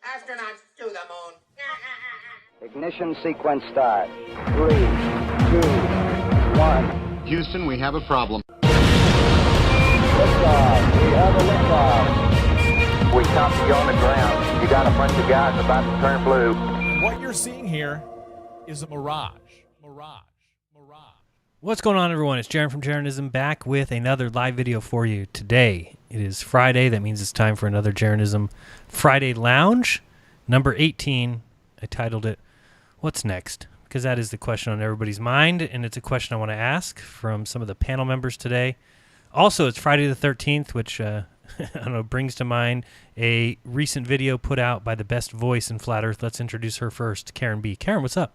Astronauts to the moon. Ignition sequence start. 3, 2, 1. Houston, we have a problem. Liftoff. We have a liftoff. We copy you on the ground. You got a bunch of guys about to turn blue. What you're seeing here is a mirage. What's going on, everyone? It's Jaron from Jeranism back with another live video for you today. It is Friday. That means it's time for another Jeranism Friday Lounge, number 18. I titled it, What's Next? Because that is the question on everybody's mind, and it's a question I want to ask from some of the panel members today. Also, it's Friday the 13th, which I don't know, brings to mind a recent video put out by the best voice in Flat Earth. Let's introduce her first, Karen B. Karen, what's up?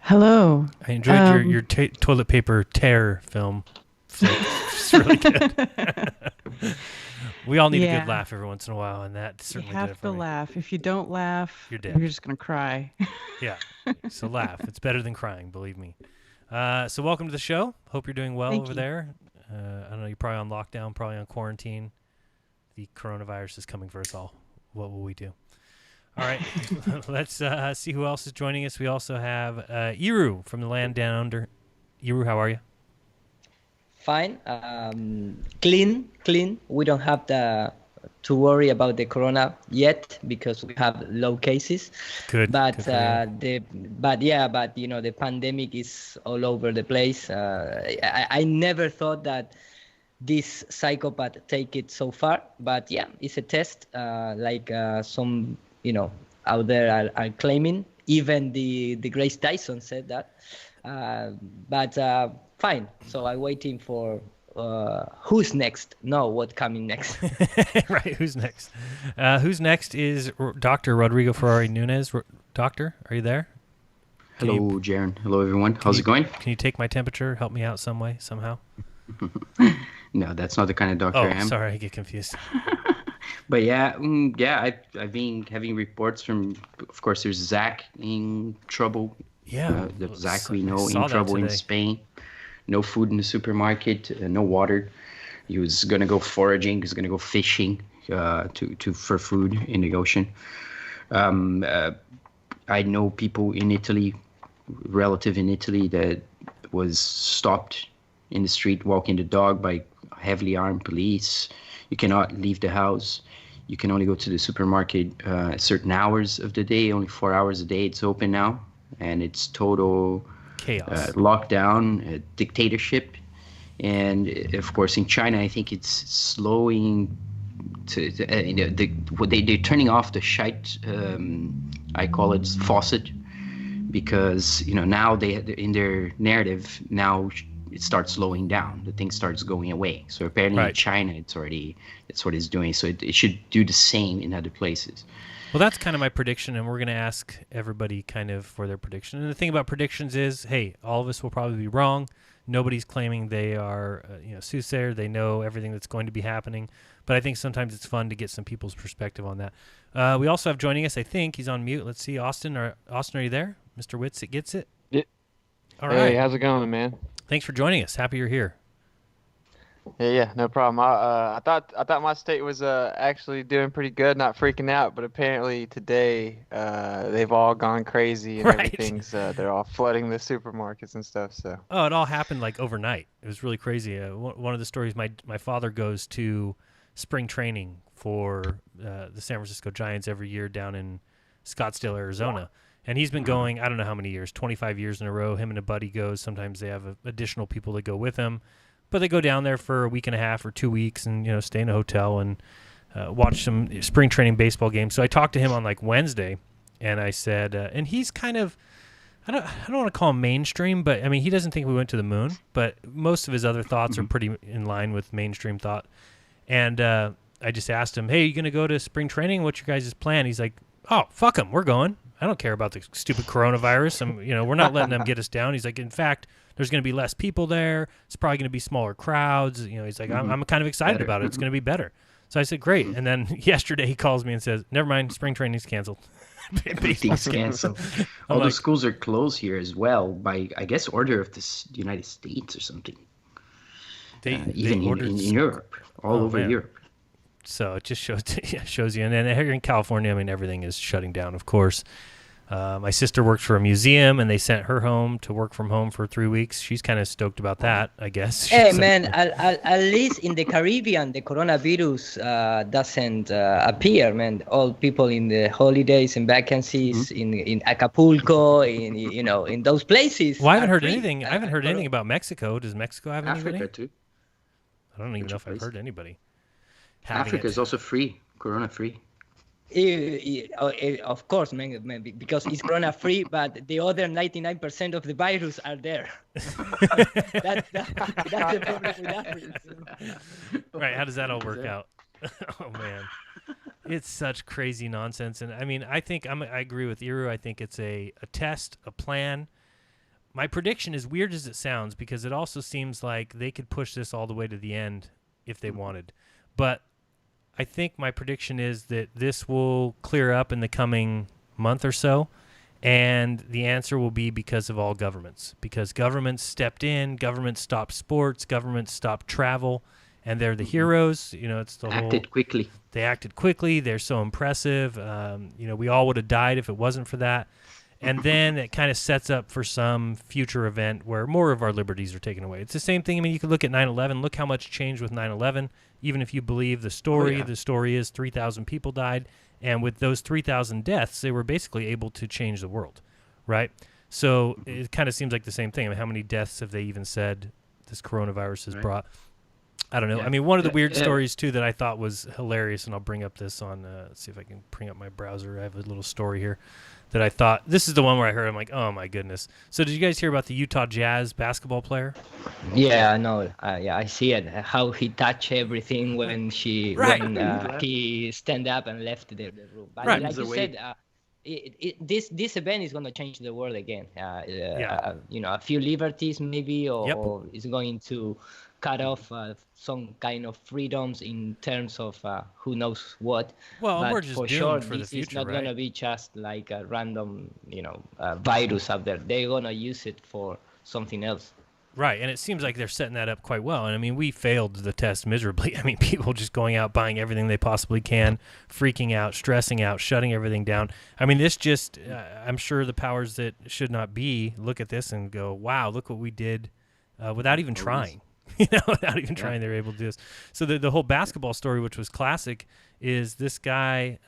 Hello. I enjoyed your toilet paper tear film. It's really good. We all need a good laugh every once in a while, and that certainly you have did it for to me. laugh. If you don't laugh, You're dead. You're just going to cry. Yeah, so laugh. It's better than crying, believe me. So welcome to the show. Hope you're doing well Thank over you. there. I don't know, you're probably on lockdown, probably on quarantine. The coronavirus is coming for us all. What will we do? All right, let's see who else is joining us. We also have Iru from the land down under. Iru, how are you? Fine. Clean. We don't have to worry about the corona yet because we have low cases. Good. But good for you. the pandemic is all over the place. I never thought that this psychopath take it so far. But yeah, it's a test. Some out there are claiming. Even the Grace Tyson said that. But fine. So I'm waiting for who's next. No, what coming next? Right, who's next? Who's next is Dr. Rodrigo Ferrari Nunez. Doctor, are you there? Hello, Jaron. Hello, everyone. How's it going? Can you take my temperature? Help me out some way, somehow? No, that's not the kind of doctor I am. Sorry, I get confused. But I've been having reports from, of course, there's Zach in trouble. Yeah. Zach we know saw in trouble that in today. Spain. No food in the supermarket, no water. He was going to go foraging. He was going to go fishing for food in the ocean. I know people in Italy, relative in Italy, that was stopped in the street walking the dog by heavily armed police. You cannot leave the house. You can only go to the supermarket at certain hours of the day, only 4 hours a day. It's open now, and it's total chaos, lockdown, dictatorship. And of course, in China, I think it's slowing they're turning off the shite. I call it faucet, because now they in their narrative now it starts slowing down. The thing starts going away. So apparently in China, that's what it's doing. So it should do the same in other places. Well, that's kind of my prediction, and we're going to ask everybody kind of for their prediction. And the thing about predictions is, hey, all of us will probably be wrong. Nobody's claiming they are, soothsayer. They know everything that's going to be happening. But I think sometimes it's fun to get some people's perspective on that. We also have joining us, I think, he's on mute. Let's see, Austin, are you there? Mr. Witsit gets it? Yeah. All hey, right. How's it going, man? Thanks for joining us. Happy you're here. Yeah, no problem. I thought my state was actually doing pretty good, not freaking out, but apparently today they've all gone crazy and everything's they're all flooding the supermarkets and stuff. So it all happened like overnight. It was really crazy. One of the stories, my father goes to spring training for the San Francisco Giants every year down in Scottsdale, Arizona. And he's been going, I don't know how many years, 25 years in a row. Him and a buddy goes. Sometimes they have additional people that go with him. But they go down there for a week and a half or 2 weeks and, stay in a hotel and watch some spring training baseball games. So I talked to him on like Wednesday, and I said, and he's kind of, I don't want to call him mainstream, but I mean, he doesn't think we went to the moon, but most of his other thoughts are pretty in line with mainstream thought. And I just asked him, hey, you going to go to spring training? What's your guys' plan? He's like, oh, fuck them. We're going. I don't care about the stupid coronavirus. We're not letting them get us down. He's like, in fact, there's going to be less people there. It's probably going to be smaller crowds. He's like, I'm kind of excited about it. It's going to be better. So I said, great. And then yesterday he calls me and says, never mind, spring training's canceled. Everything's canceled. All the schools are closed here as well by, I guess, order of the United States or something. They even in Europe, all over man. Europe. So it just shows you. And then here in California, I mean, everything is shutting down, of course. My sister works for a museum, and they sent her home to work from home for 3 weeks. She's kind of stoked about that, I guess. Hey, She's man, like, at least in the Caribbean, the coronavirus doesn't appear, man. All people in the holidays and vacancies in Acapulco, in those places. well, I haven't are heard free. anything. I haven't heard anything about Mexico. Does Mexico have Africa anybody? too. I don't even know if I've heard anybody having Africa it. is also free, corona free. Of course, man, because it's corona free, but the other 99% of the virus are there. That's the problem with Africa. Right? How does that all work out? Oh man, it's such crazy nonsense. And I mean, I think I agree with Iru. I think it's a test, a plan. My prediction, as weird as it sounds, because it also seems like they could push this all the way to the end if they wanted. But I think my prediction is that this will clear up in the coming month or so, and the answer will be because of all governments. Because governments stepped in, governments stopped sports, governments stopped travel, and they're the heroes. You know, it's the Acted quickly. They acted quickly. They're so impressive. We all would have died if it wasn't for that. And then it kind of sets up for some future event where more of our liberties are taken away. It's the same thing. I mean, you could look at 9/11. Look how much changed with 9/11. Even if you believe the story, the story is 3,000 people died. And with those 3,000 deaths, they were basically able to change the world, right? So it kind of seems like the same thing. I mean, how many deaths have they even said this coronavirus has brought? I don't know. Yeah. I mean, one of the weird stories, too, that I thought was hilarious, and I'll bring up this on, let's see if I can bring up my browser. I have a little story here that I thought, this is the one where I heard, I'm like, oh, my goodness. So did you guys hear about the Utah Jazz basketball player? Yeah, I know. Yeah, I see it. How he touched everything when he stand up and left the room. But Right. like you said, this event is going to change the world again. A few liberties maybe, or is going to cut off some kind of freedoms in terms of who knows what. Well, but we're just for doomed sure, for the this future, is not right? going to be just like a random, virus out there. They're going to use it for something else. Right, and it seems like they're setting that up quite well. And I mean, we failed the test miserably. I mean, people just going out, buying everything they possibly can, freaking out, stressing out, shutting everything down. I mean, this just, I'm sure the powers that should not be look at this and go, wow, look what we did without even trying. Without even trying, they were able to do this. So the whole basketball story, which was classic, is this guy,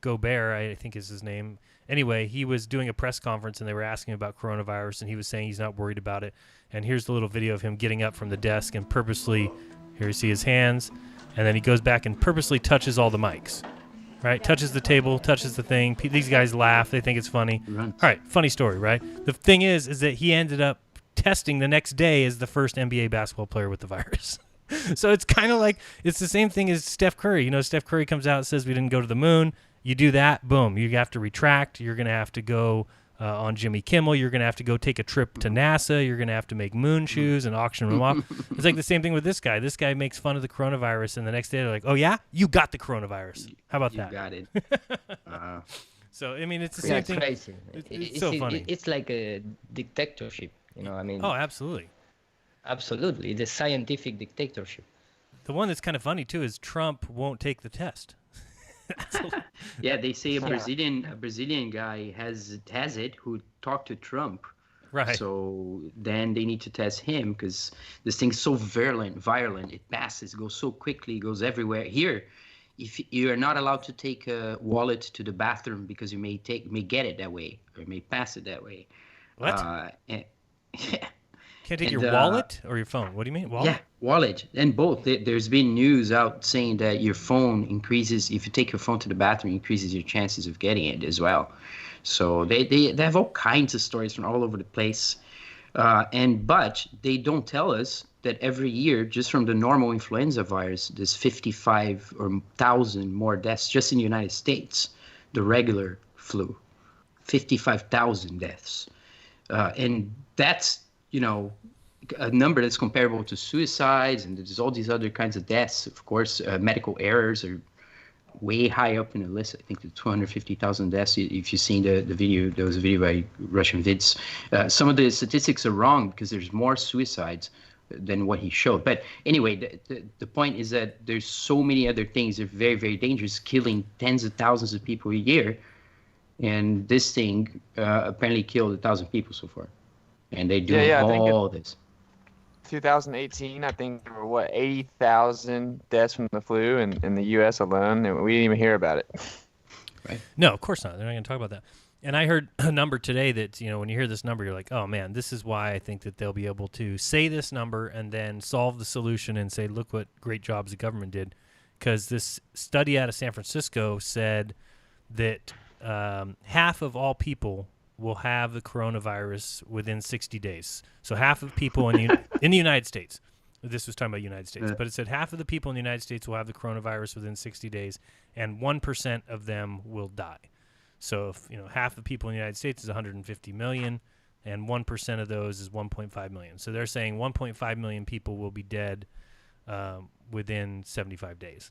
Gobert, I think is his name. Anyway, he was doing a press conference, and they were asking about coronavirus, and he was saying he's not worried about it. And here's the little video of him getting up from the desk and purposely, here you see his hands, and then he goes back and purposely touches all the mics, right? Touches the table, touches the thing. These guys laugh. They think it's funny. All right, funny story, right? The thing is that he ended up testing the next day as the first NBA basketball player with the virus. So it's kind of like, it's the same thing as Steph Curry. Steph Curry comes out and says we didn't go to the moon. You do that, boom, you have to retract. You're going to have to go on Jimmy Kimmel. You're going to have to go take a trip to NASA. You're going to have to make moon shoes and auction them off. It's like the same thing with this guy. This guy makes fun of the coronavirus, and the next day they're like, oh, yeah? You got the coronavirus. How about that? You got it. So, I mean, it's the same thing. Crazy. It's so funny. It's like a dictatorship, I mean. Oh, absolutely. Absolutely. It's a scientific dictatorship. The one that's kind of funny, too, is Trump won't take the test. Yeah, they say a Brazilian guy has it who talked to Trump. Right. So then they need to test him because this thing's so violent. It passes, goes so quickly, goes everywhere. Here, if you are not allowed to take a wallet to the bathroom because you may get it that way or may pass it that way. What? Yeah. Can't take your wallet or your phone. What do you mean? Wallet? Yeah, wallet. And both. There's been news out saying that your phone increases, if you take your phone to the bathroom, increases your chances of getting it as well. So they have all kinds of stories from all over the place. But they don't tell us that every year, just from the normal influenza virus, there's 55,000 more deaths just in the United States, the regular flu. 55,000 deaths. And that's, a number that's comparable to suicides, and there's all these other kinds of deaths. Of course, medical errors are way high up in the list. I think the 250,000 deaths. If you've seen the video, there was a video by Russian Vids. Some of the statistics are wrong because there's more suicides than what he showed. But anyway, the point is that there's so many other things that are very, very dangerous, killing tens of thousands of people a year. And this thing apparently killed 1,000 people so far. And they do I think all this. 2018, I think there were, what, 80,000 deaths from the flu in the U.S. alone, and we didn't even hear about it. Right? No, of course not. They're not going to talk about that. And I heard a number today that, when you hear this number, you're like, oh, man, this is why I think that they'll be able to say this number and then solve the solution and say, look what great jobs the government did. Because this study out of San Francisco said that half of all people will have the coronavirus within 60 days. So half of people in the United States, this was talking about United States, but it said half of the people in the United States will have the coronavirus within 60 days, and 1% of them will die. So if half the people in the United States is 150 million, and 1% of those is 1.5 million. So they're saying 1.5 million people will be dead within 75 days.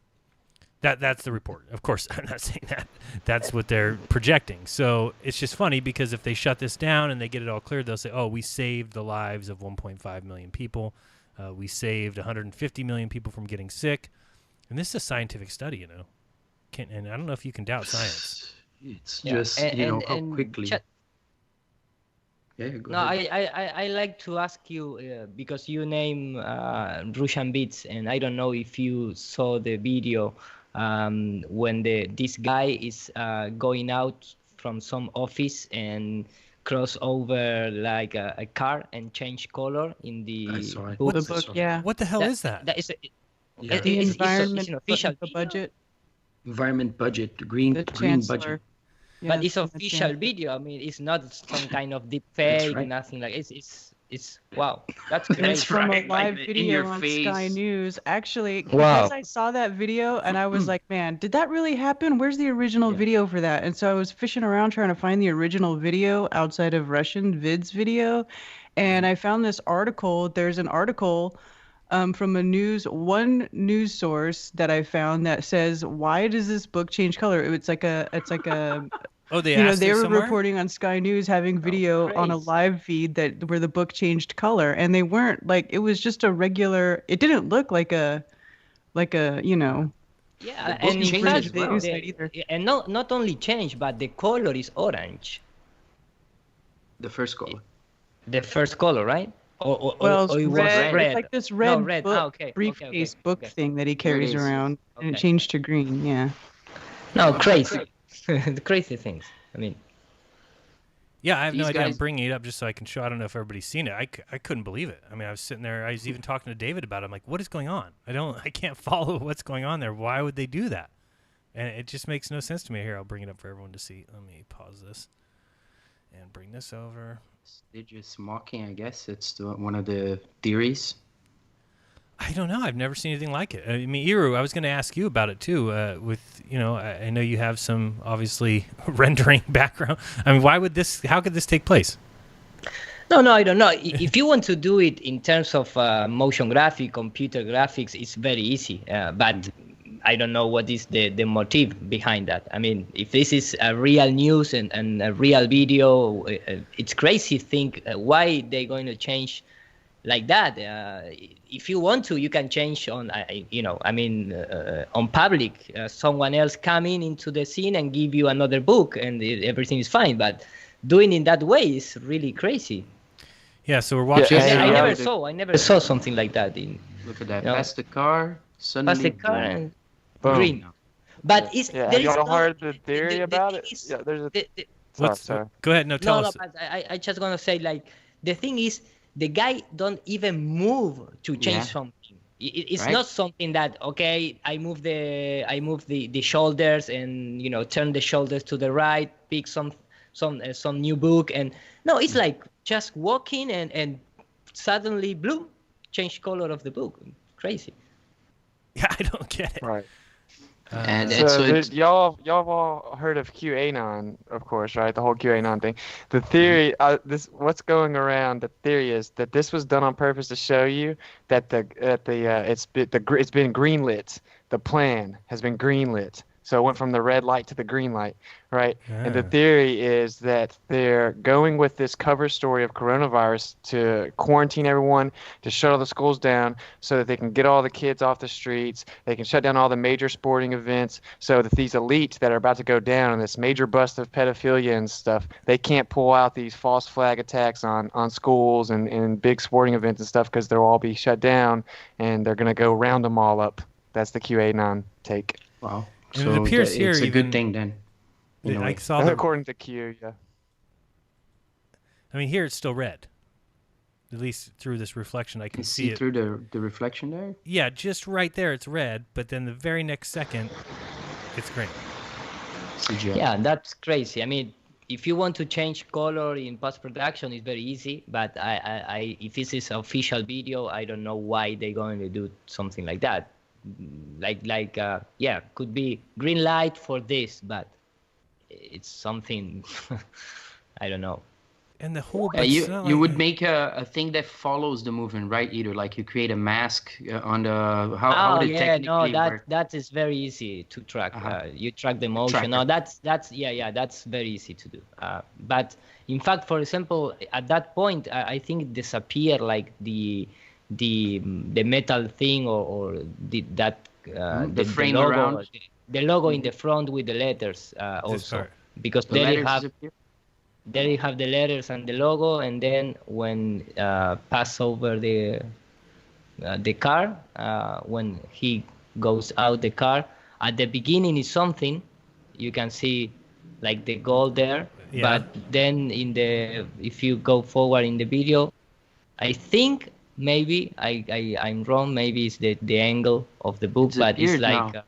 That's the report. Of course, I'm not saying that. That's what they're projecting. So it's just funny because if they shut this down and they get it all cleared, they'll say, oh, we saved the lives of 1.5 million people. We saved 150 million people from getting sick. And this is a scientific study, and I don't know if you can doubt science. It's just, how quickly. Yeah, go No, ahead. I like to ask you because you name Russian Beats, and I don't know if you saw the video when this guy is going out from some office and cross over like a car and change color in the I saw it. book. The book, yeah. What the hell is that? That is Yeah. The it's environment, an official the video, budget, Environment budget, green the green chancellor. budget. Yeah, but it's the official chancellor. video. I mean, it's not some kind of deep That's fake, right. nothing like it's wow. That's And great. it's from right, a like live the in video your on face. Sky News. Actually, Wow. because I saw that video and I was like, man, did that really happen? Where's the original video for that? And so I was fishing around trying to find the original video outside of Russian Vids video. And I found this article. There's an article from one news source that I found that says, why does this book change color? It's like a Oh, they you know, asked they you were somewhere? reporting on Sky News having video on a crazy. live feed where the book changed color, and they weren't like, it was just a regular. It didn't look like a Yeah, book and in changed fact, as well. and not only change, but the color is orange. The first color. The first color, right? Or well, it was red. red. It's like this No, red, red. book, Ah, okay, briefcase okay. book thing that he carries is. around, and it Okay. changed to green. Yeah. No, crazy. The crazy things. I mean, Yeah, I have no These idea. I'm guys- bringing it up just so I can show. I don't know if everybody's seen it. I couldn't believe it. I mean, I was sitting there. I was even talking to David about it. I'm like, what is going on? I can't follow what's going on there. Why would they do that? And it just makes no sense to me. Here, I'll bring it up for everyone to see. Let me pause this and bring this over. They're just mocking, I guess. It's one of the theories. I don't know. I've never seen anything like it. I mean, Iru, I was going to ask you about it too. I know you have some obviously rendering background. I mean, how could this take place? no, I don't know. If you want to do it in terms of motion graphic, computer graphics, it's very easy. But I don't know what is the motive behind that. I mean, if this is a real news and a real video, it's crazy to think why they're going to change like that. If you want to, you can change on, on public. Someone else coming into the scene and give you another book, and everything is fine. But doing it that way is really crazy. Yeah, so we're watching. Yeah, I yeah. never saw something like that in Look at that. No. Past the car, suddenly. past the car and Boom. green. But it's Yeah, there have is y'all no- heard the theory about thing it? is- Yeah, there's a. the- Sorry. Go ahead. No, tell no, us. but I just gonna say, like, the thing is, the guy don't even move to change Yeah. something. It's Right. not something that, okay, I move the shoulders and turn the shoulders to the right, pick some new book, and no, it's like just walking and suddenly bloom, change color of the book. Crazy. Yeah, I don't get it. Right. And So, it's, there's- y'all have all heard of QAnon, of course, right? The whole QAnon thing. The theory, what's going around. The theory is that this was done on purpose to show you that it's been greenlit. The plan has been greenlit So it went from the red light to the green light, right? And the Ah. theory is that they're going with this cover story of coronavirus to quarantine everyone, to shut all the schools down so that they can get all the kids off the streets. They can shut down all the major sporting events so that these elites that are about to go down in this major bust of pedophilia and stuff, they can't pull out these false flag attacks on schools and big sporting events and stuff because they'll all be shut down and they're going to go round them all up. That's the QAnon take. Wow. And So it appears here it's a even good thing then. in a I way. saw the. According to Q, yeah. I mean, here it's still red. At least through this reflection, I You can can see see it. through the reflection there. Yeah, just right there, it's red. But then the very next second, it's green. CGI. Yeah, that's crazy. I mean, if you want to change color in post-production, it's very easy. But if this is official video, I don't know why they're going to do something like that. Yeah, could be green light for this, but it's something I don't know. And the whole. You would make a thing that follows the movement, right? Either like you create a mask on the how would it technically work? that is very easy to track. Uh-huh. You track the motion. No, that's that's very easy to do. But in fact, for example, at that point, I think it disappeared like the metal thing or the frame logo, around. the logo in the front with the letters also part. because The there you letters have. disappear? There you have the letters and the logo, and then when pass over the car, when he goes out the car, at the beginning is something, you can see like the gold there, Yeah. but then if you go forward in the video, I think maybe I'm wrong. Maybe it's the angle of the book, but it's Disappeared like. now.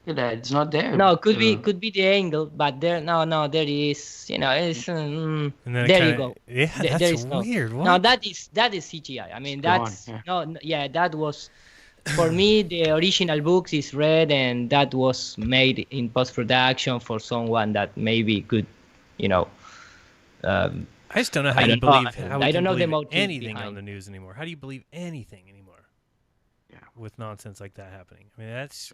Look at that, it's not there. No, could be the angle, but there there is, it's And then it there kinda, you go. Yeah, There that's is weird. What? No, that is CGI. I mean, Go on, that's yeah. that was for me the original books is red, and that was made in post production for someone that maybe could, I just don't know how I you don't know. believe. How we I can don't know the believe motive anything on behind. the news anymore. How do you believe anything anymore? Yeah. With nonsense like that happening. I mean, that's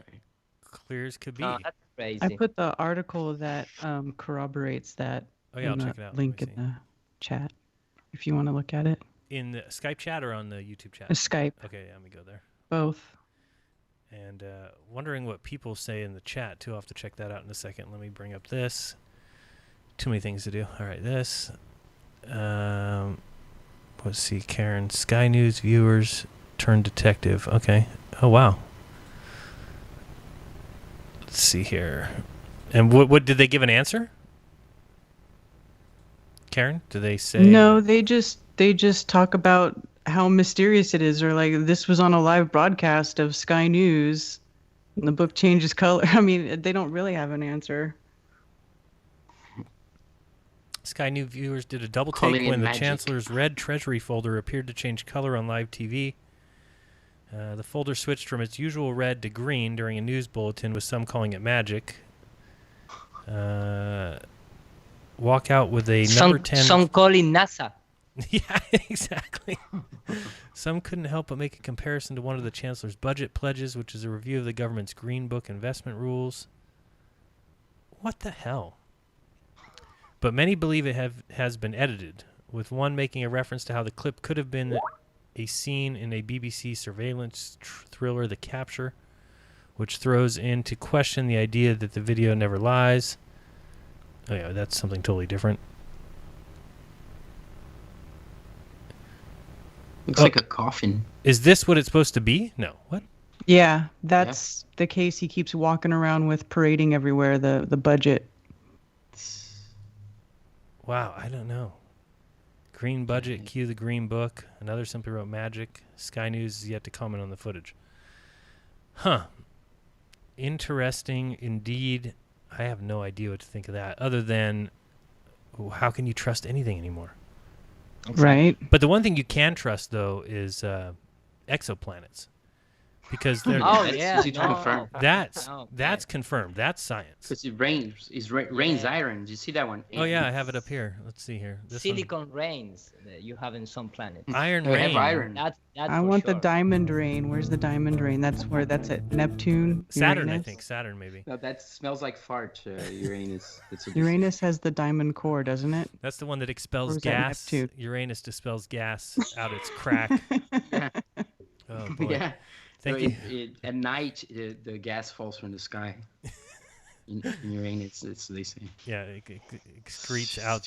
clear as could be. No, that's crazy. I put the article that corroborates that Oh, yeah, I'll in the check it out. Let link me in the chat if you want to look at it. In the Skype chat or on the YouTube chat? Skype, Okay, let me go there. both. And wondering what people say in the chat too. I'll have to check that out in a second. Let me bring up this. Too many things to do. All right, this. Let's see, Karen. Sky News viewers turn detective. Okay. Oh wow. Let's see here. And what did they give an answer? Karen, do they say? No, they just talk about how mysterious it is, or like this was on a live broadcast of Sky News, and the book changes color. I mean, they don't really have an answer. Sky News viewers did a double Calling take it when the magic. Chancellor's red treasury folder appeared to change color on live TV. The folder switched from its usual red to green during a news bulletin, with some calling it magic. Walk out with a number 10. Some calling NASA. Yeah, exactly. Some couldn't help but make a comparison to one of the Chancellor's budget pledges, which is a review of the government's Green Book investment rules. What the hell? But many believe it has been edited, with one making a reference to how the clip could have been a scene in a BBC surveillance thriller, The Capture, which throws into question the idea that the video never lies. Oh yeah, that's something totally different. Looks like a coffin. Is this what it's supposed to be? No. What? Yeah, that's the case he keeps walking around with, parading everywhere, the budget. Wow, I don't know. Green budget, cue the Green Book. Another simply wrote magic. Sky News is yet to comment on the footage. Huh. Interesting indeed. I have no idea what to think of that, other than how can you trust anything anymore? Right. But the one thing you can trust, though, is exoplanets. because they're Oh That's yeah, easy to confirm. that's No, that's confirmed. That's science. Because it rains. Rains iron. Did you see that one? Oh yeah, I have it up here. Let's see here. This one. silicon rains that you have in some planets. Iron They have rain. iron. That's I for want the sure. diamond rain. Where's the diamond rain? That's at Neptune. Saturn, I Uranus? think. Saturn, maybe. No, that smells like fart. Uranus. It's a Uranus has the diamond core, doesn't it? That's the one that Or expels is that gas. Neptune? Uranus dispels gas out its crack. Oh boy. Yeah. Thank So you. at night, the gas falls from the sky. In Uranus, it's they say. Yeah, it excretes out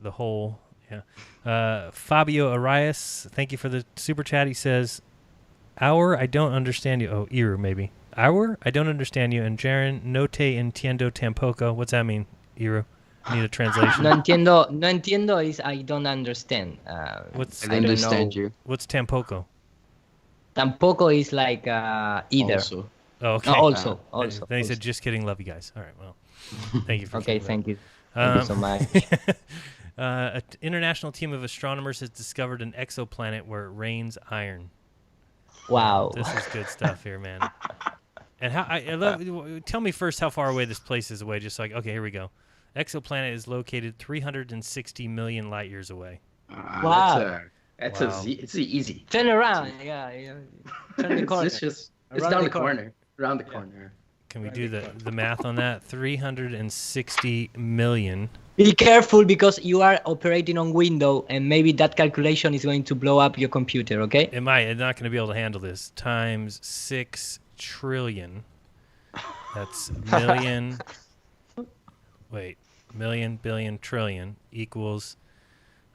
the whole. Yeah. Fabio Arias, thank you for the super chat. He says, "Our, I don't understand you." Oh, Iru maybe. Our, I don't understand you. And Jaren, no te entiendo tampoco. What's that mean, Iru? Need a translation. No entiendo is I don't understand. What's I don't understand know. you. What's tampoco? Tampoco is like either. Also. Oh, okay. No, also. Then he said, "Just kidding, love you guys." All right, well, thank you for. Okay, keeping thank you. that. Thank you so much. An international team of astronomers has discovered an exoplanet where it rains iron. Wow. This is good stuff here, man. And how I love. Tell me first how far away this place is away. Just like, okay, here we go. Exoplanet is located 360 million light years away. Wow. That's Wow. it's easy. Turn around. Yeah. Turn the corner. It's Around down the the corner. corner. Around the corner. Can we do the math on that? 360 million. Be careful because you are operating on Windows and maybe that calculation is going to blow up your computer, okay? Am I not going to be able to handle this? Times 6 trillion. That's million. Wait, million, billion, trillion equals.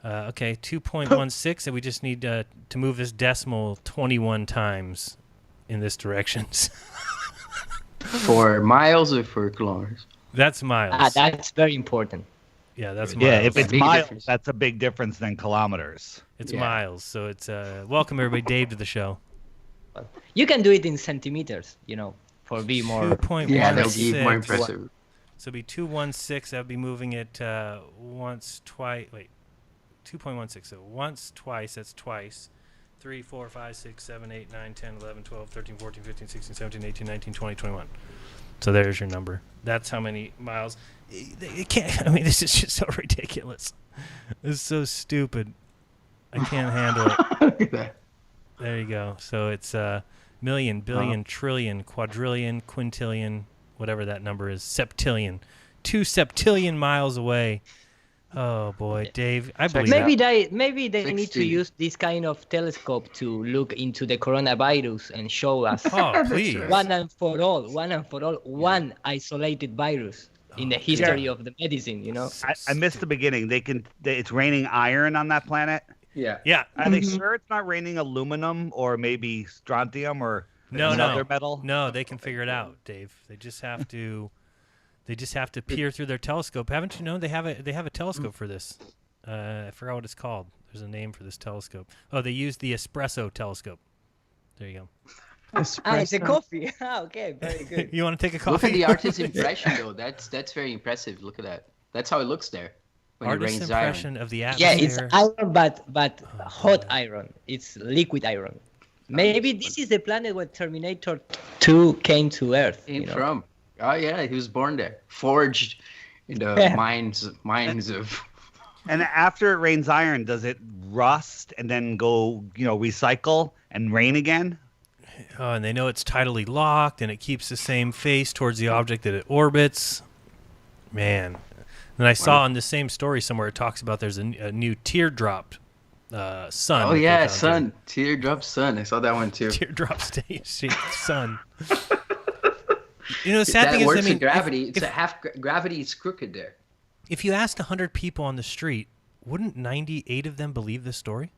Okay, 2.16, and we just need to move this decimal 21 times in this direction. For miles or for kilometers? That's miles. That's very important. Yeah, that's miles. Yeah, if it's Big miles, difference. that's a big difference than kilometers. It's Yeah. miles. So it's welcome everybody, Dave, to the show. You can do it in centimeters, for be more. 2.16. Yeah, that would be more impressive. So it'd be 216. I'd be moving it once, twice. Wait, 2.16. So once, twice. That's twice. 3, 4, 5, 6, 7, 8, 9, 10, 11, 12, 13, 14, 15, 16, 17, 18, 19, 20, 21. So there's your number. That's how many miles. It can't. I mean, this is just so ridiculous. This is so stupid. I can't handle it. Look at that. There you go. So it's million, billion, trillion, quadrillion, quintillion, whatever that number is, septillion. 2 septillion miles away. Oh boy, Dave, I believe Maybe they need to 60. use this kind of telescope to look into the coronavirus and show us Oh, please. one and for all, one isolated virus in the history of the medicine, I missed the beginning. It's raining iron on that planet. Yeah. Yeah. Are they sure it's not raining aluminum or maybe strontium or No, another no. metal? No, they can figure it out, Dave. They just have to peer through their telescope. Haven't you known they have a telescope for this? I forgot what it's called. There's a name for this telescope. Oh, they use the espresso telescope. There you go. it's a Espresso. coffee. Okay, very good. You want to take a Look coffee? at the artist's impression, though. That's very impressive. Look at that. That's how it looks there when it Artist's rains impression iron. of the Yeah, atmosphere. it's iron, but hot iron. It's liquid iron. Maybe this is the planet where Terminator 2 came to Earth. Came from. Oh yeah, he was born there, forged in the Yeah. mines of. And after it rains iron, does it rust and then go, recycle and rain again? Oh, and they know it's tidally locked, and it keeps the same face towards the object that it orbits. Man. And I saw in the same story somewhere it talks about there's a new teardrop sun. Oh that they yeah, found. sun, teardrop sun. I saw that one too. Teardrop shaped sun. The sad That thing is, works I mean, in gravity. if- It's a half gravity is crooked there. if you asked 100 people on the street, wouldn't 98 of them believe this story?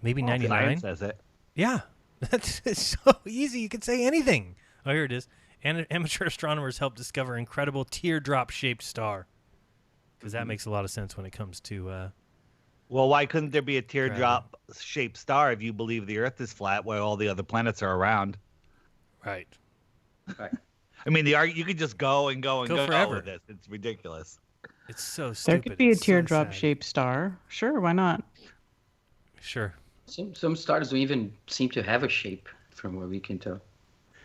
Maybe 99? Science says it. Yeah. That's it's so easy. You can say anything. Oh, here it is. Amateur astronomers helped discover incredible teardrop-shaped star. Because that makes a lot of sense when it comes to... Well, why couldn't there be a teardrop-shaped star if you believe the Earth is flat while all the other planets are around? right. Right. I mean, you could just go and go and Go go forever. with this. It's ridiculous. It's so There stupid. could be a It's so sad. teardrop-shaped star. Sure, why not? Sure. Some stars don't even seem to have a shape. from what we can tell.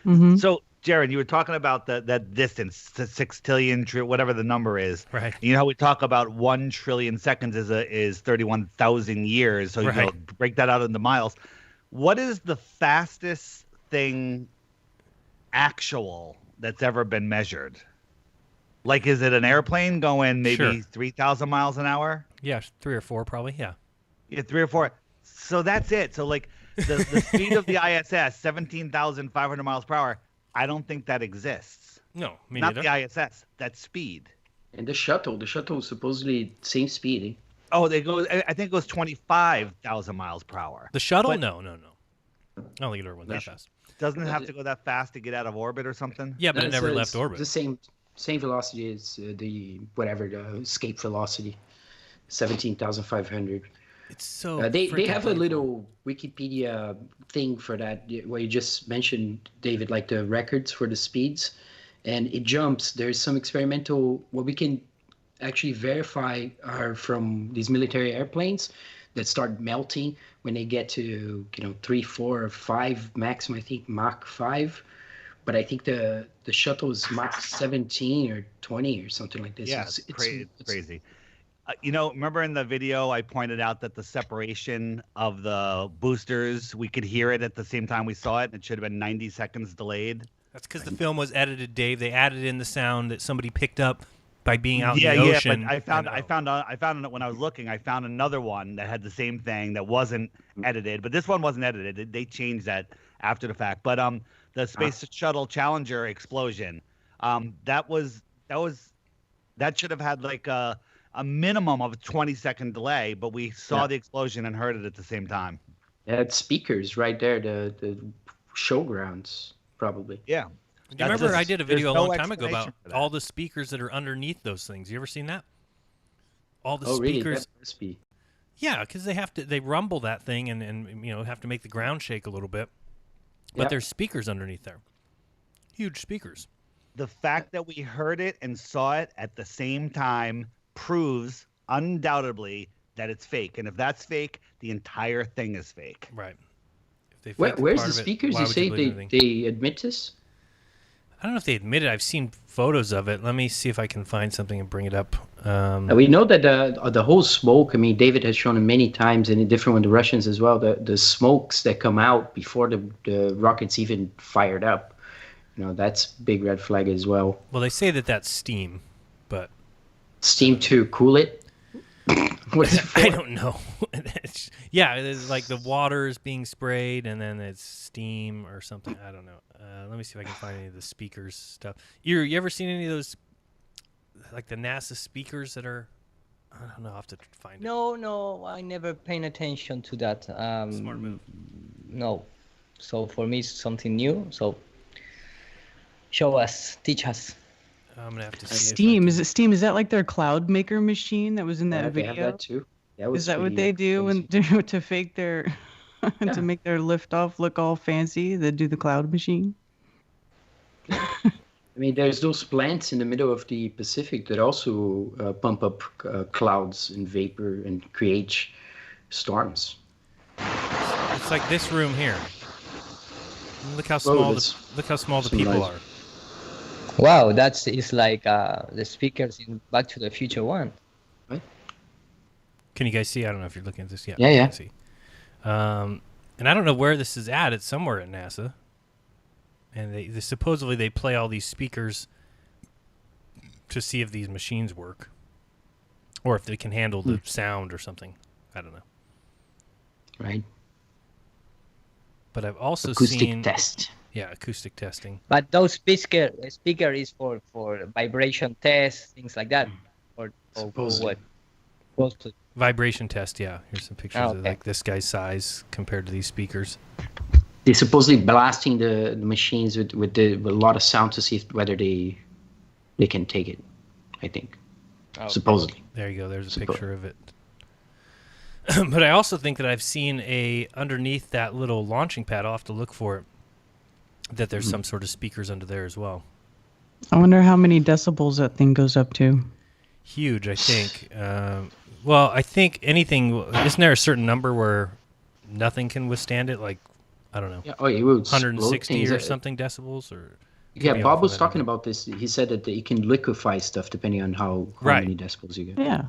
Mm-hmm. So, Jared, you were talking about that distance to 6 trillion, whatever the number is. Right. You know how we talk about 1 trillion seconds is 31,000 years. So, Right. break that out into miles. What is the fastest thing actual that's ever been measured? Like, is it an airplane going maybe Sure. 3,000 miles an hour? Yeah, 3 or 4 probably. Yeah. Yeah, 3 or 4. So that's it. So, like, the speed of the ISS, 17,500 miles per hour, I don't think that exists. No, me Not neither. the ISS, that speed. And the shuttle is supposedly same speed. Eh? Oh, I think it goes 25,000 miles per hour. The shuttle? But- No. I don't think it ever went that fast. Doesn't it have to go that fast to get out of orbit or something? Yeah, but No, it never it's left orbit. The same velocity as the escape velocity, 17,500. It's so. They freaking have a painful. little Wikipedia thing for that where you just mentioned, David, like the records for the speeds, and it jumps. There's some experimental what we can actually verify are from these military airplanes that start melting when they get to 3, 4, or 5 maximum. I think Mach 5, but I think the shuttle is Mach 17 or 20 or something like this. Yeah, it's crazy. Remember in the video I pointed out that the separation of the boosters, we could hear it at the same time we saw it. It should have been 90 seconds delayed. That's because the film was edited, Dave. They added in the sound that somebody picked up by being out Yeah, in the yeah, ocean. but I found it when I was looking. I found another one that had the same thing that wasn't edited, but this one wasn't edited. They changed that after the fact. But the Space Shuttle Challenger explosion, that should have had like a minimum of a 20-second delay, but we saw the explosion and heard it at the same time. Yeah, it's speakers right there, the showgrounds probably. Yeah. Do you remember I did a video a no long time ago explanation about for that. all the speakers that are underneath those things? You ever seen that? All the Oh, really? speakers. That must be. Yeah, because they rumble that thing and have to make the ground shake a little bit. But Yeah. there's speakers underneath there, huge speakers. The fact that we heard it and saw it at the same time proves undoubtedly that it's fake. And if that's fake, the entire thing is fake. Right. If they Where's faked part the of it, speakers? why You would say believe anything? they admit this? I don't know if they admit it. I've seen photos of it. Let me see if I can find something and bring it up. We know that the whole smoke. I mean, David has shown it many times, and different with the Russians as well. The smokes that come out before the rockets even fired up. That's big red flag as well. Well, they say that that's steam, but Steam to cool it. What is it for? I don't know. It's like the water is being sprayed and then it's steam or something. I don't know. Let me see if I can find any of the speakers stuff. You ever seen any of those, like the NASA speakers that are? I don't know. I'll have to find it. No, I never paid attention to that. Smart move. No, so for me it's something new. So show us, teach us. I'm gonna have to see. Steam. Is it Steam? Is that like their cloud maker machine that was in that Yeah, they video? have that too. Is that what they do when to fake their to make their liftoff look all fancy? They do the cloud machine. I mean, there's those plants in the middle of the Pacific that also pump up clouds and vapor and create storms. It's like this room here. Look how Whoa, small that's the some people nice- are. Wow, it's like the speakers in Back to the Future 1. Can you guys see? I don't know if you're looking at this yet. Yeah, You yeah. can see. And I don't know where this is at. It's somewhere at NASA. And they supposedly they play all these speakers to see if these machines work, or if they can handle the sound or something. I don't know. Right? But I've also Acoustic seen test. Yeah, acoustic testing. But those speaker is for vibration tests, things like that, or Supposedly. what? Supposedly. Vibration test. Yeah, here's some pictures of Okay. like this guy's size compared to these speakers. They're supposedly blasting the machines with a lot of sound to see whether they can take it. I think. Okay. Supposedly. There you go. There's a picture of it. But I also think that I've seen underneath that little launching pad. I'll have to look for it. That there's some sort of speakers under there as well. I wonder how many decibels that thing goes up to. Huge, I think. Well, I think anything. Isn't there a certain number where nothing can withstand it? Like I don't know. Yeah, oh, it will explode 160 things. or something decibels, or Yeah, be Bob off was on that talking number. about this. He said that it can liquefy stuff depending on how Right. many decibels you get. Yeah.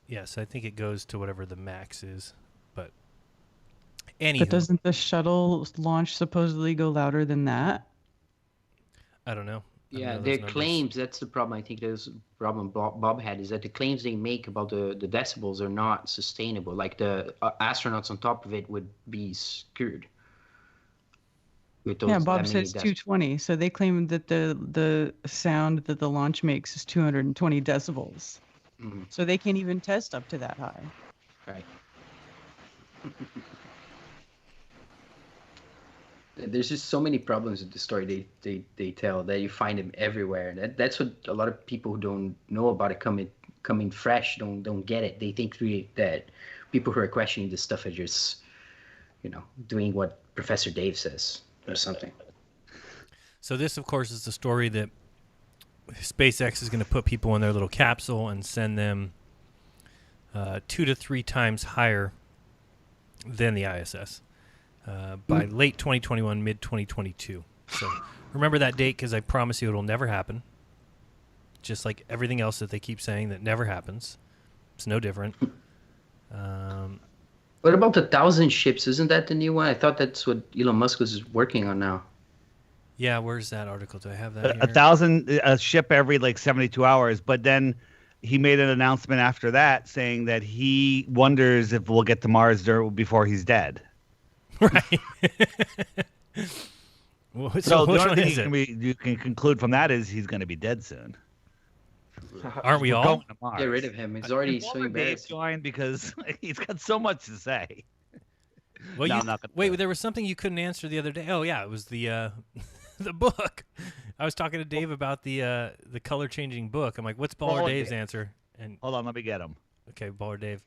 Yes, I think it goes to whatever the max is. But anywho, But doesn't the shuttle launch supposedly go louder than that? I don't know. I don't Yeah, know their those numbers. claims, that's the problem. I think there's a problem Bob had, is that the claims they make about the decibels are not sustainable. Like the astronauts on top of it would be screwed. With those, Yeah, that Bob many says decibels. 220. So they claim that the sound that the launch makes is 220 decibels. Mhm. So they can't even test up to that high. Right. There's just so many problems with the story they tell that you find them everywhere. That's what a lot of people who don't know about it coming fresh don't get it. They think really that people who are questioning this stuff are just, doing what Professor Dave says or something. So this, of course, is the story that SpaceX is going to put people in their little capsule and send them 2 to 3 times higher than the ISS by late 2021, mid 2022. So remember that date, because I promise you it'll never happen. Just like everything else that they keep saying that never happens. It's no different. What about the 1,000 ships? Isn't that the new one? I thought that's what Elon Musk was working on now. Yeah, where's that article? Do I have that here? 1,000 a ship every like 72 hours, but then he made an announcement after that saying that he wonders if we'll get to Mars before he's dead. Right. Well, So the which only one thing is it? you can conclude from that is he's going to be dead soon. Aren't we We're all? going to Mars. Get rid of him. It's already so Dave embarrassing. joined because he's got so much to say. Well, No, I'm not gonna do wait, it. there was something you couldn't answer the other day. Oh yeah, it was the the book. I was talking to Dave about the color changing book. I'm like, what's Baller Baller Dave's Dave. answer? And Hold on, let me get him. okay, Baller Dave.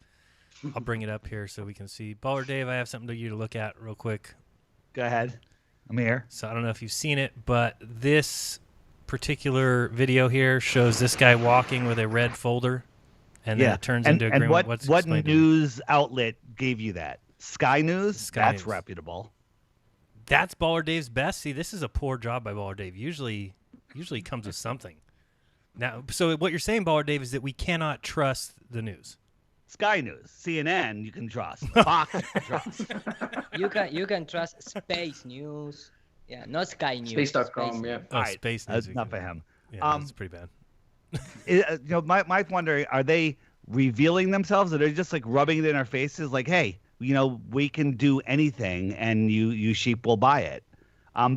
I'll bring it up here so we can see. Baller Dave, I have something to you to look at real quick. Go ahead. I'm here. So I don't know if you've seen it, but this particular video here shows this guy walking with a red folder, and then it turns into a green and one. what Explain to me. news outlet gave you that? Sky News? Sky That's News. reputable. That's Baller Dave's best. See, this is a poor job by Baller Dave. Usually comes with something. Now, so what you're saying, Baller Dave, is that we cannot trust the news. Sky News, CNN, you can trust. Fox, you can trust. You can trust space news. Yeah, not Sky News. Space.com, Space yeah. News. Oh, All right, space that's news. enough for him. Yeah, that's pretty bad. Mike's wondering, are they revealing themselves, or they're just like rubbing it in our faces, like, hey, we can do anything, and you sheep will buy it.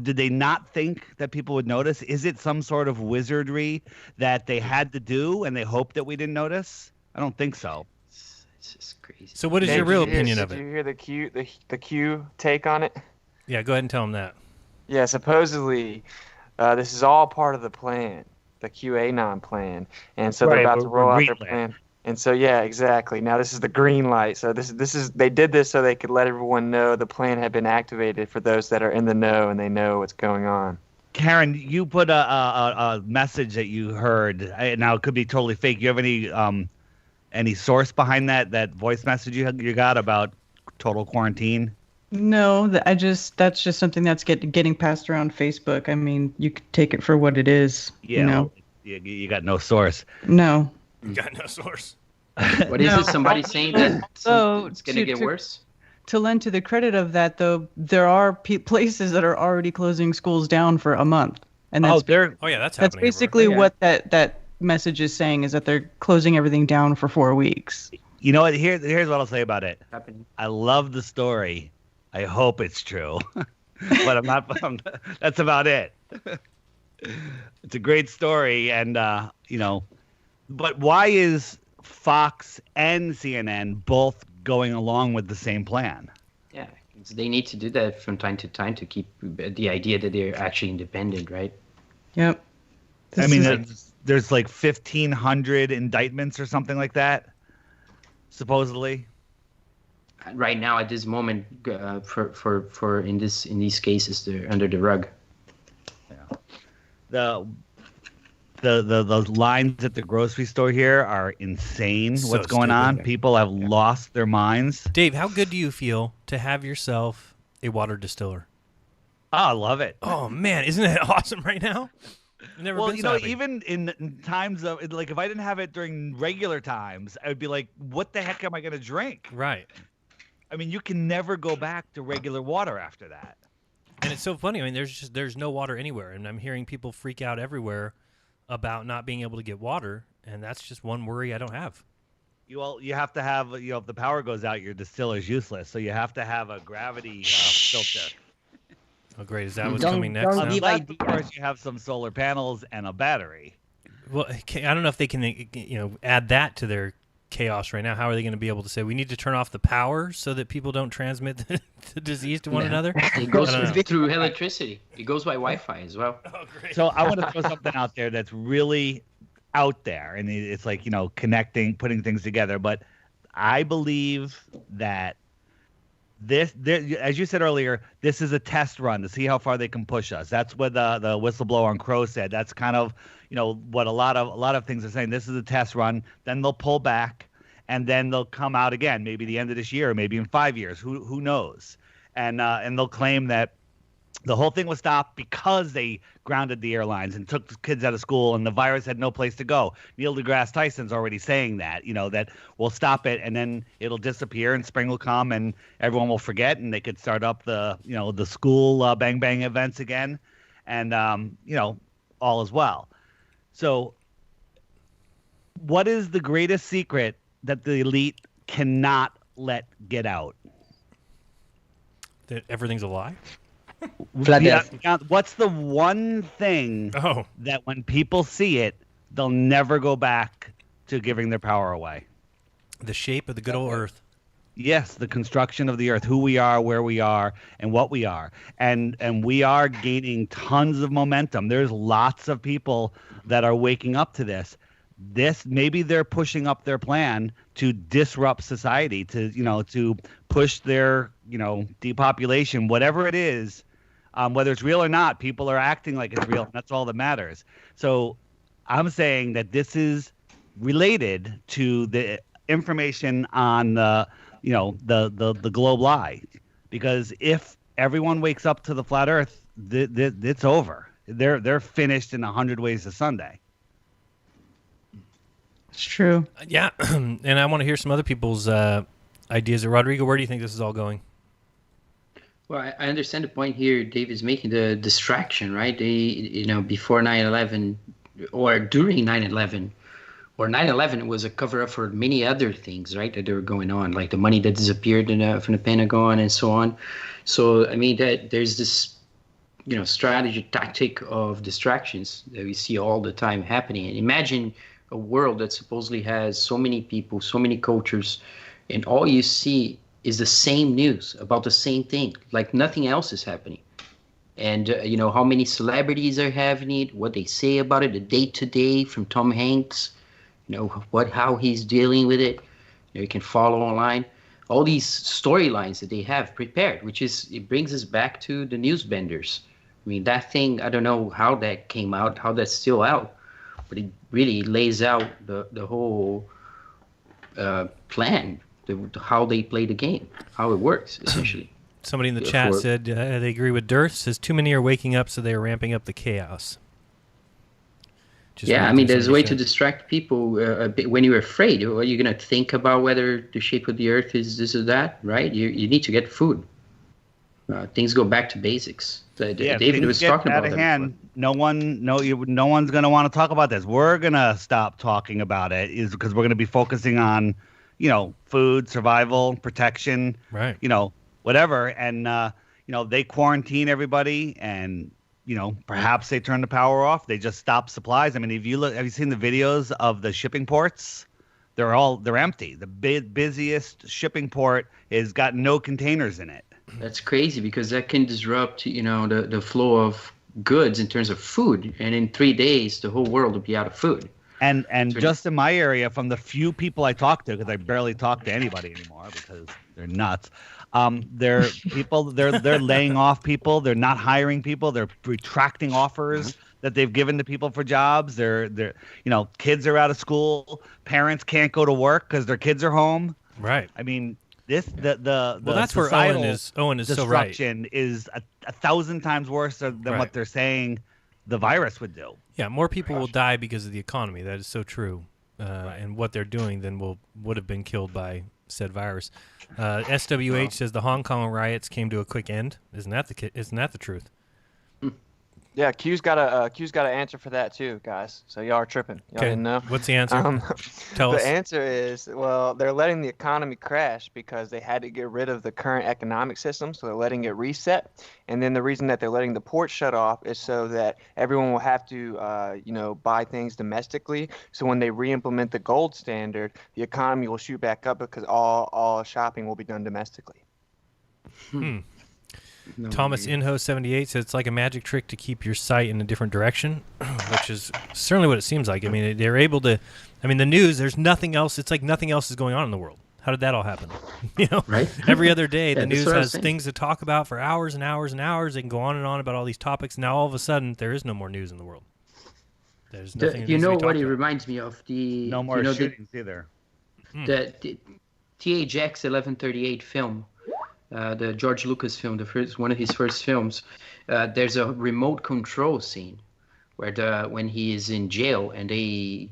Did they not think that people would notice? Is it some sort of wizardry that they had to do, and they hoped that we didn't notice? I don't think so. It's just crazy. So what is Dave, your real did you hear- opinion of Did it? you hear the Q take on it? Yeah, go ahead and tell him that. Yeah, supposedly this is all part of the plan, the QAnon plan, and so they're Right, about to roll out their green lit. plan. And so yeah, exactly. Now this is the green light. So this is they did this so they could let everyone know the plan had been activated for those that are in the know and they know what's going on. Karen, you put a message that you heard. Now it could be totally fake. You have any source behind that voice message you got about total quarantine? No, that's just something that's getting passed around Facebook. I mean, you could take it for what it is. Yeah, well, you got no source. No. Got no source. What is it? Somebody saying that So, it's going to get worse? To lend to the credit of that, though, there are places that are already closing schools down for a month, and that's Oh yeah, that's that's happening. basically everywhere. what that message is saying, is that they're closing everything down for 4 weeks. You know what? Here's what I'll say about it. Happening. I love the story. I hope it's true, but I'm not. That's about it. It's a great story, and but why is Fox and CNN both going along with the same plan? Yeah, they need to do that from time to time to keep the idea that they're actually independent, right? Yep. I mean, there's like 1,500 indictments or something like that, supposedly. Right now, at this moment, for in these cases, they're under the rug. The lines at the grocery store here are insane. So What's going stupid. on? People have lost their minds. Dave, how good do you feel to have yourself a water distiller. Oh, I love it. Oh man, isn't it awesome right now? I've never Well, been you so know, happy. even in times of like, if I didn't have it during regular times, I would be like, "What the heck am I going to drink?" Right. I mean, you can never go back to regular water after that. And it's so funny. I mean, there's no water anywhere, and I'm hearing people freak out everywhere about not being able to get water, and that's just one worry I don't have. You have to have, if the power goes out, your distiller's useless. So you have to have a gravity filter. Oh, great! Is that what's Don't- coming next? don't now? give Unless, of ideas. course, you have some solar panels and a battery. Well, I don't know if they can, add that to their chaos right now. How are they going to be able to say we need to turn off the power so that people don't transmit the disease to one another? It goes I don't know. through electricity. It goes by Wi-Fi as well. Oh, great. So I want to throw something out there that's really out there, and it's like, connecting, putting things together. But I believe that as you said earlier, this is a test run to see how far they can push us. That's what the whistleblower on Crow said. That's kind of, what a lot of things are saying. This is a test run. Then they'll pull back, and then they'll come out again, maybe the end of this year, maybe in 5 years. Who knows? And they'll claim that the whole thing was stopped because they grounded the airlines and took the kids out of school, and the virus had no place to go. Neil deGrasse Tyson's already saying that, that we'll stop it and then it'll disappear and spring will come and everyone will forget and they could start up the, the school bang bang events again and, all is well. So what is the greatest secret that the elite cannot let get out? That everything's a lie? Flat Earth. What's the one thing that when people see it, they'll never go back to giving their power away? The shape of the good old Earth. Yes, the construction of the Earth, who we are, where we are, and what we are. And we are gaining tons of momentum. There's lots of people that are waking up to this. Maybe they're pushing up their plan to disrupt society, to push their, depopulation, whatever it is. Whether it's real or not, people are acting like it's real, and that's all that matters. So I'm saying that this is related to the information on the globe lie, because if everyone wakes up to the flat Earth, it's over. They're finished in 100 Ways to Sunday. It's true. Yeah, and I want to hear some other people's ideas. Rodrigo, where do you think this is all going? Well, I understand the point here Dave is making, the distraction, right? Before 9/11 or during 9/11 or 9/11 was a cover-up for many other things, right, that were going on, like the money that disappeared from the Pentagon and so on. So, I mean, that there's this, strategy, tactic of distractions that we see all the time happening. And imagine a world that supposedly has so many people, so many cultures, and all you see is the same news about the same thing, like nothing else is happening. And, how many celebrities are having it, what they say about it, the day-to-day from Tom Hanks, how he's dealing with it. You can follow online. All these storylines that they have prepared, it brings us back to the news benders. I mean, that thing, I don't know how that came out, how that's still out, but it really lays out the whole plan, how they play the game, how it works, essentially. Somebody in the chat said they agree with Dirth. Says too many are waking up, so they are ramping up the chaos. I mean, there's a way to distract people a bit when you're afraid. Are you going to think about whether the shape of the Earth is this or that, right? You need to get food. Things go back to basics. David was talking about that. No one's going to want to talk about this. We're going to stop talking about it because we're going to be focusing on, food, survival, protection, right? Whatever. And, they quarantine everybody and, perhaps they turn the power off. They just stop supplies. I mean, have you seen the videos of the shipping ports? They're empty. The busiest shipping port has got no containers in it. That's crazy because that can disrupt, the flow of goods in terms of food. And in 3 days, the whole world will be out of food. And just in my area, from the few people I talk to, because I barely talk to anybody anymore because they're nuts. They're laying off people. They're not hiring people. They're retracting offers that they've given to people for jobs. They're kids are out of school. Parents can't go to work because their kids are home. Right. I mean, Well, that's where Owen is so right. Destruction is a 1,000 times worse than what they're saying the virus would do. Yeah, more people will die because of the economy. That is so true. And what they're doing than would have been killed by said virus. SWH says the Hong Kong riots came to a quick end. Isn't that the truth? Yeah, Q's got a answer for that too, guys. So y'all are tripping. Y'all didn't know. What's the answer? Tell us. The answer is, well, they're letting the economy crash because they had to get rid of the current economic system, so they're letting it reset. And then the reason that they're letting the ports shut off is so that everyone will have to, buy things domestically. So when they re-implement the gold standard, the economy will shoot back up because all shopping will be done domestically. No, Thomas Inho 78 says it's like a magic trick to keep your sight in a different direction, which is certainly what it seems like. I mean, they're able to. I mean, the news. There's nothing else. It's like nothing else is going on in the world. How did that all happen? Right? Every other day, the news has things to talk about for hours and hours and hours. They can go on and on about all these topics. Now, all of a sudden, there is no more news in the world. There's nothing. You know what it reminds me of? No more shootings either. The THX 1138 film. The George Lucas film, one of his first films, there's a remote control scene where when he is in jail and they,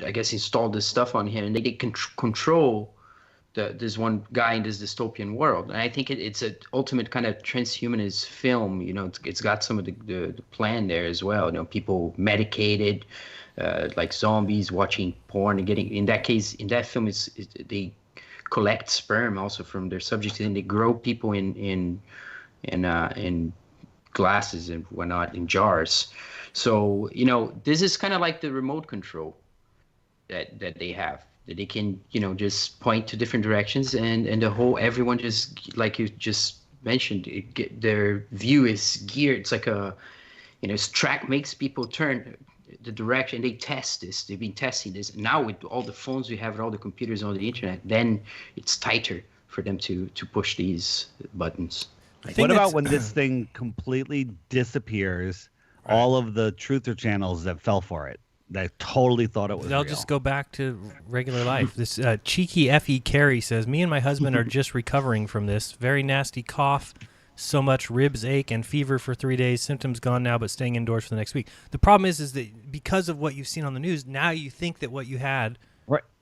I guess, installed this stuff on him and they control this one guy in this dystopian world. And I think it's an ultimate kind of transhumanist film. It's got some of the plan there as well. People medicated, like zombies, watching porn and getting. In that film, they collect sperm also from their subjects, and they grow people in glasses and whatnot, in jars. So this is kind of like the remote control that they have, that they can just point to different directions, and everyone just, like you just mentioned, their view is geared. It's like track makes people turn the direction. They test this. They've been testing this. Now with all the phones we have and all the computers on the internet, then it's tighter for them to push these buttons. What about when this thing completely disappears? Right. All of the truther channels that fell for it, that totally thought it was They'll real. just go back to regular life. This cheeky F.E. Carey says, me and my husband are just recovering from this. Very nasty cough. So much ribs ache and fever for 3 days. Symptoms gone now, but staying indoors for the next week. The problem is that because of what you've seen on the news, now you think that what you had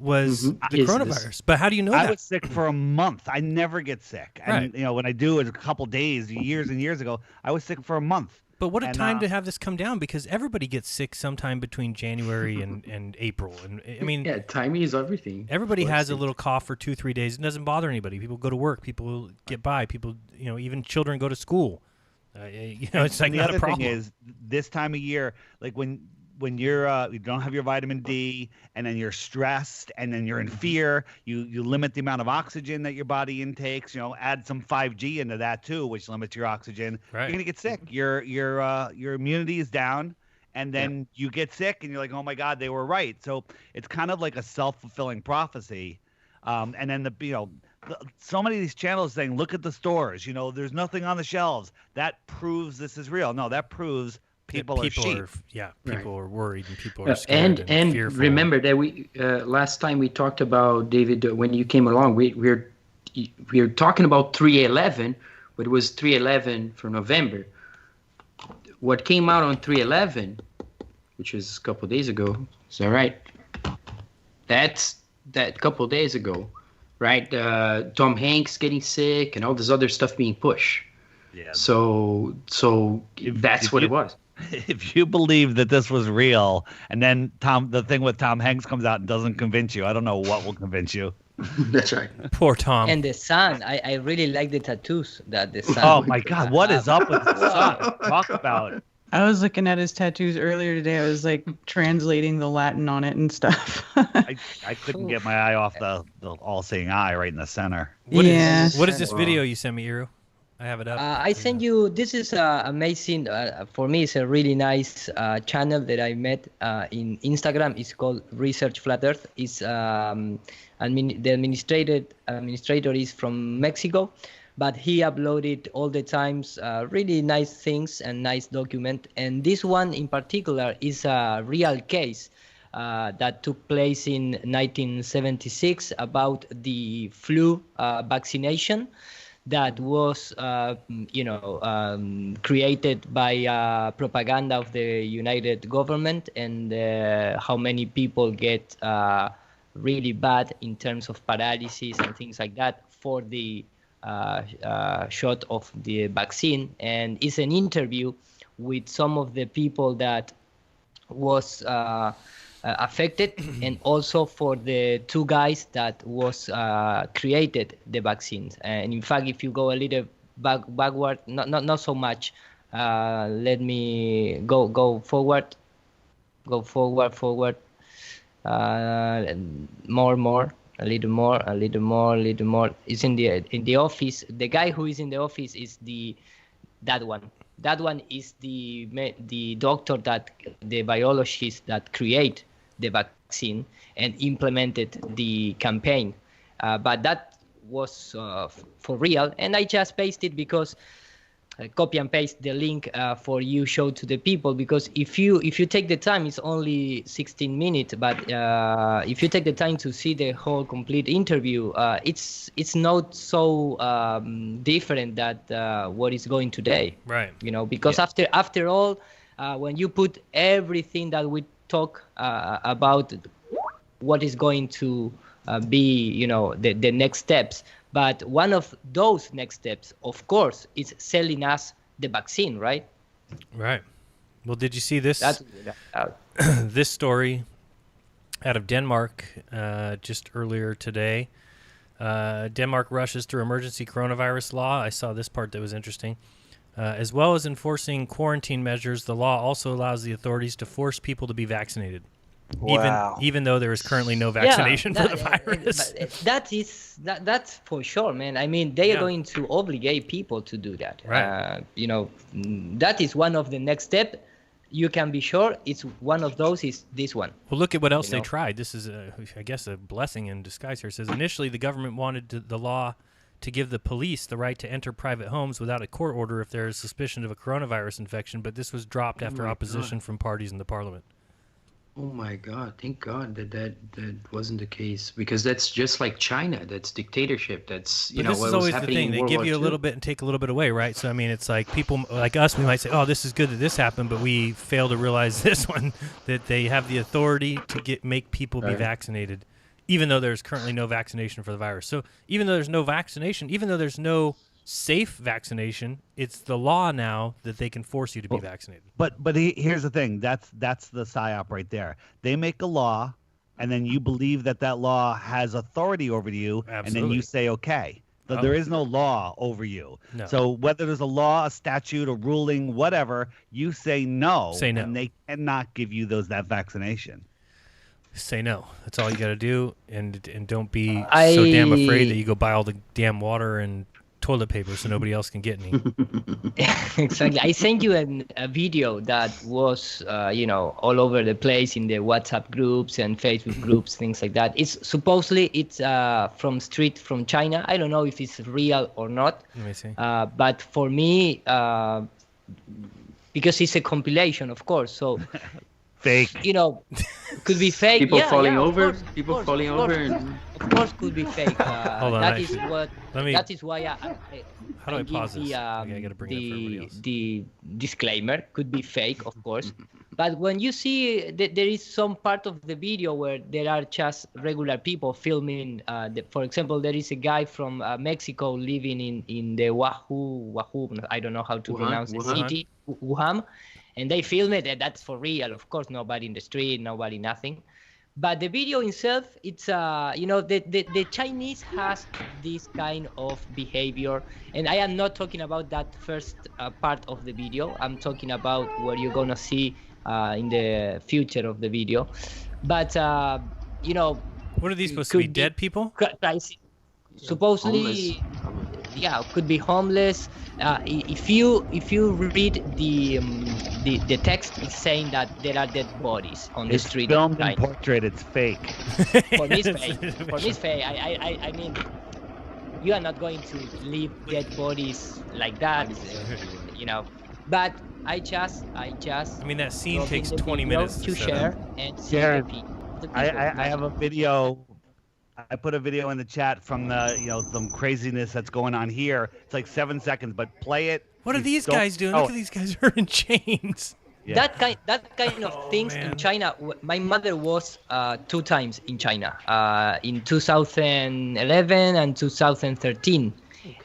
was the coronavirus. But how do you know that? I was sick for a month. I never get sick. And when I do it a couple days, years and years ago, I was sick for a month. But what a time to have this come down, because everybody gets sick sometime between January and April. And I mean, timing is everything. Everybody has a little cough for 2-3 days. It doesn't bother anybody. People go to work. People get by. People, even children go to school. It's like not a problem. The other thing is, this time of year, like when you're you don't have your vitamin D, and then you're stressed, and then you're in fear, you limit the amount of oxygen that your body intakes. Add some 5G into that too, which limits your oxygen. Right. You're gonna get sick. Your immunity is down, and then you get sick, and you're like, oh my God, they were right. So it's kind of like a self-fulfilling prophecy. And then so many of these channels saying, look at the stores. There's nothing on the shelves. That proves this is real. No, that proves people are sheep. People are worried and people are scared and fearful. Remember that we last time we talked about, David, when you came along, we're talking about 3/11, but it was 3/11 for November. What came out on 3/11, which was a couple of days ago, is that right? That's that couple of days ago, right? Tom Hanks getting sick and all this other stuff being pushed. Yeah. So that's what it was. If you believe that this was real, and then the thing with Tom Hanks comes out and doesn't convince you, I don't know what will convince you. That's right. Poor Tom. And the sun, I really like the tattoos that the sun. Oh my God, what is up with the sun? Talk about it. I was looking at his tattoos earlier today. I was like translating the Latin on it and stuff. I couldn't get my eye off the all-seeing eye right in the center. What is this video you sent me, Iru? I have it up. I sent you. This is amazing. For me, it's a really nice channel that I met in Instagram. It's called Research Flat Earth. It's the administrator is from Mexico, but he uploaded all the times really nice things and nice document. And this one in particular is a real case. that took place in 1976 about the flu vaccination that was, created by propaganda of the United government, and how many people get really bad in terms of paralysis and things like that for the shot of the vaccine. And it's an interview with some of the people that was affected, and also for the two guys that was created the vaccines. And in fact, if you go a little backward, not so much. Let me go forward. Go forward. More. A little more. It's in the office. The guy who is in the office is that one. That one is the doctor, that the biologist that create the vaccine and implemented the campaign. But that was for real, and I just pasted it because copy and paste the link for you show to the people, because if you take the time, it's only 16 minutes, but if you take the time to see the whole complete interview, it's not so different that what is going today, right? Because after all, when you put everything that we talk about what is going to be the next steps. But one of those next steps, of course, is selling us the vaccine, right? Right. Well, did you see this? This story out of Denmark just earlier today. Denmark rushes through emergency coronavirus law. I saw this part that was interesting. As well as enforcing quarantine measures, the law also allows the authorities to force people to be vaccinated. Wow. Even though there is currently no vaccination for the virus. That's for sure, man. I mean, they are going to obligate people to do that. Right. That is one of the next step. You can be sure it's one of those is this one. Well, look at what else they tried. This is, I guess, a blessing in disguise here. It says, initially, the government wanted the law to give the police the right to enter private homes without a court order if there is suspicion of a coronavirus infection, but this was dropped after opposition from parties in the parliament. Oh my God! Thank God that wasn't the case, because that's just like China. That's dictatorship. That's this is always the thing. They give you a little bit and take a little bit away, right? So I mean, it's like people like us. We might say, "Oh, this is good that this happened," but we fail to realize this one, that they have the authority to make people be vaccinated, even though there's currently no vaccination for the virus. So even though there's no vaccination, even though there's no safe vaccination, it's the law now that they can force you to be vaccinated. But here's the thing. That's the psyop right there. They make a law, and then you believe that law has authority over you, Absolutely. and then you say okay. But there is no law over you. No. So whether there's a law, a statute, a ruling, whatever, you say no. Say no. And they cannot give you that vaccination. Say no. That's all you got to do, and don't be so damn afraid that you go buy all the damn water and toilet paper so nobody else can get me. Exactly. I sent you a video that was all over the place in the WhatsApp groups and Facebook groups, things like that. It's from China. I don't know if it's real or not. Let me see. But for me, because it's a compilation, of course, so fake. Could be fake. People falling over. Of People course, falling over. Of course, could be fake. Hold on, that is why how do I pause this? Okay, I gotta bring it up for everybody else. The disclaimer could be fake, of course. But when you see that there is some part of the video where there are just regular people filming, for example, there is a guy from Mexico living in the Wahoo, I don't know how to pronounce the city, Wuhan, and they film it, and that's for real. Of course, nobody in the street, nobody, nothing. But the video itself, it's the Chinese has this kind of behavior, and I am not talking about that first part of the video. I'm talking about what you're gonna see in the future of the video. But what are these supposed to be? Dead people? Supposedly, could be homeless. If you read the text, it's saying that there are dead bodies on the street. It's filmed in portrait. It's fake. For me, it's fake. For me, it's fake. I mean, you are not going to leave dead bodies like that. But I just I mean, that scene brought in takes the 20 video minutes to set share up. and see Darren, the people. I have a video. I put a video in the chat from some craziness that's going on here. It's like 7 seconds, but play it. What are You these don't guys doing? know Look it. at these guys are in chains. Yeah. That kind of things man. in China. My mother was 2 times in China, in 2011 and 2013.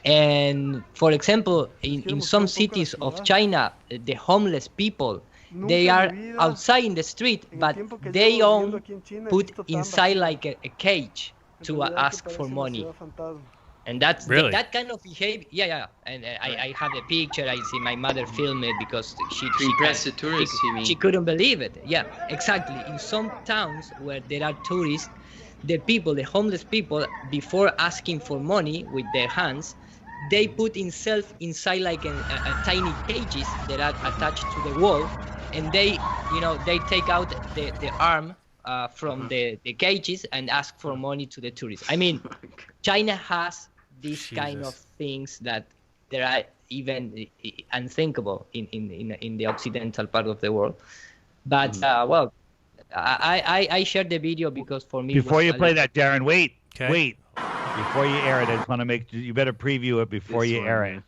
And for example, in some cities of China, the homeless people, they are outside in the street, but they own put inside like a cage to ask for money. And that's Really? that kind of behavior. Yeah. And I have a picture. I see my mother film it because she impress the tourists, you mean? She couldn't believe it. Yeah, exactly. In some towns where there are tourists, the homeless people, before asking for money with their hands, they put inside like a tiny cages that are attached to the wall, and they take out the arm from the cages and ask for money to the tourists. I mean, China has these kind of things that there are even unthinkable in the occidental part of the world. But well, I shared the video because for me. Before you play that, Darren, wait. Okay. Wait. Before you air it, I just want to you better preview it before you air it.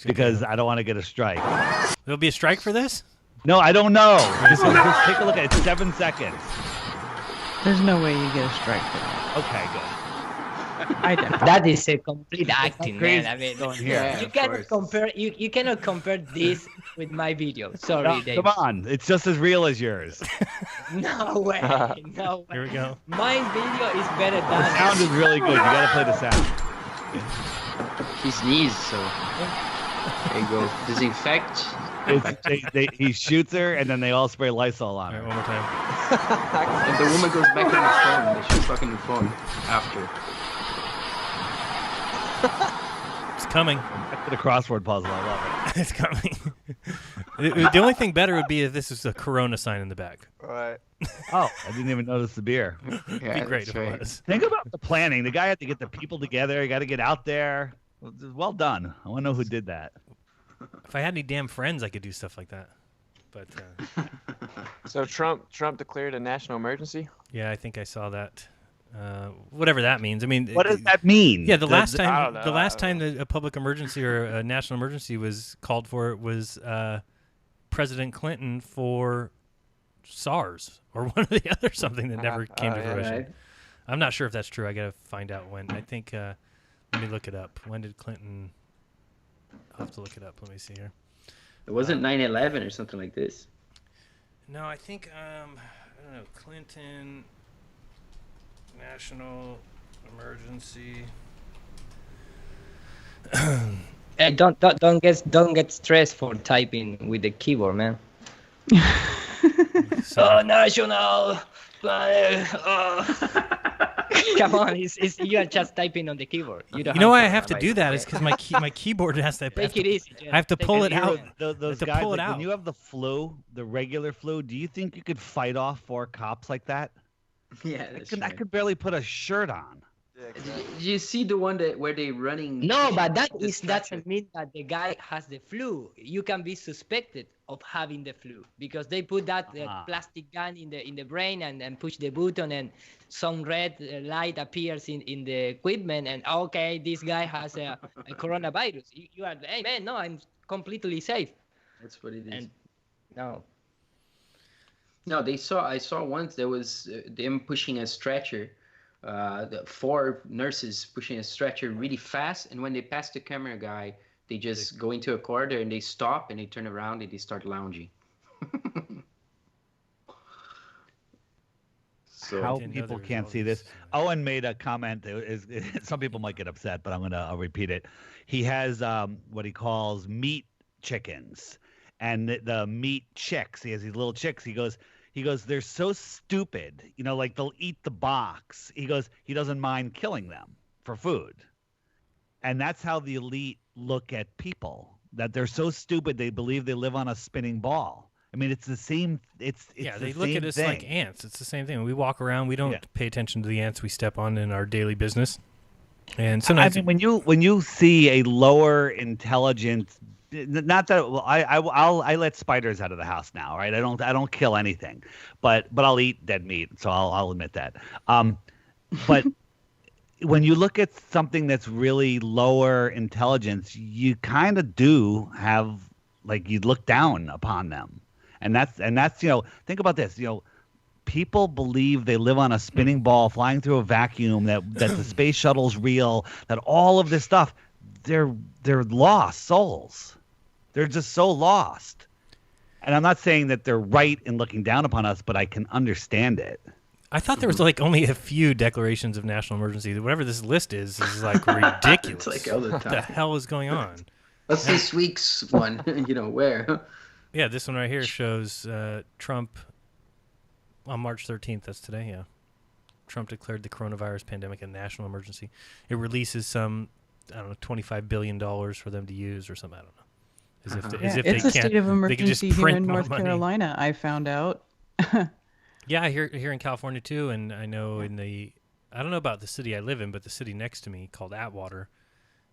Because I don't want to get a strike. There'll be a strike for this? No, I don't know. Just take a look at it. 7 seconds. There's no way you get a strike for that. Okay, good. That is a complete acting, man. I mean, Yeah, you cannot compare. You cannot compare this with my video. Sorry, No, Dave. come on. It's just as real as yours. No way. No way. Here we go. My video is better The than. sound is really good. You got to play the sound. He sneezed, so there you go. Disinfect. He shoots her, and then they all spray Lysol on All right, her. one more time. And the woman goes back on the phone. She's fucking the phone after. It's coming. Back to the crossword puzzle. I love it. It's coming. The only thing better would be if this was a Corona sign in the back. Right. Oh, I didn't even notice the beer. Yeah, It'd be great that's if right. it was. Think about the planning. The guy had to get the people together. You got to get out there. Well done. I want to know who did that. If I had any damn friends, I could do stuff like that. But So Trump declared a national emergency. yeah, I think I saw that. Whatever that means. I mean, What does that mean? Yeah, the last I time don't know. the last time that a public emergency or a national emergency was called for it was President Clinton for SARS or one of the other something that never came to fruition. Right. I'm not sure if that's true. I gotta find out when. I think let me look it up. When did Clinton? I'll have to look it up. Let me see here. It wasn't 9/11 or something like this. No, I think I don't know. Clinton national emergency. Hey, don't get stressed for typing with the keyboard, man. So, National. Come on, you are just typing on the keyboard. You don't. you know why I to have to write do it. that is because my keyboard has to. Take it easy. I have to pull it easy. out. Those to guys, pull it like, out. when you have the flu, the regular flu, do you think you could fight off 4 cops like that? Yeah, I could barely put a shirt on. Did you see the one where they running? No, but that the stretcher? doesn't mean that the guy has the flu. You can be suspected of having the flu because they put that plastic gun in the brain and push the button and some red light appears in the equipment and okay, this guy has a coronavirus. You are, hey man, no, I'm completely safe. That's what it is. And no. No, I saw once there was them pushing a stretcher, the 4 nurses pushing a stretcher really fast, and when they pass the camera guy, they just go into a corridor and they stop and they turn around and they start lounging. So How didn't know people there was can't all see this. these, Owen made a comment. Some people might get upset, but I'll repeat it. He has what he calls meat chickens, and the meat chicks. He has these little chicks. He goes, they're so stupid. You know, like they'll eat the box. He goes, he doesn't mind killing them for food, and that's how the elite look at people. That they're so stupid they believe they live on a spinning ball. I mean, it's the same. It's yeah, the they look same at us thing. like ants. It's the same thing. We walk around. We don't pay attention to the ants we step on in our daily business. And sometimes, I mean, when you see a lower intelligence not that well, I let spiders out of the house now, right? I don't kill anything, but I'll eat dead meat, so I'll admit that. But when you look at something that's really lower intelligence, you kind of do have like you look down upon them, and that's think about this, people believe they live on a spinning ball flying through a vacuum, that the space shuttle's real, that all of this stuff, they're lost souls. They're just so lost. And I'm not saying that they're right in looking down upon us, but I can understand it. I thought there was like only a few declarations of national emergency. Whatever this list is like ridiculous. It's like all the time. What the hell is going on? What's this week's one? Where? Yeah, this one right here shows Trump on March 13th. That's today, yeah. Trump declared the coronavirus pandemic a national emergency. It releases some, I don't know, $25 billion for them to use or something. I don't know. As if it's they a state of emergency here in North money. Carolina, I found out. Yeah, here in California too, and I know I don't know about the city I live in, but the city next to me called Atwater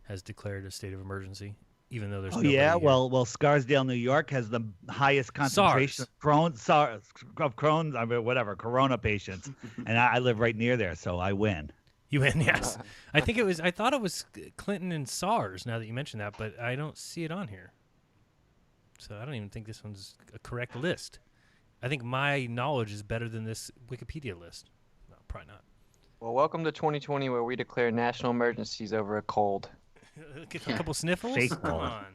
has declared a state of emergency, even though there's nobody here. Well, Scarsdale, New York has the highest concentration of corona patients, and I live right near there, so I win. You win, yes. I thought it was Clinton and SARS. Now that you mention that, but I don't see it on here, so I don't even think this one's a correct list. I think my knowledge is better than this Wikipedia list. No, probably not. Well, welcome to 2020, where we declare national emergencies over a cold. Get a couple sniffles? Fake Come on.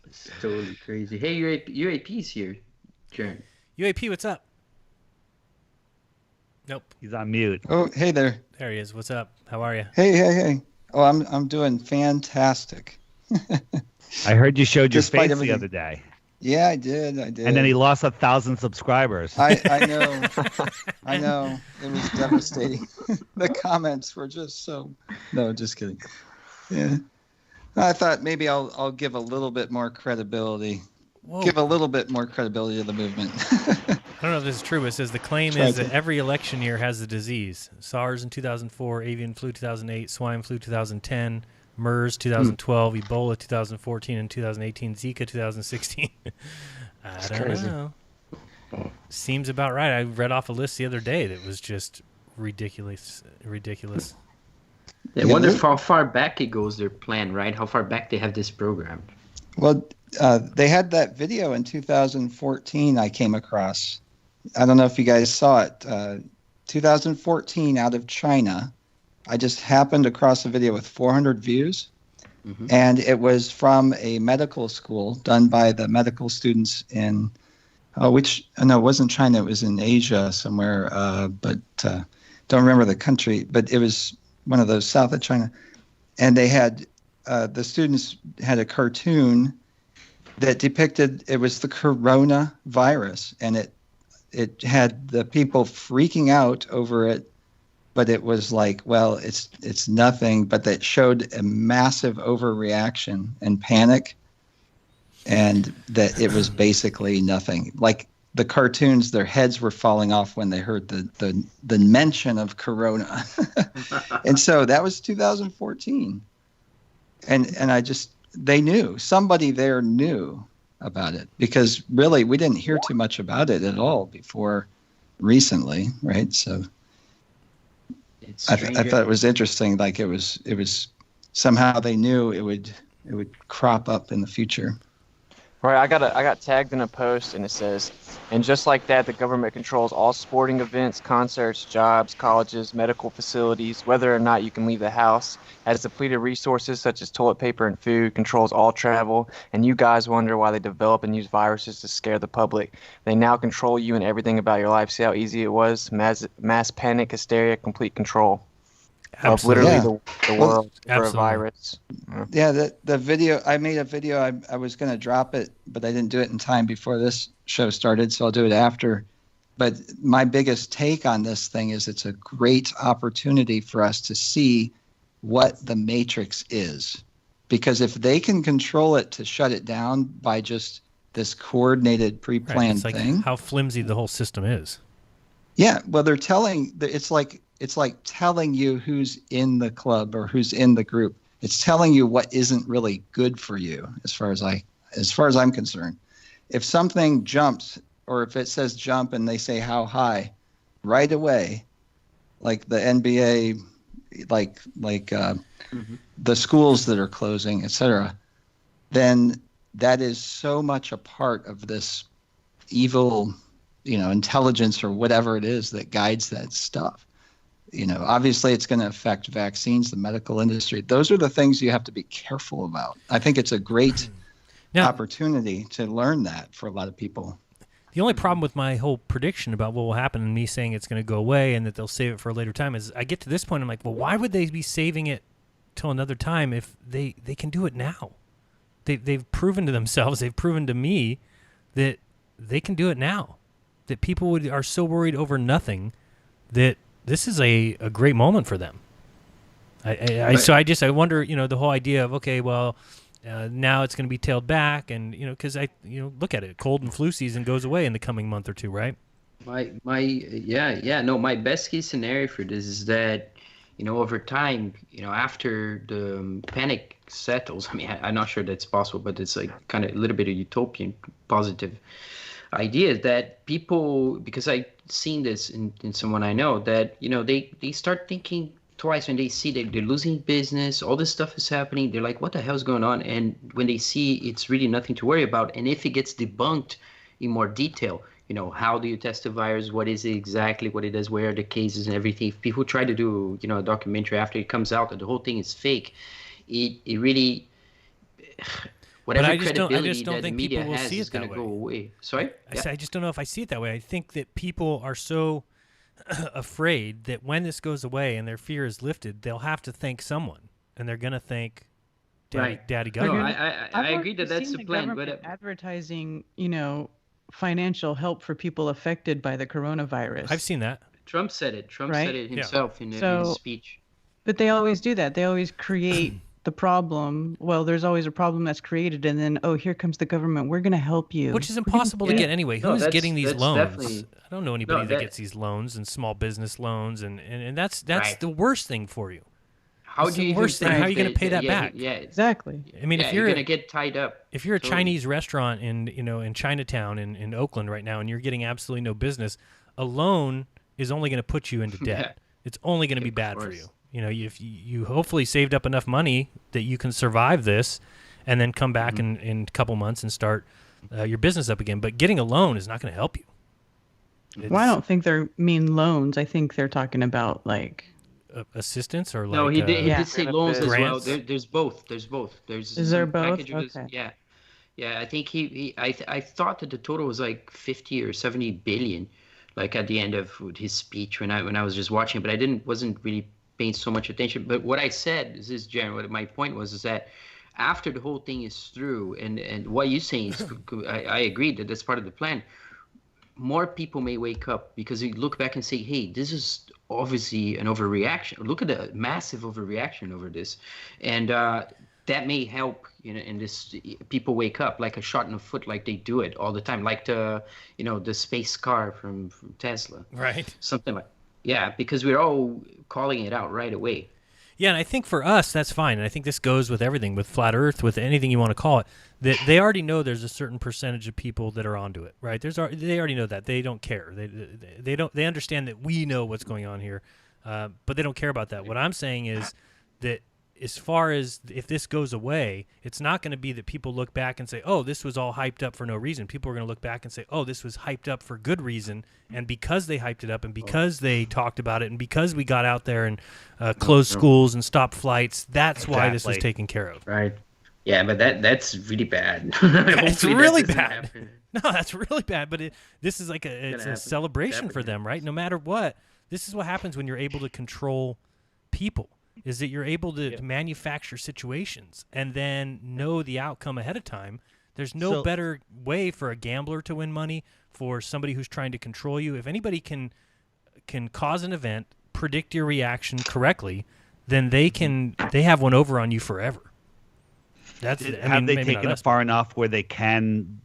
It's totally crazy. Hey, UAP's here, Jaron. UAP, what's up? Nope. He's on mute. Oh, hey there. There he is. What's up? How are you? Hey. Oh, I'm doing fantastic. I heard you showed your Despite face everything. the other day. Yeah, I did. And then he lost 1,000 subscribers. I know. I know. It was devastating. The comments were just so. No, just kidding. Yeah. I thought maybe I'll give a little bit more credibility. Whoa. Give a little bit more credibility to the movement. I don't know if this is true, but it says the claim is that every election year has the disease. SARS in 2004, avian flu 2008, swine flu 2010, MERS 2012, Ebola 2014, and 2018, Zika 2016. I don't know. Seems about right. I read off a list the other day that was just ridiculous. I wonder how far back it goes, their plan, right? How far back they have this program. Well, they had that video in 2014 I came across. I don't know if you guys saw it. 2014 out of China. I just happened across a video with 400 views. Mm-hmm. And it was from a medical school done by the medical students in, it wasn't China. It was in Asia somewhere, but don't remember the country. But it was one of those south of China. And they had, the students had a cartoon that depicted, it was the coronavirus, and it had the people freaking out over it, but it was like, well, it's nothing, but that showed a massive overreaction and panic, and that it was basically nothing. Like the cartoons, their heads were falling off when they heard the mention of corona. And so that was 2014. And they knew, somebody there knew about it, because really we didn't hear too much about it at all before recently, right? So I thought it was interesting. Like it was somehow they knew it would crop up in the future. Right, I got tagged in a post, and it says, and just like that, the government controls all sporting events, concerts, jobs, colleges, medical facilities, whether or not you can leave the house, has depleted resources such as toilet paper and food, controls all travel, and you guys wonder why they develop and use viruses to scare the public. They now control you and everything about your life. See how easy it was? Mass panic, hysteria, complete control. Absolutely. Of literally the world for a virus. Yeah, the video, I made a video, I was going to drop it, but I didn't do it in time before this show started, so I'll do it after. But my biggest take on this thing is it's a great opportunity for us to see what the Matrix is. Because if they can control it to shut it down by just this coordinated, pre-planned thing. How flimsy the whole system is. Yeah, well, they're telling, it's like telling you who's in the club or who's in the group. It's telling you what isn't really good for you, as far as I'm concerned. If something jumps, or if it says jump and they say how high, right away, like the NBA, the schools that are closing, etc., then that is so much a part of this evil, intelligence or whatever it is that guides that stuff. Obviously it's going to affect vaccines, the medical industry. Those are the things you have to be careful about. I think it's a great opportunity to learn that for a lot of people. The only problem with my whole prediction about what will happen and me saying it's going to go away and that they'll save it for a later time is I get to this point, I'm like, well, why would they be saving it till another time if they can do it now? They've proven to themselves, they've proven to me that they can do it now. That people are so worried over nothing that this is a great moment for them. So I wonder, the whole idea of, okay, well, now it's going to be tailed back, and because look at it, cold and flu season goes away in the coming month or two, right? My best case scenario for this is that over time, after the panic settles, I mean, I'm not sure that's possible, but it's like kind of a little bit of utopian positive idea that people, because I've seen this in someone I know, that they start thinking twice when they see that they're losing business, all this stuff is happening. They're like, what the hell's going on? And when they see it's really nothing to worry about, and if it gets debunked in more detail, how do you test the virus? What is it exactly? What it does? Where are the cases and everything? If people try to do, a documentary after it comes out that the whole thing is fake, it really, whatever I just credibility don't that the think media people will has see is it going that to way. go away. Sorry? I just don't know if I see it that way. I think that people are so afraid that when this goes away and their fear is lifted, they'll have to thank someone, and they're going to thank Daddy No, government. I agree that that's the plan. But advertising, financial help for people affected by the coronavirus. I've seen that. Trump said it. Trump said it himself in his speech. But they always do that. They always create the problem. Well, there's always a problem that's created, and then, here comes the government. We're going to help you. Which is impossible to get anyway. Who's getting these loans? Definitely... I don't know anybody that gets these loans and small business loans, and that's right. The worst thing for you. How do you worst thing? How are you going to pay that back? Yeah, exactly. I mean, if you're going to get tied up. If you're a Chinese restaurant in Chinatown in Oakland right now, and you're getting absolutely no business, a loan is only going to put you into debt. It's only going to be bad for you. If you hopefully saved up enough money that you can survive this, and then come back in a couple months and start your business up again. But getting a loan is not going to help you. Well, I don't think they mean loans. I think they're talking about assistance or no, he did say loans as well. There's both. Is there both? Okay. Yeah. I think I thought that the total was like 50 or 70 billion, like at the end of his speech when I was just watching, but I wasn't really paying so much attention. But what I said is what my point was that after the whole thing is through, and what you're saying is, I agree that that's part of the plan. More people may wake up because you look back and say, hey, this is obviously an overreaction. Look at the massive overreaction over this. And that may help, in this, people wake up like a shot in the foot, like they do it all the time, like the space car from Tesla. Right. Something like, because we're all calling it out right away. Yeah, and I think for us, that's fine. And I think this goes with everything, with Flat Earth, with anything you want to call it, that they already know there's a certain percentage of people that are onto it, right? They already know that. They don't care. They understand that we know what's going on here, but they don't care about that. What I'm saying is that as far as if this goes away, it's not going to be that people look back and say, oh, this was all hyped up for no reason. People are going to look back and say, oh, this was hyped up for good reason. And because they hyped it up and because they talked about it and because we got out there and closed schools and stopped flights, that's why this was taken care of. Right. Yeah, but that's really bad. It's really bad. No, that's really bad. But this is like it's a celebration for them, right? No matter what, this is what happens when you're able to control people. Is that you're able to manufacture situations and then know the outcome ahead of time. There's no better way for a gambler to win money, for somebody who's trying to control you. If anybody can cause an event, predict your reaction correctly, then they have one over on you forever. Have they taken it far enough where they can,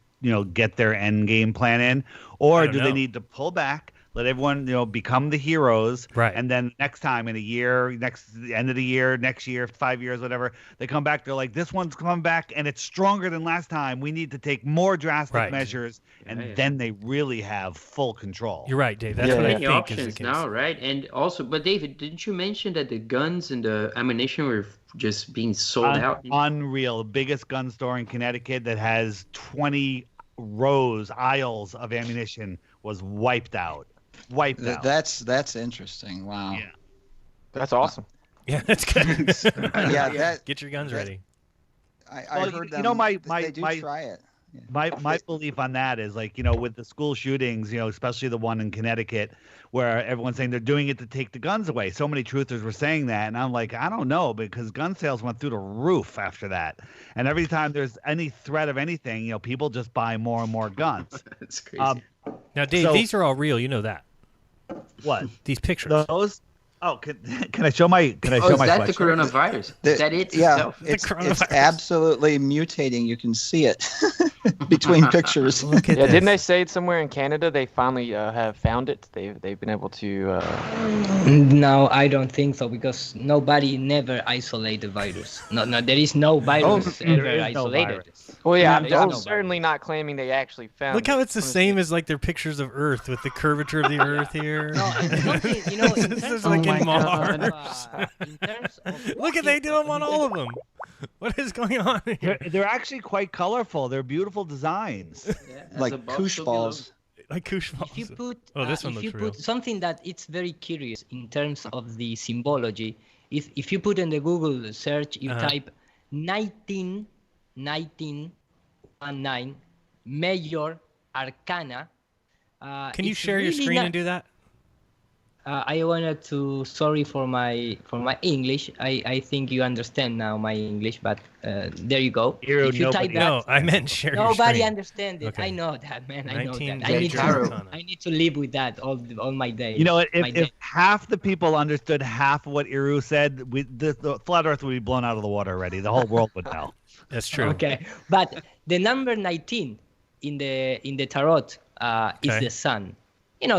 get their end game plan in, or do they need to pull back, let everyone, become the heroes. Right. And then next time in a year, end of the year, next year, 5 years, whatever, they come back. They're like, this one's coming back and it's stronger than last time. We need to take more drastic measures. And then they really have full control. You're right, Dave. That's what I Many think options is the case. now, right? And also, but David, didn't you mention that the guns and the ammunition were just being sold out? Unreal. The biggest gun store in Connecticut that has 20 aisles of ammunition was wiped out. That's interesting. Wow. Yeah. That's awesome. Yeah, that's good. Get your guns ready. I heard them. They do try it. Yeah. My belief on that is with the school shootings, especially the one in Connecticut, where everyone's saying they're doing it to take the guns away. So many truthers were saying that, and I'm like, I don't know, because gun sales went through the roof after that. And every time there's any threat of anything, people just buy more and more guns. That's crazy. Now, Dave, these are all real. You know that. What? These pictures. Those? Oh, can I show my? Can I show my? Is that the coronavirus? Is that it? Yeah, itself? it's absolutely mutating. You can see it between pictures. Didn't they say somewhere in Canada they finally have found it? They've been able to. No, I don't think so, because nobody never isolate the virus. No, there is no virus ever isolated. Well, yeah, I'm certainly not claiming they actually found. Look how it's the same as their pictures of Earth with the curvature of the Earth here. No, this is like in Mars. Look at they do them on all of them. What is going on here? They're actually quite colorful. They're beautiful designs. Like koosh balls. Like koosh balls. If you put, this one if looks you real. put something that it's very curious in terms of the symbology, if you put in the Google search, you type 1919 Major Arcana. Can you share your screen and do that? I wanted to. Sorry for my English. I think you understand now my English, but there you go. If you type that, no, I meant share your screen. Nobody understands it. Okay. I know that, man. I know 19 that. I need to live with that all my days. If half the people understood half of what Iru said, the flat Earth would be blown out of the water already. The whole world would know. That's true. Okay, but the number 19 in the tarot is the sun.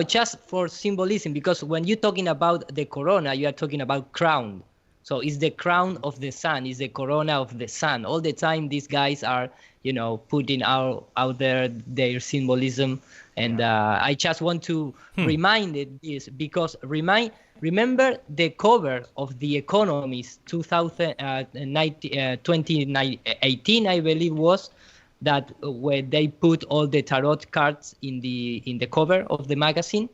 Just for symbolism, because when you're talking about the corona, you are talking about crown. So it's the crown of the sun, it's the corona of the sun. All the time, these guys are, putting out there their symbolism. And I just want to remind this, because remember the cover of The Economist 2018, I believe was, that where they put all the tarot cards in the cover of the magazine.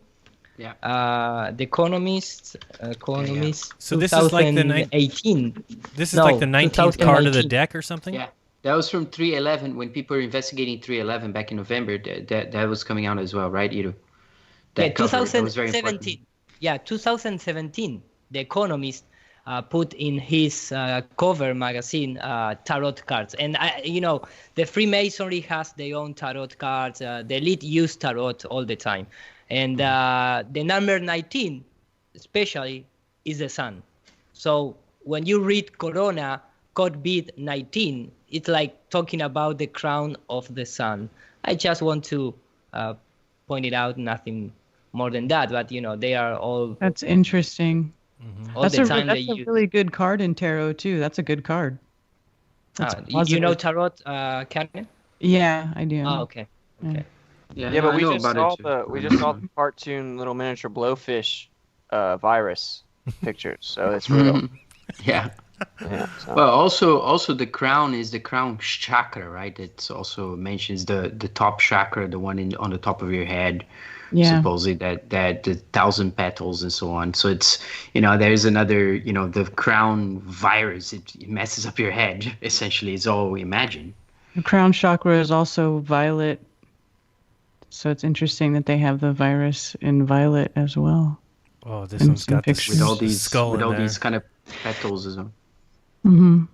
Yeah. The Economist. So this is like the 2018. This is like the 19th card of the deck or something. Yeah, that was from 311 when people were investigating 311 back in November. That was coming out as well, right, Iru? Yeah, 2017. Yeah, 2017. The Economist put in his cover magazine tarot cards, and the Freemasonry has their own tarot cards. The elite use tarot all the time, and the number 19 especially is the sun. So when you read Corona COVID-19, it's like talking about the crown of the sun. I just want to point it out, nothing more than that, but they are all. That's interesting. All That's the a time really good card in tarot too. That's a good card. You know tarot, Karen? Yeah, I do. Oh, okay. Yeah, but we just saw the cartoon little miniature blowfish virus pictures, so it's real. Yeah. So. Well, also the crown is the crown chakra, right? It also mentions the top chakra, the one on the top of your head. Yeah. Supposedly that the 1,000 petals and so on. So it's there's another the crown virus. It messes up your head. Essentially, is all we imagine. The crown chakra is also violet, so it's interesting that they have the virus in violet as well. Oh, this one's got this with all these skull with in all there. these kind of petals as well. Mm-hmm.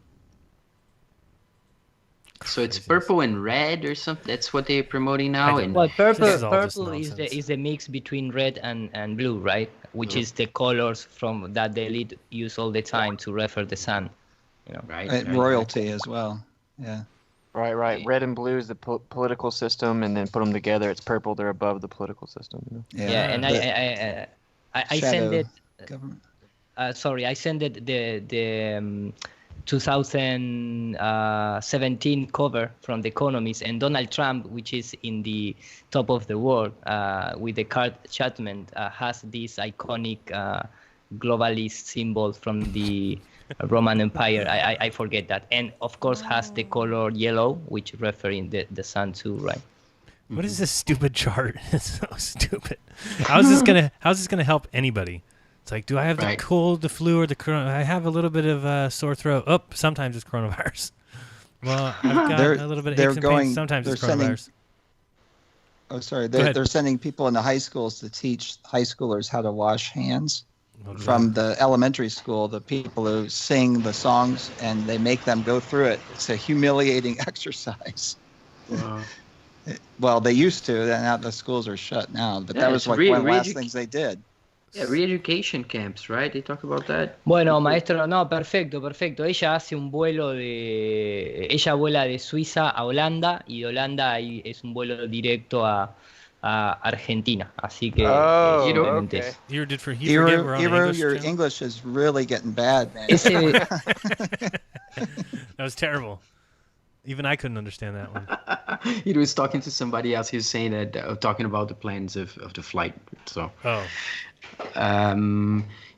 So it's purple and red or something. That's what they're promoting now. Well, purple is is the mix between red and blue, right? Which is the colors that the elite use all the time to refer the sun. Right. Royalty as well. Yeah. Right. Red and blue is the political system, and then put them together, it's purple. They're above the political system. Yeah, and I send it. Government. Sorry, I sent it the 2017 cover from The Economist, and Donald Trump, which is in the top of the world with the card Chapman, has this iconic globalist symbol from the Roman Empire. I forget that, and of course has the color yellow, which referring the sun too, right? What is this stupid chart? It's so stupid. How's this gonna help anybody? It's like, do I have the cold, the flu, or the corona? I have a little bit of sore throat. Oh, sometimes it's coronavirus. Well, I've got a little bit of aches and pains. Sometimes it's coronavirus. They're sending people into high schools to teach high schoolers how to wash hands. From the elementary school, the people who sing the songs and they make them go through it. It's a humiliating exercise. Wow. Well, they used to, and now the schools are shut now. But that was like one of the last things they did. Yeah, re-education camps, right? They talk about that. Bueno, maestro, no, perfecto. Ella hace un vuelo ella vuela de Suiza a Holanda y de Holanda es un vuelo directo a Argentina. Así que, okay. Hero, your English is really getting bad, man. That was terrible. Even I couldn't understand that one. He was talking to somebody else. He was saying that, talking about the plans of the flight. So. Oh.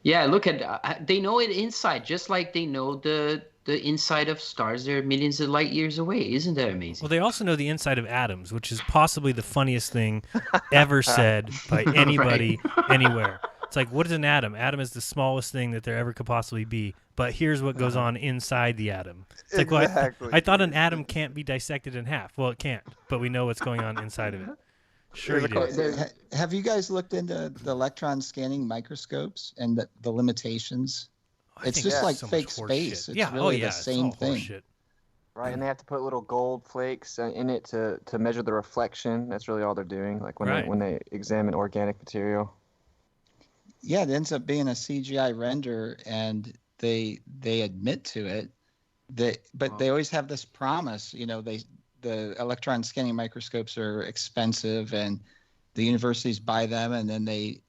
Yeah, look at they know it inside, just like they know the inside of stars. They're millions of light years away. Isn't that amazing? Well, they also know the inside of atoms, which is possibly the funniest thing ever said by anybody anywhere. It's like, what is an atom? Atom is the smallest thing that there ever could possibly be. But here's what goes on inside the atom. It's like, well, I thought an atom can't be dissected in half. Well, it can't, but we know what's going on inside of it. Sure you do. Have you guys looked into the electron scanning microscopes and the limitations? It's just like fake space. It's really the same thing. Right, and they have to put little gold flakes in it to measure the reflection. That's really all they're doing, like when they examine organic material. Yeah, it ends up being a CGI render, and they admit to it. But they always have this promise, the electron scanning microscopes are expensive and the universities buy them, and then they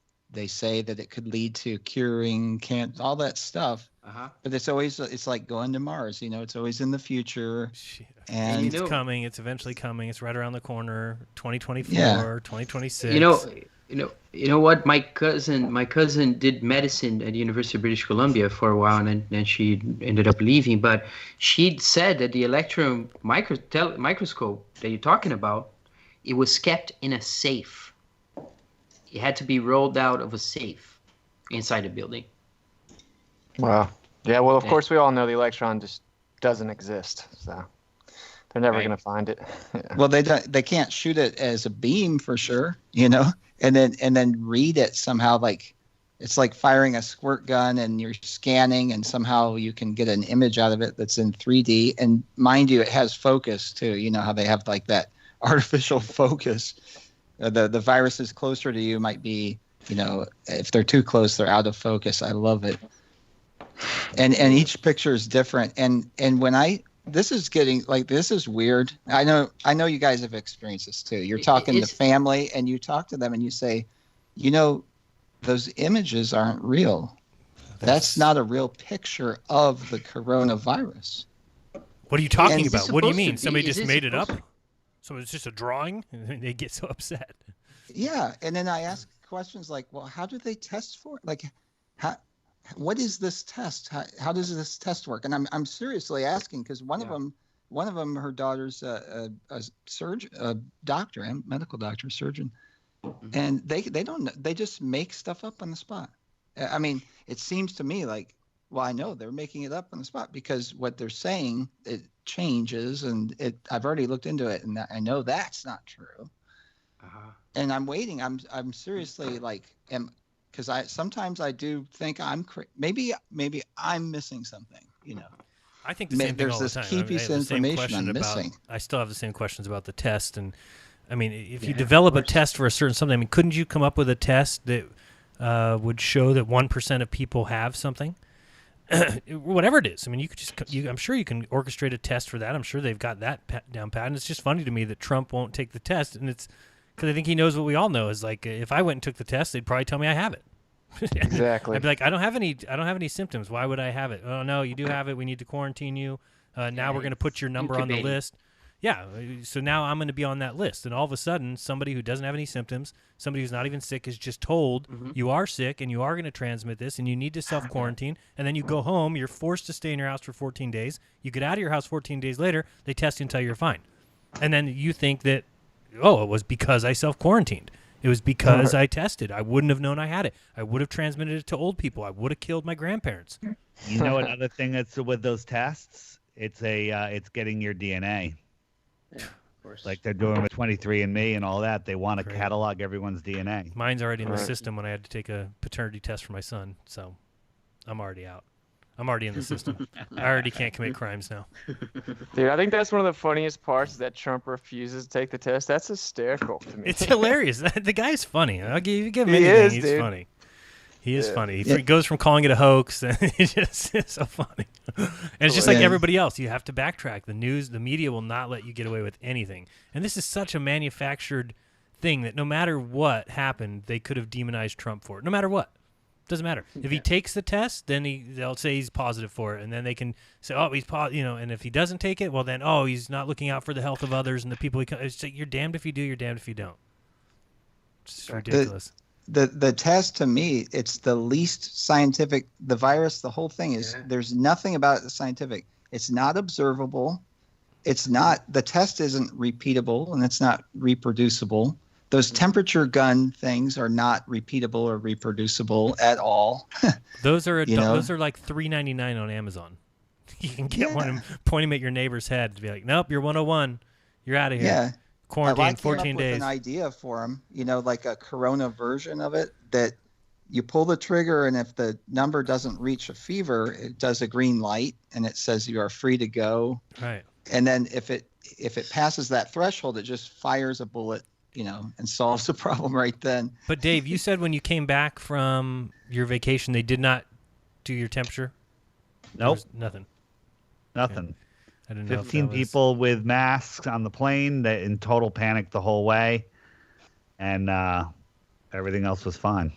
say that it could lead to curing cancer, all that stuff. But it's like going to Mars, it's always in the future. And it's coming, it's eventually coming, it's right around the corner, 2024, 2026. You know what? My cousin did medicine at the University of British Columbia for a while, and then she ended up leaving. But she said that the electron microscope that you're talking about, it was kept in a safe. It had to be rolled out of a safe inside the building. Wow. Yeah. Well, of course, we all know the electron just doesn't exist, so they're never going to find it. Well, they can't shoot it as a beam for sure, and then read it somehow, like it's like firing a squirt gun and you're scanning and somehow you can get an image out of it that's in 3D. And mind you, it has focus too. You know how they have like that artificial focus. The viruses closer to you might be, if they're too close, they're out of focus. I love it. And each picture is different. And when this is weird. I know you guys have experienced this too. You're talking to family and you talk to them and you say, those images aren't real. That's not a real picture of the coronavirus. What are you talking about? What do you mean? Somebody just made it up? So it's just a drawing? And they get so upset. Yeah. And then I ask questions like, well, how do they test for it? Like, what is this test? How does this test work? And I'm seriously asking because one of them, her daughter's a surgeon, a doctor, a medical doctor, surgeon, and they don't know. They just make stuff up on the spot. I mean, it seems to me like, well, I know they're making it up on the spot because what they're saying it changes, and I've already looked into it, and I know that's not true. And I'm waiting. I'm seriously like because sometimes I do think maybe I'm missing something, I think the same thing all the time. There's this key piece of information I'm missing. I still have the same questions about the test, and I mean, if you develop a test for a certain something, couldn't you come up with a test that would show that 1% of people have something? whatever it is. I mean, you could I'm sure you can orchestrate a test for that. I'm sure they've got that down pat. And it's just funny to me that Trump won't take the test, and it's because I think he knows what we all know is like if I went and took the test, they'd probably tell me I have it. Exactly. I'd be like, I don't have any symptoms. Why would I have it? Oh no, you do have it. We need to quarantine you. Now we're going to put your number on the list. Yeah, so now I'm going to be on that list. And all of a sudden, somebody who doesn't have any symptoms, somebody who's not even sick, is just told you are sick and you are going to transmit this and you need to self-quarantine. And then you go home, you're forced to stay in your house for 14 days. You get out of your house 14 days later, they test you and tell you you're fine. And then you think that, oh, it was because I self-quarantined. It was because I tested. I wouldn't have known I had it. I would have transmitted it to old people. I would have killed my grandparents. You know another thing that's with those tests? It's getting your DNA. Yeah, of course. Like they're doing with 23andMe and all that. They want to catalog everyone's DNA. Mine's already in the system when I had to take a paternity test for my son, so I'm already out. I'm already in the system. I already can't commit crimes now. Dude, I think that's one of the funniest parts that Trump refuses to take the test. That's hysterical to me. It's hilarious. The guy's funny. I'll give him He anything. is, He's dude. funny. He is funny. He goes from calling it a hoax, and it's so funny. And it's just like everybody else. You have to backtrack. The news, the media will not let you get away with anything. And this is such a manufactured thing that no matter what happened, they could have demonized Trump for it. No matter what. Doesn't matter. If he takes the test, then they'll say he's positive for it, and then they can say, "Oh, he's positive," and if he doesn't take it, well, then, "Oh, he's not looking out for the health of others and the people." It's like, you're damned if you do, you're damned if you don't. It's just ridiculous. The test to me, it's the least scientific. The virus, the whole thing is there's nothing about it that's scientific. It's not observable. It's not. The test isn't repeatable and it's not reproducible. Those temperature gun things are not repeatable or reproducible at all. Those are those are like $3.99 on Amazon. You can get one and point them at your neighbor's head to be like, "Nope, you're 101. You're out of here." Yeah. Quarantine 14 came up days. with an idea for them, like a Corona version of it that you pull the trigger and if the number doesn't reach a fever, it does a green light and it says you are free to go. Right. And then if it passes that threshold, it just fires a bullet. And solves the problem right then. But Dave, you said when you came back from your vacation, they did not do your temperature? Nope. Nothing. Nothing. I didn't know 15 people with masks on the plane, that in total panic the whole way. And everything else was fine.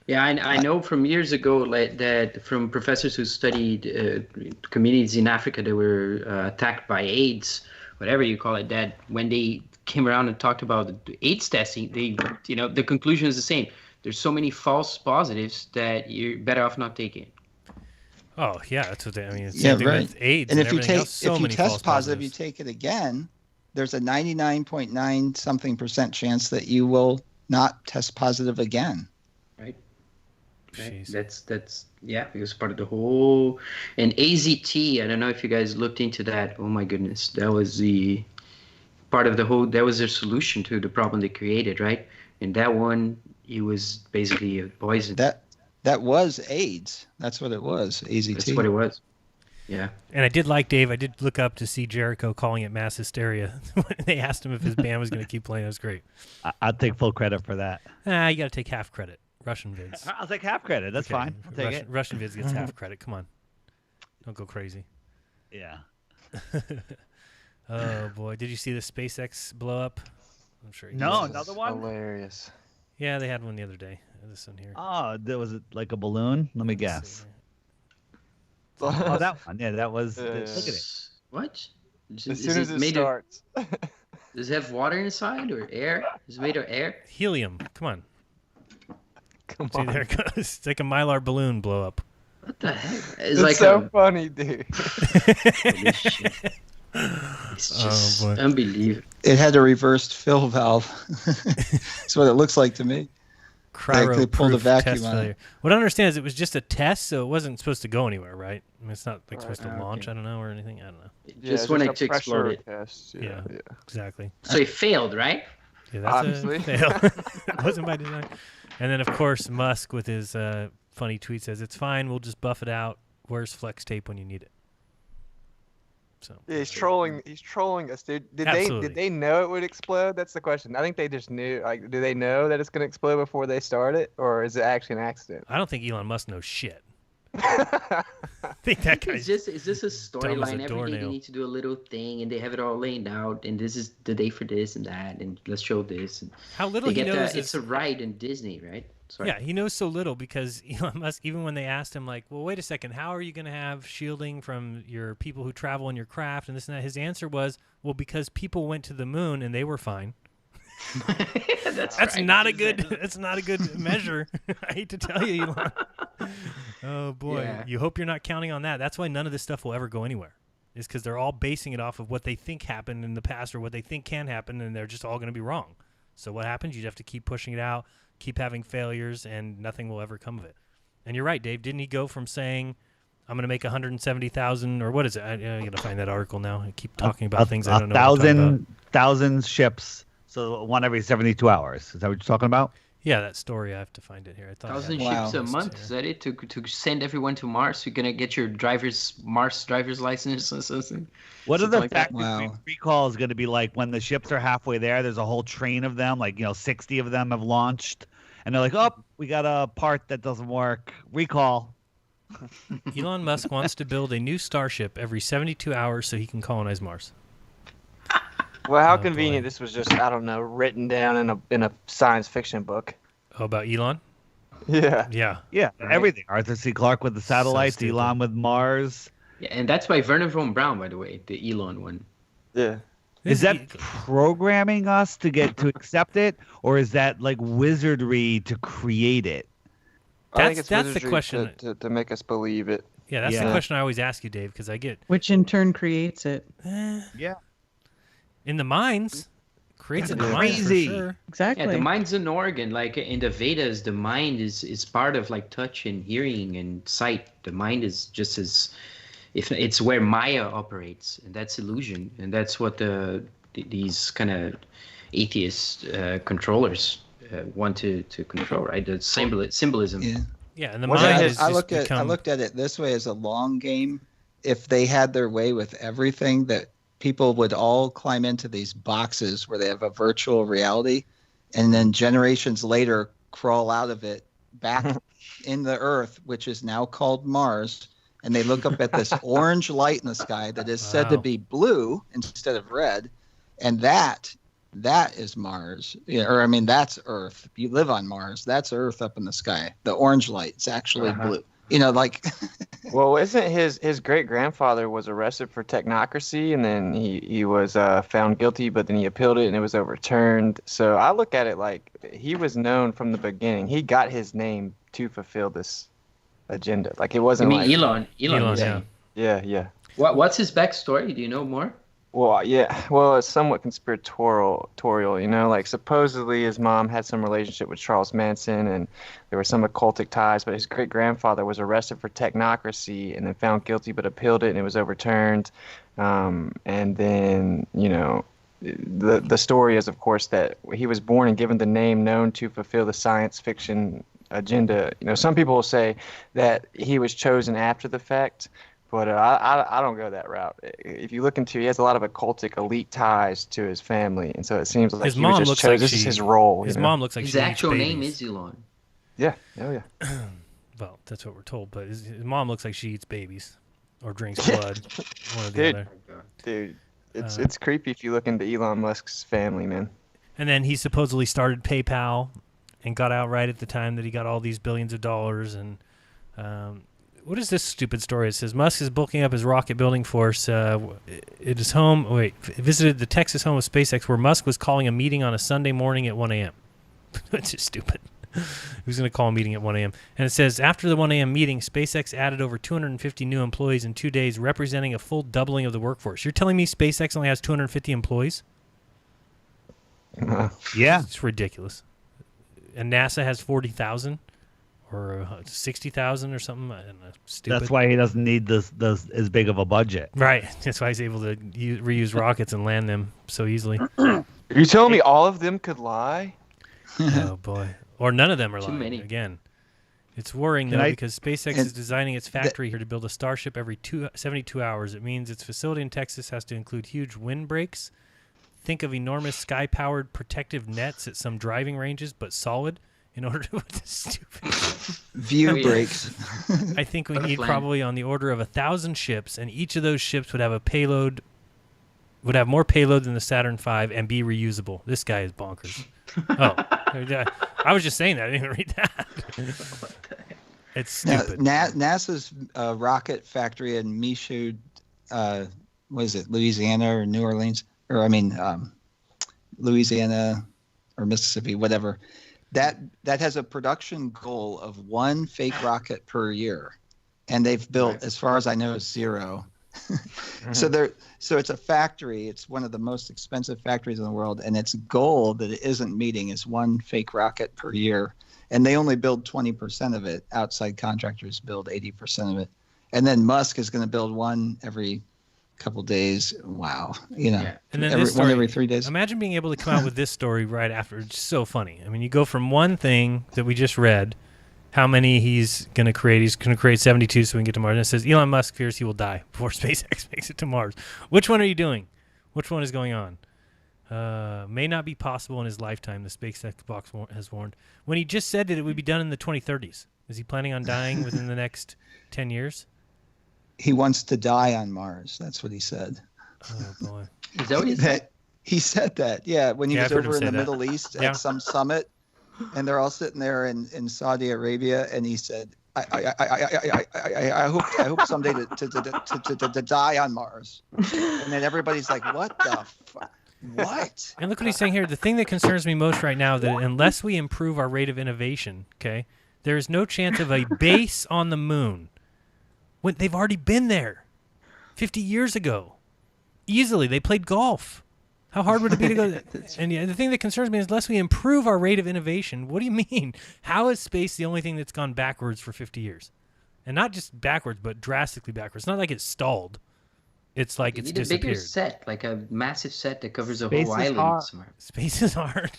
Yeah, I know from years ago that from professors who studied communities in Africa that were attacked by AIDS, whatever you call it, that when they came around and talked about the AIDS testing, the conclusion is the same. There's so many false positives that you're better off not taking it. Oh yeah, that's what I mean. It's same thing with AIDS and if you test positive, you take it again. There's a 99.9 something % chance that you will not test positive again. Right. That's it was part of the whole. And AZT, I don't know if you guys looked into that. Oh my goodness, that was the part of the whole. That was their solution to the problem they created, right? And that one, it was basically a poison. That was AIDS. That's what it was. AZT. That's what it was. Yeah. And I did look up to see Jericho calling it mass hysteria when they asked him if his band was going to keep playing. It was great. I'll take full credit for that. You got to take half credit. Russian Vids. I'll take half credit. That's fine. I'll take it. Russian Vids gets half credit. Come on. Don't go crazy. Yeah. Oh, boy. Did you see the SpaceX blow up? I'm sure. No, another one? Hilarious. Yeah, they had one the other day. This one here. Oh, was it like a balloon? Let me guess. Oh, that one. Yeah, that was. Look at it. What? As soon as it starts. Does it have water inside or air? Is it made of air? Helium. Come on. Come See, on. there it goes. It's like a Mylar balloon blow up. What the heck? It's like so funny, dude. Holy shit. It's just unbelievable. It had a reversed fill valve. That's what it looks like to me. They pulled a vacuum on it. What I understand is it was just a test, so it wasn't supposed to go anywhere, right? I mean, it's not like supposed to launch. I don't know, or anything. I don't know. Just when it exploded. Yeah, exactly. So it failed, right? Yeah, that's Obviously. a fail. It wasn't by design. And then, of course, Musk with his funny tweet says, "It's fine. We'll just buff it out. Where's flex tape when you need it?" So yeah, he's trolling. He's trolling us, dude. Did they know it would explode? That's the question. I think they just knew. Like, do they know that it's going to explode before they start it, or is it actually an accident? I don't think Elon Musk knows shit. I think that guy's It's just a dumb as a storyline. Every day they doornail. need to do a little thing, and they have it all laid out. And this is the day for this and that, and let's show this. And How little they he get knows it's is a ride in Disney, right? Sorry. yeah, he knows so little because Elon Musk. Even when they asked him, like, "Well, wait a second, how are you going to have shielding from your people who travel in your craft and this and that?" His answer was, "Well, because people went to the moon and they were fine." That's right. not a good. That's not a good measure. I hate to tell you, Elon. Oh boy, Yeah. you hope you're not counting on that. That's why none of this stuff will ever go anywhere. Is because they're all basing it off of what they think happened in the past or what they think can happen, and they're just all going to be wrong. So what happens? You have to keep pushing it out, keep having failures, and nothing will ever come of it. And you're right, Dave. Didn't he go from saying, "I'm going to make 170,000," or what is it? I got to find that article now. I keep talking about things I don't know. what I'm talking about. 1,000 ships, so one every 72 hours. Is that what you're talking about? Yeah, that story. I have to find it here. I thought I had 1,000 it ships a posted month. here. Is that it? To send everyone to Mars? You're gonna get your Mars driver's license or something. What are Something the like that. factory Wow. recalls going to be like when the ships are halfway there? There's a whole train of them, like 60 of them have launched, and they're like, "Oh, we got a part that doesn't work. Recall." Elon Musk wants to build a new starship every 72 hours so he can colonize Mars. Well, how Oh, convenient boy. this was just, I don't know, written down in a science fiction book. Oh, about Elon? Yeah. Yeah. Yeah, everything. Arthur C. Clarke with the satellites, stupid. Elon with Mars. Yeah, and that's by Werner von Braun, by the way, the Elon one. Yeah. Is that programming us to get to accept it, or is that like wizardry to create it? I think That's it's the wizardry question. to make us believe it. Yeah, that's the Yeah. question I always ask you, Dave, because I get Which in turn creates it. Yeah. in the minds, creates it in the Yeah. minds for Crazy. sure. Exactly. Yeah, the mind's an organ. Like in the Vedas, the mind is part of like touch and hearing and sight. The mind is just as, if it's where Maya operates, and that's illusion, and that's what these kind of atheist controllers want to control, right? The symbolism. Yeah. Yeah, and the Wasn't mind it- is I just look at I become. looked at it this way as a long game. If they had their way with everything, that people would all climb into these boxes where they have a virtual reality, and then generations later crawl out of it back in the Earth, which is now called Mars, and they look up at this orange light in the sky that is said to Wow. be blue instead of red, and that is Mars. Yeah, or I mean, that's Earth. If you live on Mars, that's Earth up in the sky. The orange light, it's actually blue. Like Well, isn't his great grandfather was arrested for technocracy, and then he was found guilty, but then he appealed it and it was overturned. So I look at it like he was known from the beginning. He got his name to fulfill this agenda. Like it I wasn't mean, like Elon. Elon, Yeah. yeah. yeah. What's his backstory? Do you know more? Well, yeah. Well, it's somewhat conspiratorial, like supposedly his mom had some relationship with Charles Manson, and there were some occultic ties. But his great grandfather was arrested for technocracy and then found guilty, but appealed it, and it was overturned. And then the story is, of course, that he was born and given the name known to fulfill the science fiction agenda. Some people will say that he was chosen after the fact. But I don't go that route. If you look into, he has a lot of occultic elite ties to his family, and so it seems like His he mom was just looks chosen. like This is his role. His you know? mom looks like His she eats actual name babies. is Elon. Yeah. Oh yeah. Well, that's what we're told. But his mom looks like she eats babies or drinks blood. One or the Dude. other. Dude, it's Uh, it's creepy if you look into Elon Musk's family, man. And then he supposedly started PayPal and got out right at the time that he got all these billions of dollars. And what is this stupid story? It says Musk is bulking up his rocket building force. It is home. Visited the Texas home of SpaceX, where Musk was calling a meeting on a Sunday morning at 1 a.m. That's just stupid. Who's going to call a meeting at 1 a.m.? And it says after the 1 a.m. meeting, SpaceX added over 250 new employees in 2 days, representing a full doubling of the workforce. You're telling me SpaceX only has 250 employees? Yeah. It's ridiculous. And NASA has 40,000 or 60,000 or something. I don't know. Stupid. That's why he doesn't need this as big of a budget. Right. That's why he's able to reuse rockets and land them so easily. Are you telling me all of them could lie? Oh, boy. Or none of them are Too lying. many. Again, it's worrying, though, Can I- because SpaceX is designing its factory here to build a Starship every 72 hours. It means its facility in Texas has to include huge windbreaks. Think of enormous sky-powered protective nets at some driving ranges, but solid. in order to put this stupid. View breaks. I think we need probably on the order of 1,000 ships, and each of those ships would have a payload, would have more payload than the Saturn V and be reusable. This guy is bonkers. Oh, I was just saying that. I didn't even read that. It's stupid. NASA's rocket factory in Michoud, what is it, Louisiana or New Orleans? Or Louisiana or Mississippi, whatever. That has a production goal of 1 fake rocket per year, and they've built, as far as I know, 0. So it's a factory. It's one of the most expensive factories in the world, and its goal that it isn't meeting is 1 fake rocket per year, and they only build 20% of it. Outside contractors build 80% of it, and then Musk is going to build one every couple days. Wow, and then one every 3 days. Imagine being able to come out with this story right after. It's so funny. I mean, you go from one thing that we just read, how many he's going to create. He's going to create 72 so we can get to Mars. And it says Elon Musk fears he will die before SpaceX makes it to Mars. Which one are you doing? Which one is going on? May not be possible in his lifetime, the SpaceX box has warned. When he just said that it would be done in the 2030s. Is he planning on dying within the next 10 years? He wants to die on Mars. That's what he said. Oh, boy. Is that what he said? He said that, yeah, when he was over in the that. Middle East at some summit, and they're all sitting there in Saudi Arabia, and he said, I hope someday to die on Mars. And then everybody's like, what the fuck? What? And look what he's saying here. The thing that concerns me most right now, that unless we improve our rate of innovation, okay, there is no chance of a base on the moon. When they've already been there 50 years ago. Easily. They played golf. How hard would it be to go? And the thing that concerns me is unless we improve our rate of innovation, what do you mean? How is space the only thing that's gone backwards for 50 years? And not just backwards, but drastically backwards. It's not like it's stalled. It's like it's disappeared. A bigger set, like a massive set that covers a Space whole is island hard. somewhere. Space is hard.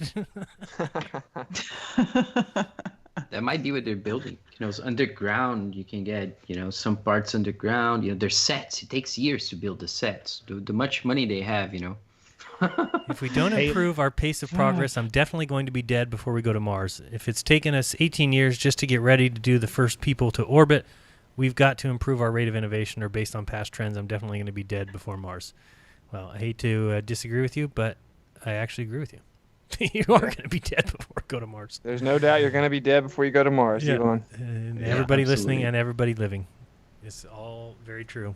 That might be what they're building. It's underground. You can get, some parts underground. There's sets. It takes years to build the sets. The much money they have, If we don't improve our pace of progress, I'm definitely going to be dead before we go to Mars. If it's taken us 18 years just to get ready to do the first people to orbit, we've got to improve our rate of innovation, or based on past trends, I'm definitely going to be dead before Mars. Well, I hate to disagree with you, but I actually agree with you. You are going to be dead before you go to Mars. There's no doubt you're going to be dead before you go to Mars, Elon. And everybody listening and everybody living. It's all very true.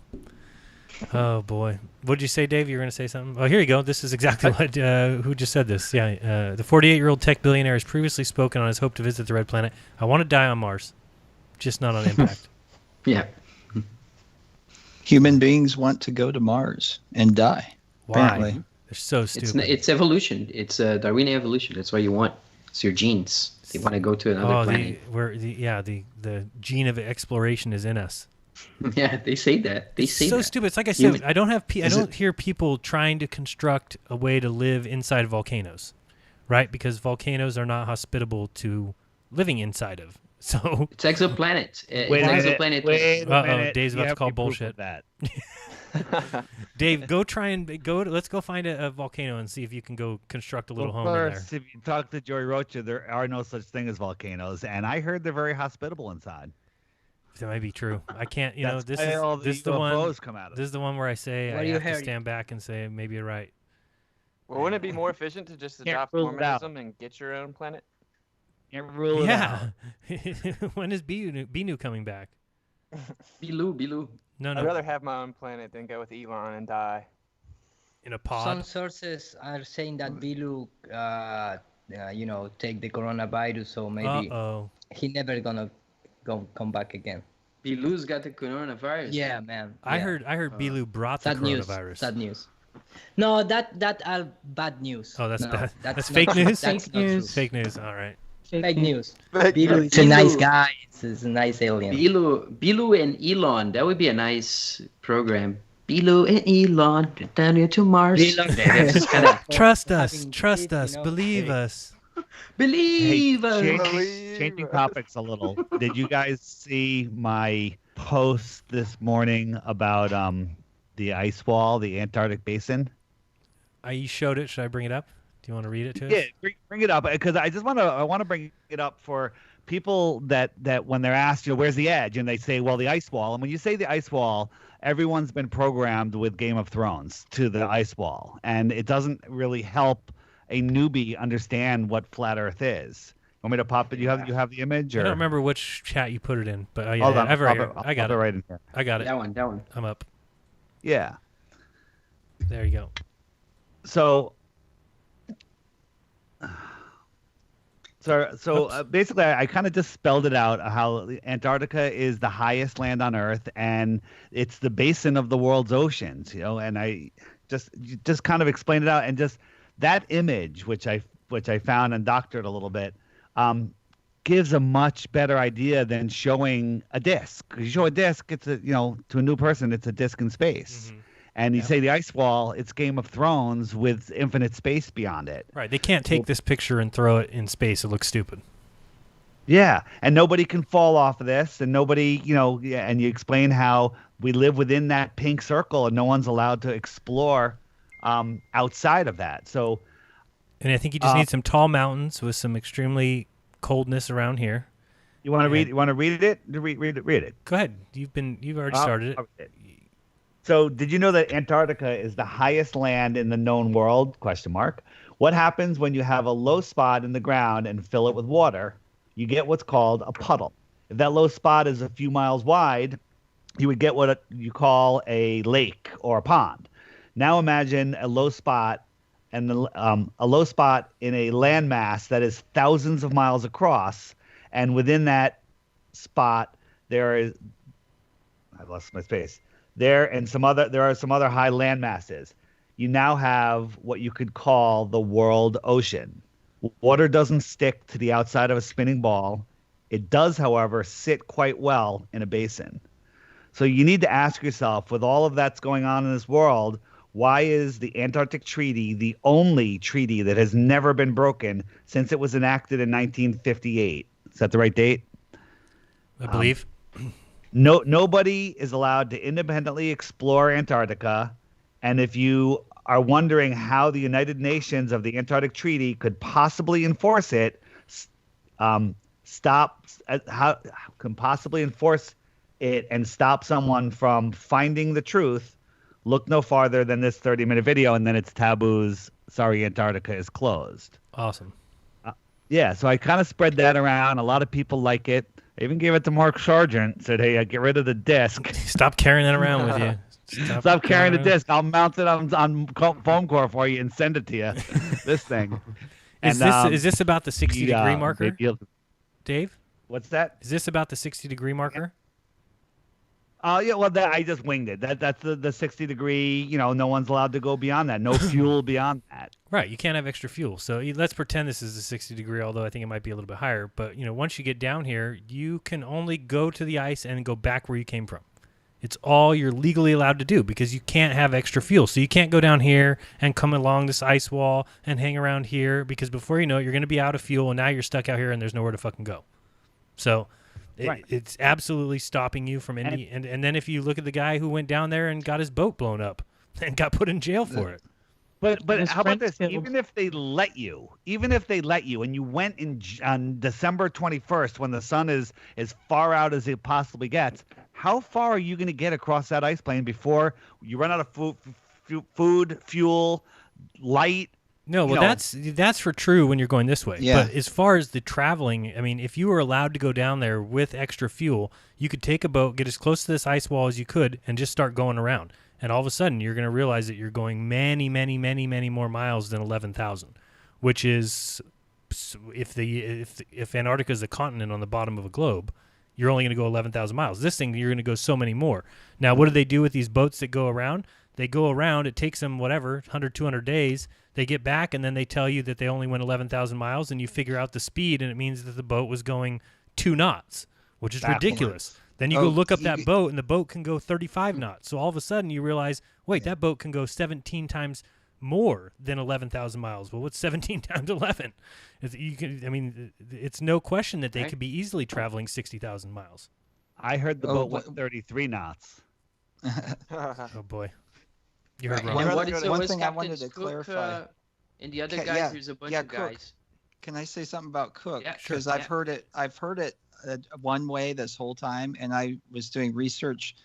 Oh, boy. What did you say, Dave? You were going to say something? Oh, here you go. This is exactly what, who just said this. Yeah, the 48-year-old tech billionaire has previously spoken on his hope to visit the Red Planet. I want to die on Mars, just not on impact. Yeah. Human beings want to go to Mars and die. Why? Apparently. They're so stupid. It's evolution. It's Darwinian evolution. That's what you want. It's your genes. They want to go to another planet. The gene of exploration is in us. Yeah, they say that. They say so that. Stupid. It's like I said, I don't hear people trying to construct a way to live inside volcanoes, right? Because volcanoes are not hospitable to living inside of. So it's exoplanet. Wait a minute. Dave's about to call bullshit. That. Dave, let's go find a volcano and see if you can go construct a little home in there. If you talk to Joey Rocha, there are no such thing as volcanoes, and I heard they're very hospitable inside. That might be true. I can't, this is the one where I say I have to stand back and say maybe you're right. Well, wouldn't it be more efficient to just adopt Mormonism and get your own planet? Can't rule it out. When is Binu coming back? Bilu. No. I'd rather have my own planet than go with Elon and die. In a pod? Some sources are saying that Bilu, take the coronavirus, so maybe he never gonna come back again. Bilu's got the coronavirus. Yeah, man. I heard Bilu brought the coronavirus. Sad news. No, that are bad news. Oh, that's bad. That's fake news? That's not true. Fake news. All right. Fake news. Bilu is a nice guy. It's a nice alien. Bilu and Elon. That would be a nice program. Bilu and Elon down here to Mars. Trust us. Believe us. Believe us. Changing topics a little. Did you guys see my post this morning about the ice wall, the Antarctic basin? You showed it. Should I bring it up? Do you want to read it to us? Yeah, bring it up because I want to bring it up for people that when they're asked, where's the edge, and they say, well, the ice wall. And when you say the ice wall, everyone's been programmed with Game of Thrones to the ice wall, and it doesn't really help a newbie understand what flat Earth is. Want me to pop it? You have the image? Or? I don't remember which chat you put it in, but yeah, Hold on, I got it right in here. I got it. That one. I'm up. Yeah. There you go. So basically, I kind of just spelled it out how Antarctica is the highest land on Earth, and it's the basin of the world's oceans. And I just kind of explained it out, and just that image, which I found and doctored a little bit, gives a much better idea than showing a disc. Because you show a disc, it's to a new person, it's a disc in space. Mm-hmm. And you say the ice wall, it's Game of Thrones with infinite space beyond it. Right. They can't take this picture and throw it in space. It looks stupid. Yeah. And nobody can fall off of this. And nobody, and you explain how we live within that pink circle and no one's allowed to explore outside of that. So. And I think you just need some tall mountains with some extremely coldness around here. You want to read? You want to read it? Read it. Go ahead. You've already started it. So, did you know that Antarctica is the highest land in the known world? ? What happens when you have a low spot in the ground and fill it with water? You get what's called a puddle. If that low spot is a few miles wide, you would get what you call a lake or a pond. Now imagine a low spot and a low spot in a landmass that is thousands of miles across, and within that spot I lost my space. There are some other high land masses. You now have what you could call the world ocean. Water doesn't stick to the outside of a spinning ball. It does, however, sit quite well in a basin. So you need to ask yourself, with all of that's going on in this world, why is the Antarctic Treaty the only treaty that has never been broken since it was enacted in 1958? Is that the right date? I believe. Nobody is allowed to independently explore Antarctica, and if you are wondering how the United Nations of the Antarctic Treaty could possibly enforce it, and stop someone from finding the truth, look no farther than this 30-minute video, and then it's Taboo's "Sorry, Antarctica is closed." Awesome. Yeah, so I kind of spread that around. A lot of people like it. I even gave it to Mark Sargent. Said, "Hey, get rid of the disc. Stop carrying that around with you. Stop carrying the disc. I'll mount it on foam core for you and send it to you." This thing. Is this about the 60-degree marker? Dave? What's that? Is this about the 60-degree marker? Yeah, well, I just winged it. That's the 60-degree, no one's allowed to go beyond that. No fuel beyond that. Right, you can't have extra fuel. So let's pretend this is the 60-degree, although I think it might be a little bit higher. But, once you get down here, you can only go to the ice and go back where you came from. It's all you're legally allowed to do because you can't have extra fuel. So you can't go down here and come along this ice wall and hang around here because before you know it, you're going to be out of fuel, and now you're stuck out here and there's nowhere to fucking go. So... It's absolutely stopping you from any. And then if you look at the guy who went down there and got his boat blown up and got put in jail for it. But how about this? Even if they let you, and you went on December 21st when the sun is as far out as it possibly gets, how far are you going to get across that ice plain before you run out of food, fuel, light? No, well, that's for true when you're going this way. Yeah. But as far as the traveling, I mean, if you were allowed to go down there with extra fuel, you could take a boat, get as close to this ice wall as you could, and just start going around. And all of a sudden, you're going to realize that you're going many, many, many, many more miles than 11,000, which is if Antarctica is a continent on the bottom of a globe, you're only going to go 11,000 miles. This thing, you're going to go so many more. Now, what do they do with these boats that go around? They go around. It takes them, 100, 200 days. They get back, and then they tell you that they only went 11,000 miles, and you figure out the speed, and it means that the boat was going 2 knots, which is ridiculous. Then you go look up that boat, and the boat can go 35 knots. So all of a sudden, you realize, wait, that boat can go 17 times more than 11,000 miles. Well, what's 17 times 11? It's no question that they could be easily traveling 60,000 miles. I heard the boat went 33 knots. Oh, boy. You heard wrong. One thing I wanted to clarify. And the other Okay, guys, yeah, there's a bunch yeah, of Cook. guys. Can I say something about Cook? Yeah, sure. Because I've heard it. I've heard it one way this whole time, and I was doing research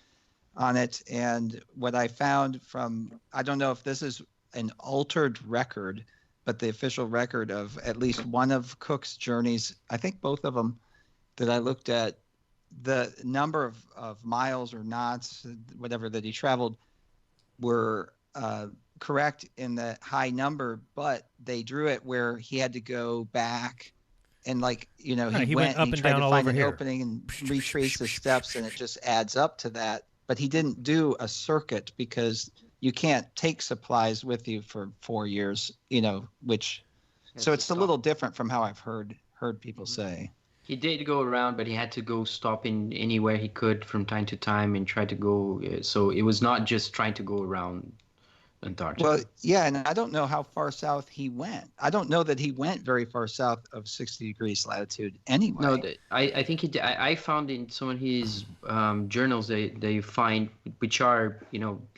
on it. And what I found from, I don't know if this is an altered record, but the official record of at least one of Cook's journeys, I think both of them that I looked at, the number of miles or knots, whatever that he traveled, were correct in the high number, but they drew it where he had to go back and he went up and and tried down to all find over an here. opening and retrace the steps, and it just adds up to that. But he didn't do a circuit because you can't take supplies with you for 4 years, which so it's a little different from how I've heard people say. He did go around, but he had to go stop in anywhere he could from time to time and try to go. So it was not just trying to go around Antarctica. Well, yeah, and I don't know how far south he went. I don't know that he went very far south of 60 degrees latitude anyway. No, I think he did. I found in some of his journals they find, which are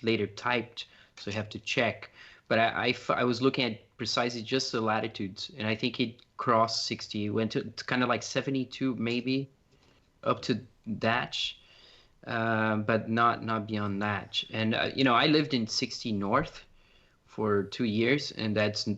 later typed, so you have to check. But I was looking at precisely just the latitudes, and I think he crossed 60, went to kind of like 72 maybe, up to that, but not beyond that. And I lived in 60 North for 2 years, and that's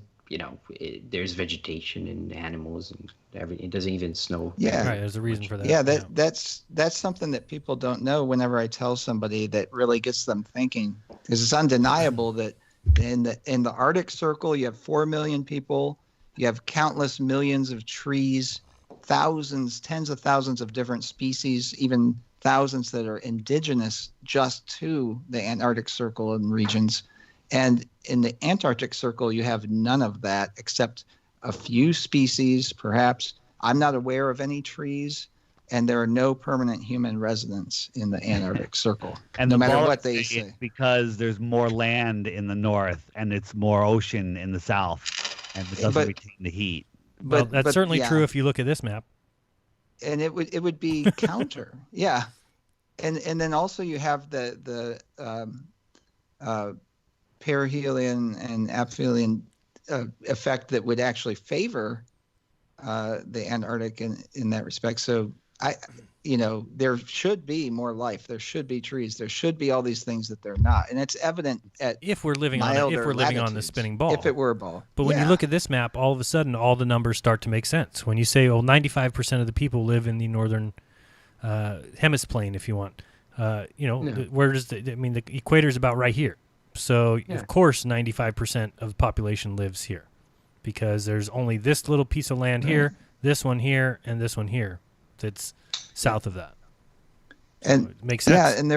there's vegetation and animals and everything. It doesn't even snow. Yeah, right. There's a reason for that. Yeah, that's something that people don't know. Whenever I tell somebody, that really gets them thinking, because it's undeniable that in the Arctic Circle you have 4 million people, you have countless millions of trees, thousands, tens of thousands of different species, even thousands that are indigenous just to the Antarctic Circle and regions. And in the Antarctic Circle, you have none of that except a few species, perhaps. I'm not aware of any trees, and there are no permanent human residents in the Antarctic Circle, And no the matter bollocks what they it's say. because there's more land in the north and it's more ocean in the south, and it doesn't retain the heat. Well, that's certainly yeah. true if you look at this map. And it would be counter, yeah. And then also you have the perihelion and aphelion effect that would actually favor the Antarctic in that respect. So there should be more life. There should be trees. There should be all these things that they're not, and it's evident at if we're living on the latitudes, spinning ball. If it were a ball, but when you look at this map, all of a sudden, all the numbers start to make sense. When you say, 95% of the people live in the northern hemiplane, if you want, where does the equator is about right here. So of course, 95% of the population lives here, because there's only this little piece of land here, this one here, and this one here that's south of that. And so it makes sense. And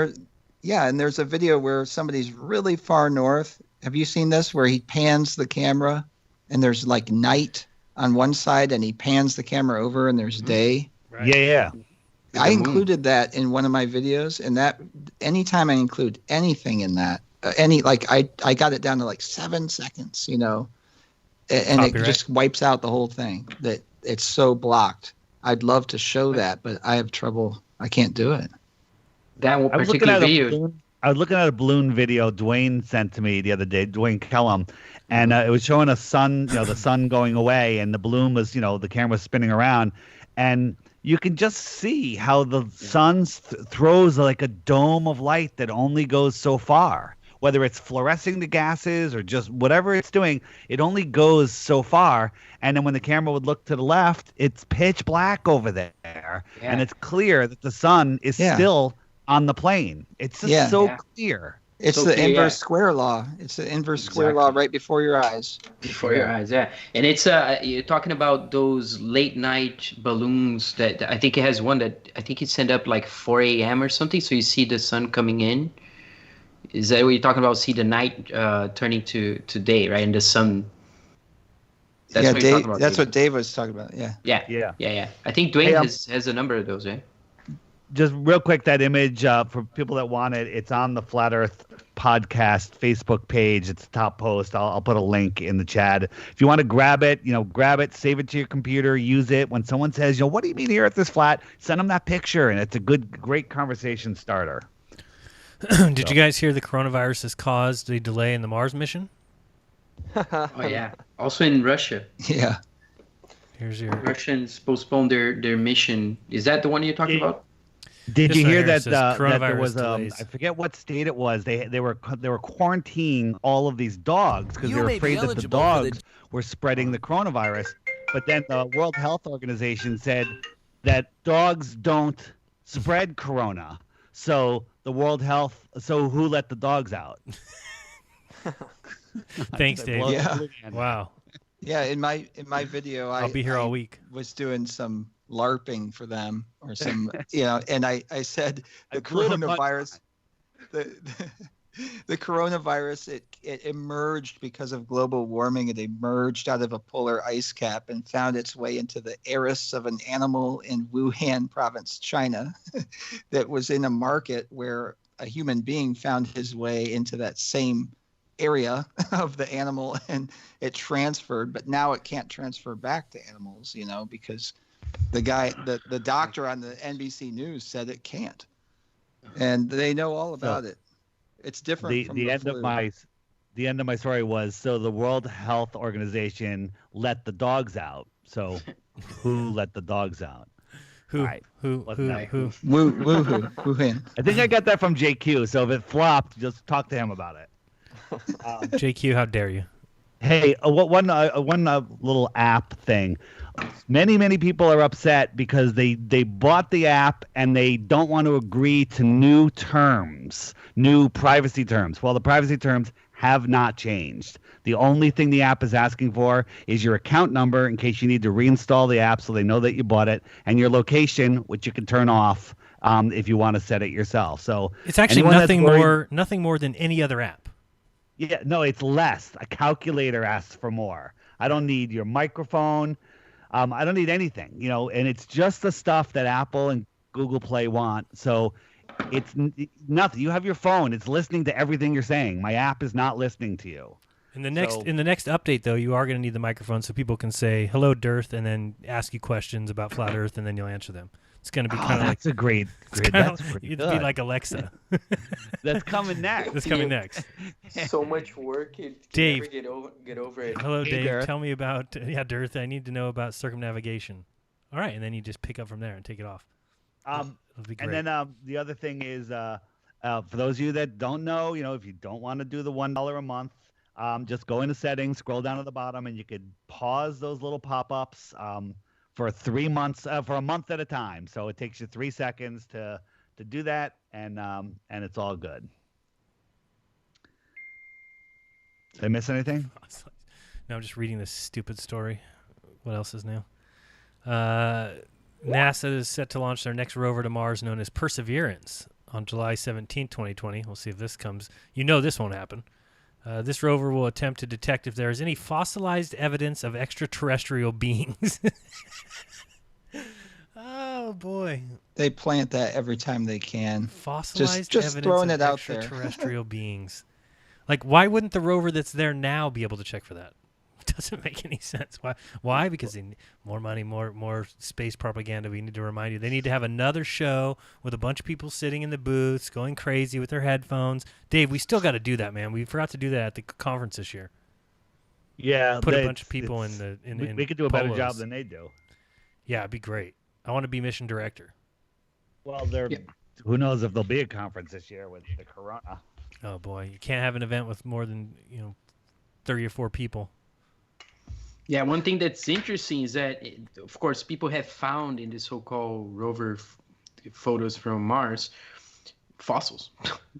there's a video where somebody's really far north. Have you seen this, where he pans the camera and there's like night on one side, and he pans the camera over and there's day? Right. Yeah. I included that in one of my videos, and that anytime I include anything in that, I got it down to like 7 seconds, and Copyright. It just wipes out the whole thing. That it's so blocked. I'd love to show that, but I have trouble. I can't do it. That particular video. I was looking at a balloon video Dwayne sent to me the other day, Dwayne Kellum, and it was showing a sun, the sun going away, and the balloon was, the camera was spinning around, and you can just see how the sun throws like a dome of light that only goes so far. Whether it's fluorescing the gases or just whatever it's doing, it only goes so far. And then when the camera would look to the left, it's pitch black over there. Yeah. And it's clear that the sun is still on the plane. It's just clear. It's the inverse square law. It's the inverse square law right before your eyes. Before your eyes, yeah. And it's you're talking about those late night balloons that I think it has one that I think it sent up like 4 a.m. or something, so you see the sun coming in. Is that what you're talking about? See the night turning to day, right? And the sun. That's what you're talking about. That's what Dave was talking about. Yeah. Yeah. I think Dwayne has a number of those, right? Just real quick, that image for people that want it, it's on the Flat Earth Podcast Facebook page. It's the top post. I'll put a link in the chat. If you want to grab it, save it to your computer, use it. When someone says, what do you mean the Earth is flat? Send them that picture, and it's a great conversation starter. Did you guys hear the coronavirus has caused a delay in the Mars mission? Oh yeah. Also in Russia, Yeah. Here's your. Russians postponed their mission. Is that the one you're talking about? Did This you one hear here that says that there coronavirus was delays. I forget what state it was. They were quarantining all of these dogs because they were afraid that the dogs were spreading the coronavirus. But then the World Health Organization said that dogs don't spread corona. So who let the dogs out? Thanks, Dave. Yeah. Wow. Yeah, in my video, I'll be here all week. Was doing some LARPing for them or some, and I said the blew the punch coronavirus, the coronavirus, it emerged because of global warming. It emerged out of a polar ice cap and found its way into the airus of an animal in Wuhan province, China, that was in a market where a human being found his way into that same area of the animal and it transferred, but now it can't transfer back to animals, because the doctor on the NBC News said it can't, and they know all about it. It's different from the end flu. The end of my story was, so the World Health Organization let the dogs out. So who let the dogs out? Who? Right. Who? Wuhan. I think I got that from JQ. So if it flopped, just talk to him about it. JQ, how dare you? Hey, one little app thing. Many people are upset because they bought the app and they don't want to agree to new privacy terms. Well, the privacy terms have not changed. The only thing the app is asking for is your account number in case you need to reinstall the app so they know that you bought it, and your location, which you can turn off if you want to set it yourself. So it's actually nothing more than any other app. Yeah, no, it's less. A calculator asks for more. I don't need your microphone. I don't need anything, and it's just the stuff that Apple and Google Play want. So it's nothing. You have your phone. It's listening to everything you're saying. My app is not listening to you. In the next update, though, you are going to need the microphone so people can say, hello, Dearth, and then ask you questions about Flat Earth, and then you'll answer them. It's going to be kind of like... That's a great... It'd be like Alexa. That's coming next. That's coming next. So much work. Dave. Never get over it. Hello, Hey, Dave. Dearth. Tell me about... Yeah, Dearth, I need to know about circumnavigation. All right, and then you just pick up from there and take it off. That'll be great. And then the other thing is, for those of you that don't know, if you don't want to do the $1 a month, just go into settings, scroll down to the bottom, and you could pause those little pop-ups for 3 months, for a month at a time. So it takes you 3 seconds to do that, and it's all good. Did I miss anything? No, I'm just reading this stupid story. What else is new? NASA is set to launch their next rover to Mars, known as Perseverance, on July 17, 2020. We'll see if this comes. This won't happen. This rover will attempt to detect if there is any fossilized evidence of extraterrestrial beings. Oh, boy. They plant that every time they can. Fossilized just evidence throwing of it out there. extraterrestrial beings. Like, why wouldn't the rover that's there now be able to check for that? It doesn't make any sense. Why? Because they need more money, more space propaganda. We need to remind you. They need to have another show with a bunch of people sitting in the booths, going crazy with their headphones. Dave, we still got to do that, man. We forgot to do that at the conference this year. Yeah. Put a bunch of people we could do a better polos. job than they do. Yeah, it'd be great. I want to be mission director. Well, who knows if there'll be a conference this year with the corona. Oh, boy. You can't have an event with more than 30 or 4 people. Yeah, one thing that's interesting is that, of course, people have found in the so-called rover photos from Mars fossils.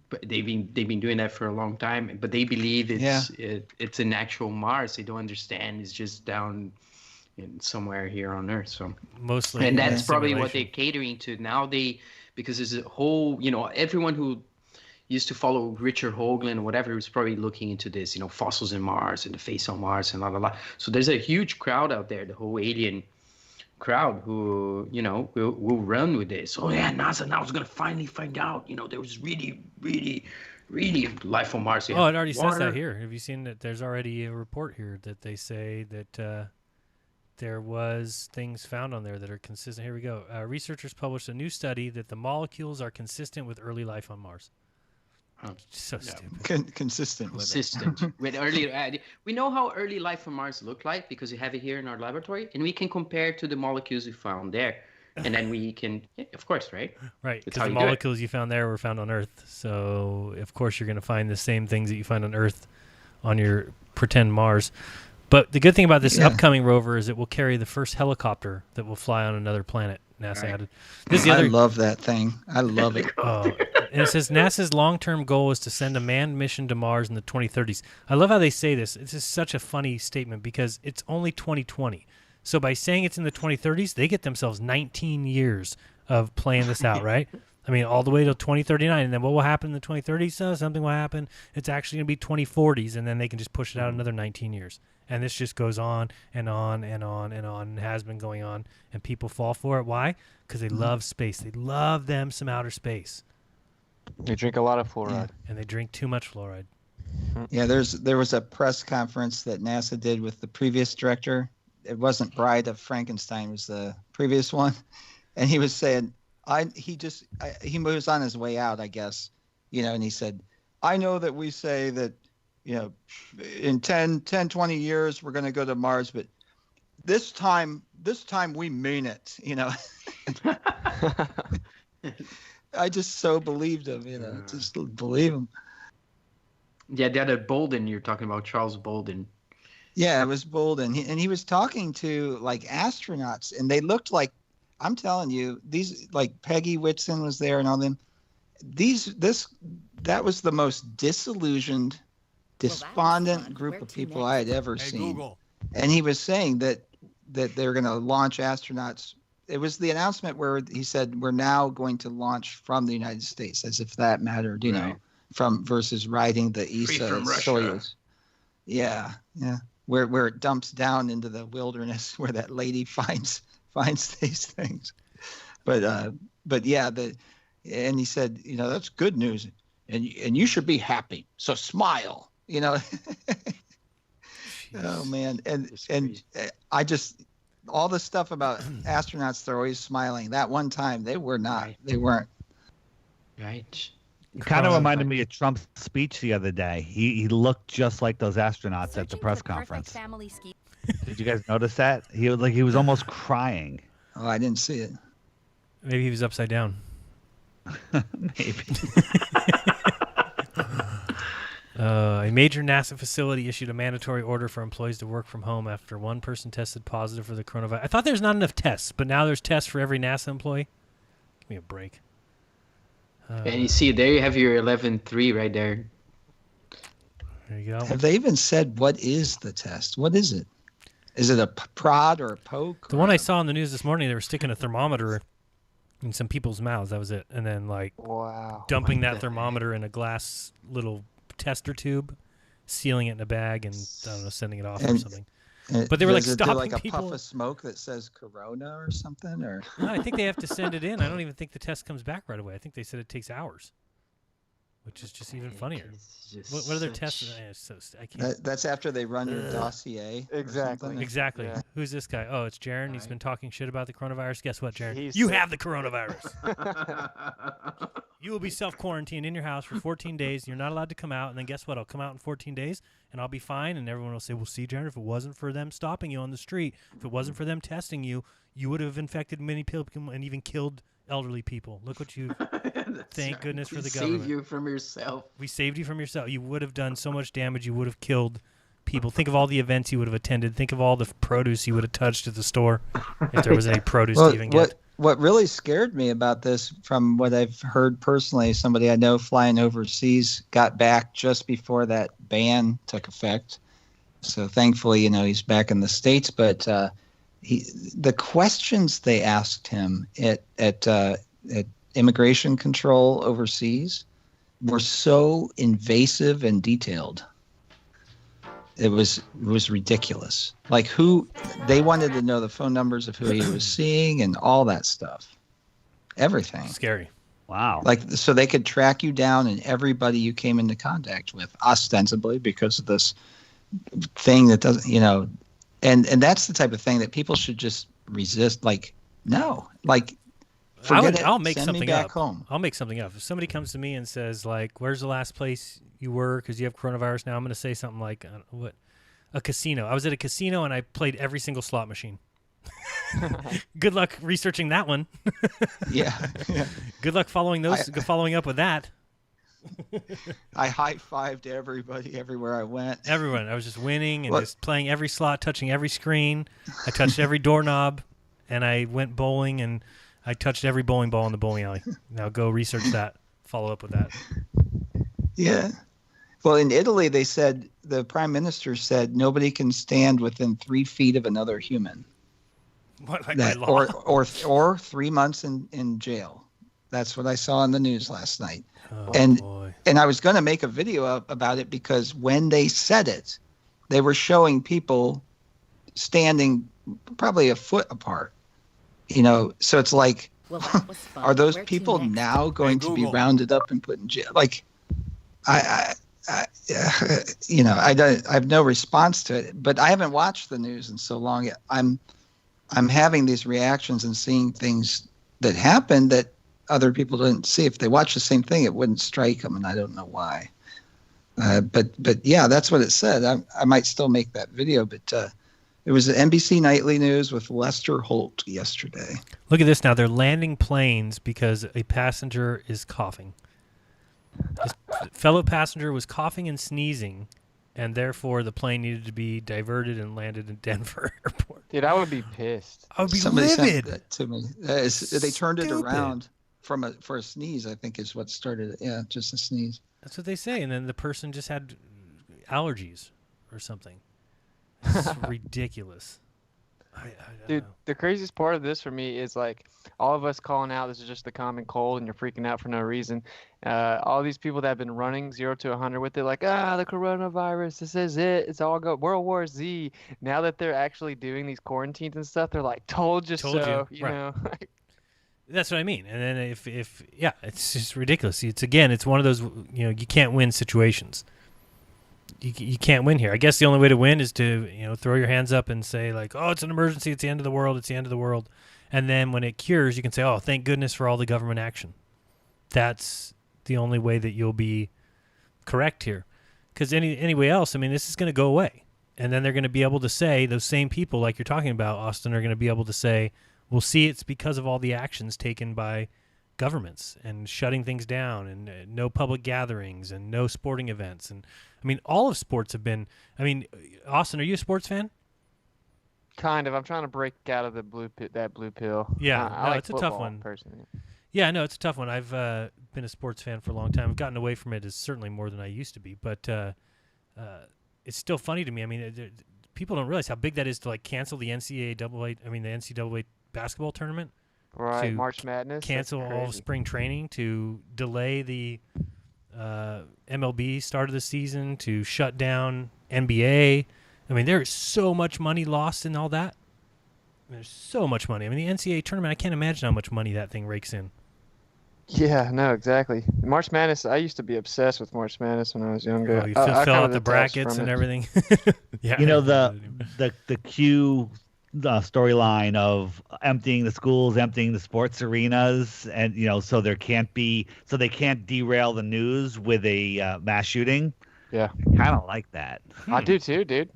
But they've been doing that for a long time. But they believe it's an actual Mars. They don't understand. It's just down in somewhere here on Earth. So mostly, and that's probably what they're catering to now. Because there's a whole, everyone who used to follow Richard Hoagland or whatever, who's probably looking into this, fossils in Mars and the face on Mars and blah. So there's a huge crowd out there, the whole alien crowd who, will run with this. Oh yeah, NASA now is going to finally find out, there was really, really, really life on Mars. Oh, it already says that here. Have you seen that there's already a report here that they say that there was things found on there that are consistent. Here we go. Researchers published a new study that the molecules are consistent with early life on Mars. So stupid. Consistent with it. Consistent with early. We know how early life on Mars looked like because we have it here in our laboratory, and we can compare to the molecules we found there, and then we can, of course, right? Right, That's because how the you do it. molecules you found there were found on Earth. So, of course, you're going to find the same things that you find on Earth on your pretend Mars. But the good thing about this upcoming rover is it will carry the first helicopter that will fly on another planet. NASA added. This is the other. I love that thing. I love it. And it says NASA's long-term goal is to send a manned mission to Mars in the 2030s. I love how they say this. This is such a funny statement because it's only 2020. So by saying it's in the 2030s, they get themselves 19 years of playing this out, right? I mean, all the way to 2039. And then what will happen in the 2030s? So something will happen. It's actually going to be 2040s, and then they can just push it out another 19 years. And this just goes on and on and on and on and has been going on. And people fall for it. Why? Because they love space. They love them some outer space. They drink a lot of fluoride. And they drink too much fluoride. Yeah, there was a press conference that NASA did with the previous director. It wasn't Bride of Frankenstein, it was the previous one. And he was saying, he was on his way out, I guess, and he said, I know that we say that, in 10, 20 years, we're going to go to Mars, but this time we mean it, I just so believed him, just believe him. Yeah, the other Bolden you're talking about, Charles Bolden. Yeah, it was Bolden. He was talking to like astronauts, and they looked like, I'm telling you, these, like Peggy Whitson was there and all them. That was the most disillusioned, despondent group of people I had ever seen. Google. And he was saying that they're going to launch astronauts. It was the announcement where he said, we're now going to launch from the United States, as if that mattered, from versus riding the ESA Soyuz. Yeah. Where it dumps down into the wilderness where that lady finds these things. But yeah, and he said, that's good news, and you should be happy. So smile, Oh man, and I just, all the stuff about astronauts, they're always smiling. That one time they were not. Right. They weren't. Right. It kind of reminded me of Trump's speech the other day. He looked just like those astronauts at the press conference. Did you guys notice that? He was almost crying. Oh, I didn't see it. Maybe he was upside down. Maybe. A major NASA facility issued a mandatory order for employees to work from home after one person tested positive for the coronavirus. I thought there's not enough tests, but now there's tests for every NASA employee. Give me a break. And you see, there you have your 11.3 right there. There you go. Have they even said what is the test? What is it? Is it a prod or a poke? The one I saw on the news this morning, they were sticking a thermometer in some people's mouths. That was it. And then, dumping that thermometer in a glass little tester tube, sealing it in a bag, and, I don't know, sending it off or something. But they were stopping a people. Puff of smoke that says Corona or something, or no, I think they have to send it in. I don't even think the test comes back right away. I think they said it takes hours, which is just even funnier. What other tests? I can't. That's after they run your dossier. Exactly. Yeah. Who's this guy? Oh, it's Jaron. He's been talking shit about the coronavirus. Guess what, Jaron? You have the coronavirus. You will be self-quarantined in your house for 14 days. You're not allowed to come out. And then guess what? I'll come out in 14 days, and I'll be fine. And everyone will say, well, see, Jaron, if it wasn't for them stopping you on the street, if it wasn't for them testing you, you would have infected many people and even killed elderly people. Look what you thank goodness for the government. We saved you from yourself. We saved you from yourself. You would have done so much damage. You would have killed people. Think of all the events you would have attended. Think of all the produce you would have touched at the store if there was any produce to even get. What really scared me about this, from what I've heard personally, somebody I know flying overseas got back just before that ban took effect. So thankfully, he's back in the States. But the questions they asked him at immigration control overseas were so invasive and detailed. It was ridiculous. Like, they wanted to know the phone numbers of who he was seeing and all that stuff. Everything. Scary. Wow. So they could track you down and everybody you came into contact with, ostensibly because of this thing that doesn't, and that's the type of thing that people should just resist. No. I'll make Send something me back up. home. I'll make something up. If somebody comes to me and says, like, where's the last place you were because you have coronavirus now, I'm going to say something like, a casino. I was at a casino and I played every single slot machine. Good luck researching that one. Yeah. Good luck following up with that. I high-fived everybody everywhere I went. Everyone. I was just winning and just playing every slot, touching every screen. I touched every doorknob, and I went bowling, and I touched every bowling ball in the bowling alley. Now go research that. Follow up with that. Yeah. Well, in Italy, they said, the prime minister said, nobody can stand within 3 feet of another human. What, like by law? Or 3 months in jail. That's what I saw in the news last night. Oh, and boy. and I was going to make a video about it because when they said it, they were showing people standing probably a foot apart. So it's like, are those people now going to be rounded up and put in jail? Like, I have no response to it, but I haven't watched the news in so long. I'm having these reactions and seeing things that happen that other people didn't see. If they watch the same thing, it wouldn't strike them, and I don't know why. But yeah, that's what it said. I might still make that video, but it was an NBC Nightly News with Lester Holt yesterday. Look at this now. They're landing planes because a passenger is coughing. His fellow passenger was coughing and sneezing, and therefore the plane needed to be diverted and landed in Denver Airport. Dude, I would be pissed. I would be Somebody livid. sent that to me. They turned it Stupid. around for a sneeze, I think is what started it. Yeah, just a sneeze. That's what they say, and then the person just had allergies or something. It's ridiculous. I don't Dude, know. the craziest part of this for me is like all of us calling out this is just the common cold and you're freaking out for no reason. All these people that have been running 0 to 100 with it, like, the coronavirus, this is it. It's all go World War Z. Now that they're actually doing these quarantines and stuff, they're like, told you so. You right. know. That's what I mean. And then if it's just ridiculous. It's one of those, you can't win situations. You can't win here. I guess the only way to win is to, throw your hands up and say like, oh, it's an emergency. It's the end of the world. It's the end of the world. And then when it cures, you can say, oh, thank goodness for all the government action. That's the only way that you'll be correct here. Because anyway else, this is going to go away. And then they're going to be able to say, those same people like you're talking about, Austin, are going to be able to say, we'll see it's because of all the actions taken by governments and shutting things down and no public gatherings and no sporting events. And all of sports have been, Austin, are you a sports fan? Kind of. I'm trying to break out of the blue pill. Yeah, I like it's a tough football, one. Personally. Yeah, no, it's a tough one. I've been a sports fan for a long time. I've gotten away from it as certainly more than I used to be, but it's still funny to me. People don't realize how big that is to like cancel the NCAA basketball tournament. Right, March Madness. Cancel all of spring training, to delay the MLB start of the season, to shut down NBA. There is so much money lost in all that. There's so much money. The NCAA tournament, I can't imagine how much money that thing rakes in. Yeah, no, exactly. March Madness, I used to be obsessed with March Madness when I was younger. Oh, you fill out the brackets and everything. Yeah. The Q storyline of emptying the schools, emptying the sports arenas, and so they can't derail the news with a mass shooting. Yeah, kind of like that. I do too, dude.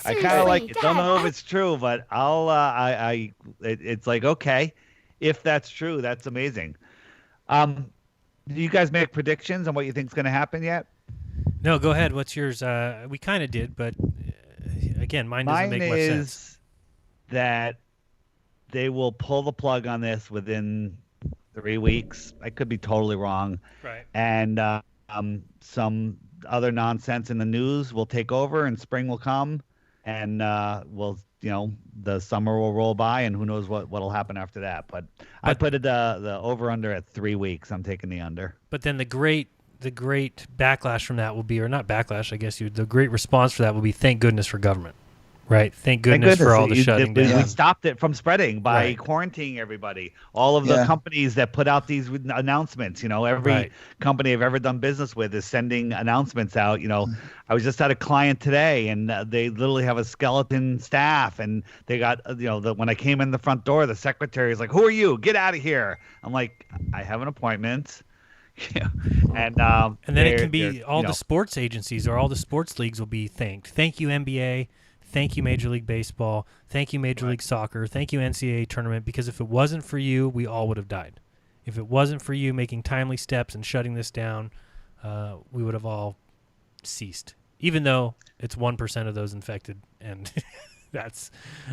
I kind of like it. Don't know if it's true, but it's like, okay, if that's true, that's amazing. Do you guys make predictions on what you think is going to happen yet? No, go ahead. What's yours? We kind of did, but again, mine doesn't make much sense. Mine is that they will pull the plug on this within 3 weeks. I could be totally wrong. Right. And some other nonsense in the news will take over, and spring will come, and the summer will roll by, and who knows what'll happen after that. But I put it the over under at 3 weeks. I'm taking the under. But then the great backlash from that will be, or not backlash, I guess the great response for that will be, thank goodness for government. Right. Thank goodness for all the shutting we down. stopped it from spreading by Right. quarantining everybody. All of the companies that put out these announcements, every company I've ever done business with is sending announcements out. I was just at a client today, and they literally have a skeleton staff, and they got, when I came in the front door, the secretary is like, "Who are you? Get out of here!" I'm like, "I have an appointment." And then it can be all the sports agencies or all the sports leagues will be thanked. Thank you, NBA. Thank you, Major League Baseball. Thank you, Major League Soccer. Thank you, NCAA tournament. Because if it wasn't for you, we all would have died. If it wasn't for you making timely steps and shutting this down, we would have all ceased. Even though it's 1% of those infected, and that's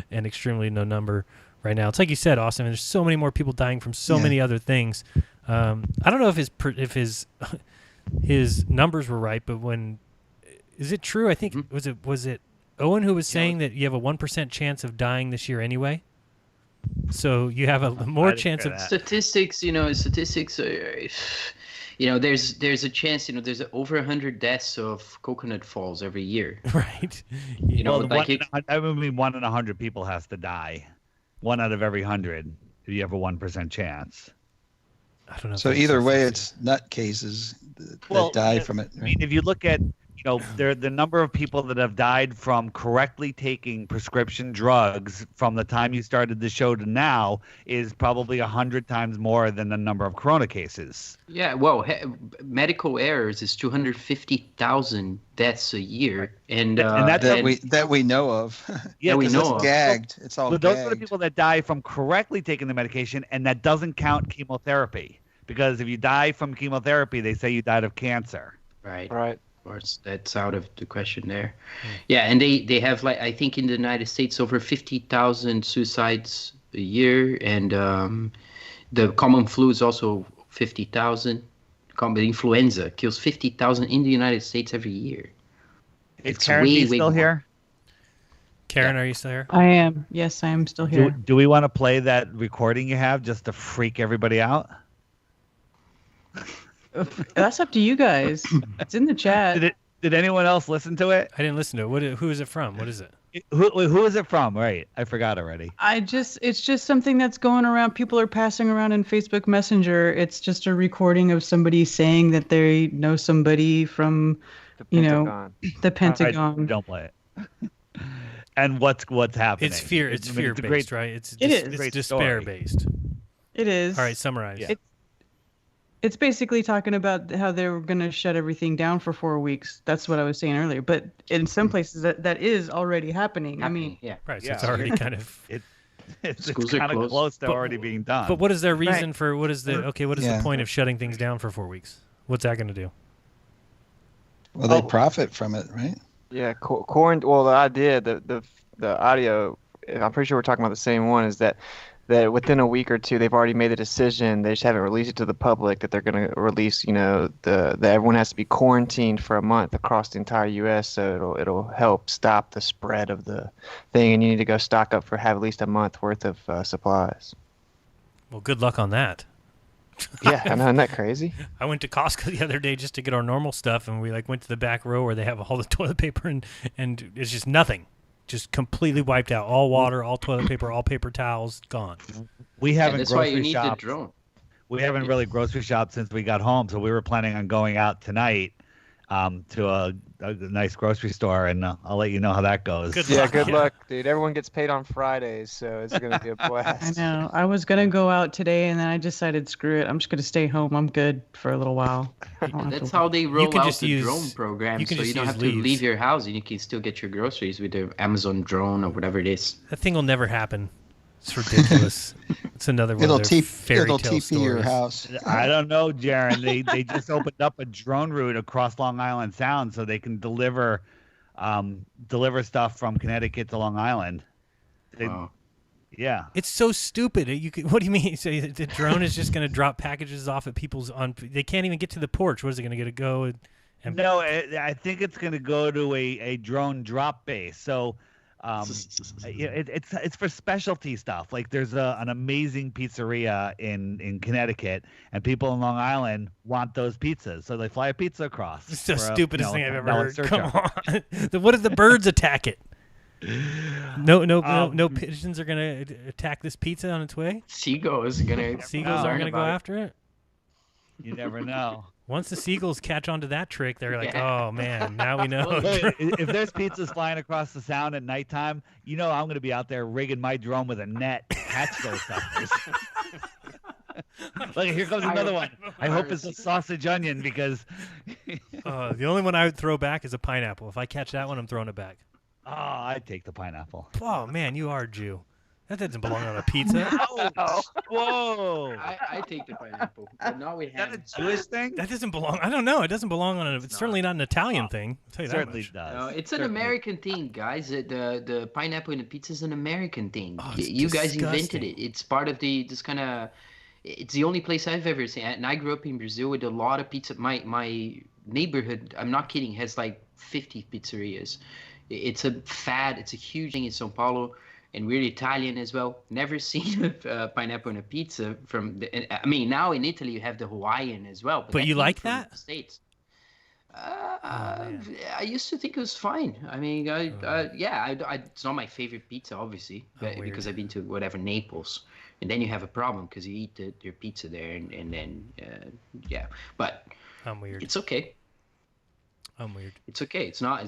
an extremely low number right now. It's like you said, Austin. There's so many more people dying from so many other things. I don't know if his numbers were right, but is it true? I think was it Owen who was saying that you have a 1% chance of dying this year anyway? So you have a more chance of statistics. Statistics. There's a chance. There's over 100 deaths of coconut falls every year. Right. I mean, 1 in 100 people has to die. 1 out of every 100. You have a 1% chance. I don't know. So either way, it's nut cases that die from it. Right? I mean, if you look at the number of people that have died from correctly taking prescription drugs from the time you started the show to now is probably 100 times more than the number of corona cases. Yeah, well, medical errors is 250,000 deaths a year, and that we know of. Yeah, we know of. Gagged. It's all. But those are the people that die from correctly taking the medication, and that doesn't count chemotherapy, because if you die from chemotherapy, they say you died of cancer. Right. Right. Of course, that's out of the question there. Yeah, and they have, I think in the United States, over 50,000 suicides a year, and the common flu is also 50,000. Common influenza kills 50,000 in the United States every year. Is Karen still here? Karen, are you still here? I am. Yes, I am still here. Do we want to play that recording you have just to freak everybody out? That's up to you guys. It's in the chat. Did anyone else listen to it? I didn't listen to it. Who is it from? What is it? Who is it from? Right, I forgot already. It's just something that's going around. People are passing around in Facebook Messenger. It's just a recording of somebody saying that they know somebody from, the Pentagon. Right, don't play it. And what's happening? It's fear. It's fear-based, right? It's despair-based. It is. All right, summarize. Yeah. It's basically talking about how they were going to shut everything down for 4 weeks. That's what I was saying earlier. But in some places, that is already happening. I mean, right. So it's already kind of it's kind of close to already being done. But what is their reason for what is the point of shutting things down for 4 weeks? What's that going to do? Well, they profit from it, right? Yeah, well, the idea, the audio, I'm pretty sure we're talking about the same one, is that within a week or two, they've already made the decision. They just haven't released it to the public that they're going to release, that everyone has to be quarantined for a month across the entire U.S. So it'll help stop the spread of the thing. And you need to go stock up have at least a month worth of supplies. Well, good luck on that. Yeah, I know, isn't that crazy? I went to Costco the other day just to get our normal stuff, and we went to the back row where they have all the toilet paper, and it's just nothing. Just completely wiped out. All water, all toilet paper, all paper towels, gone. We haven't that's why you grocery need shopped. the drone. We haven't really grocery shopped since we got home, so we were planning on going out tonight to a nice grocery store, and I'll let you know how that goes. Good luck, dude. Everyone gets paid on Fridays, so it's going to be a blast. I know. I was going to go out today, and then I decided, screw it. I'm just going to stay home. I'm good for a little while. That's how they roll out the drone program, you so you don't have to leave your house, and you can still get your groceries with the Amazon drone or whatever it is. That thing will never happen. It's ridiculous. It's another one of their fairy tale TP stories. your house. I don't know, Jaron. They just opened up a drone route across Long Island Sound so they can deliver stuff from Connecticut to Long Island. Wow. Yeah. It's so stupid. What do you mean? So the drone is just going to drop packages off at people's they can't even get to the porch. What is it going to go? No, I think it's going to go to a drone drop base. So it's for specialty stuff. Like there's an amazing pizzeria in Connecticut, and people in Long Island want those pizzas, so they fly a pizza across. It's the stupidest thing I've ever heard. Come on. What if the birds attack it? No pigeons are gonna attack this pizza on its way. Seagulls are gonna. Seagulls are gonna go after it. You never know. Once the seagulls catch on to that trick, they're like, "Oh man, now we know." Hey, if there's pizzas flying across the sound at nighttime, I'm going to be out there rigging my drone with a net to catch those suckers. Look, here comes another one. I hope it's a sausage onion because. The only one I would throw back is a pineapple. If I catch that one, I'm throwing it back. Oh, I'd take the pineapple. Oh man, you are a Jew. That doesn't belong on a pizza. Whoa! I take the pineapple, but now we have. Is that a Jewish thing? That doesn't belong. I don't know. It doesn't belong on a. It's certainly not an Italian thing. I'll tell you that Certainly much. does. No, it's an American thing, guys. The pineapple in the pizza is an American thing. Oh, it's you guys invented disgusting. it. It's part of this kind of. It's the only place I've ever seen. And I grew up in Brazil with a lot of pizza. My neighborhood, I'm not kidding, has like 50 pizzerias. It's a fad. It's a huge thing in São Paulo. And we're Italian as well. Never seen a pineapple in a pizza I mean, now in Italy you have the Hawaiian as well. But you came like from that? the States. I used to think it was fine. I mean, it's not my favorite pizza, obviously, but because I've been to whatever Naples, and then you have a problem because you eat your pizza there, and then But I'm weird. it's okay. I'm weird. It's okay. It's not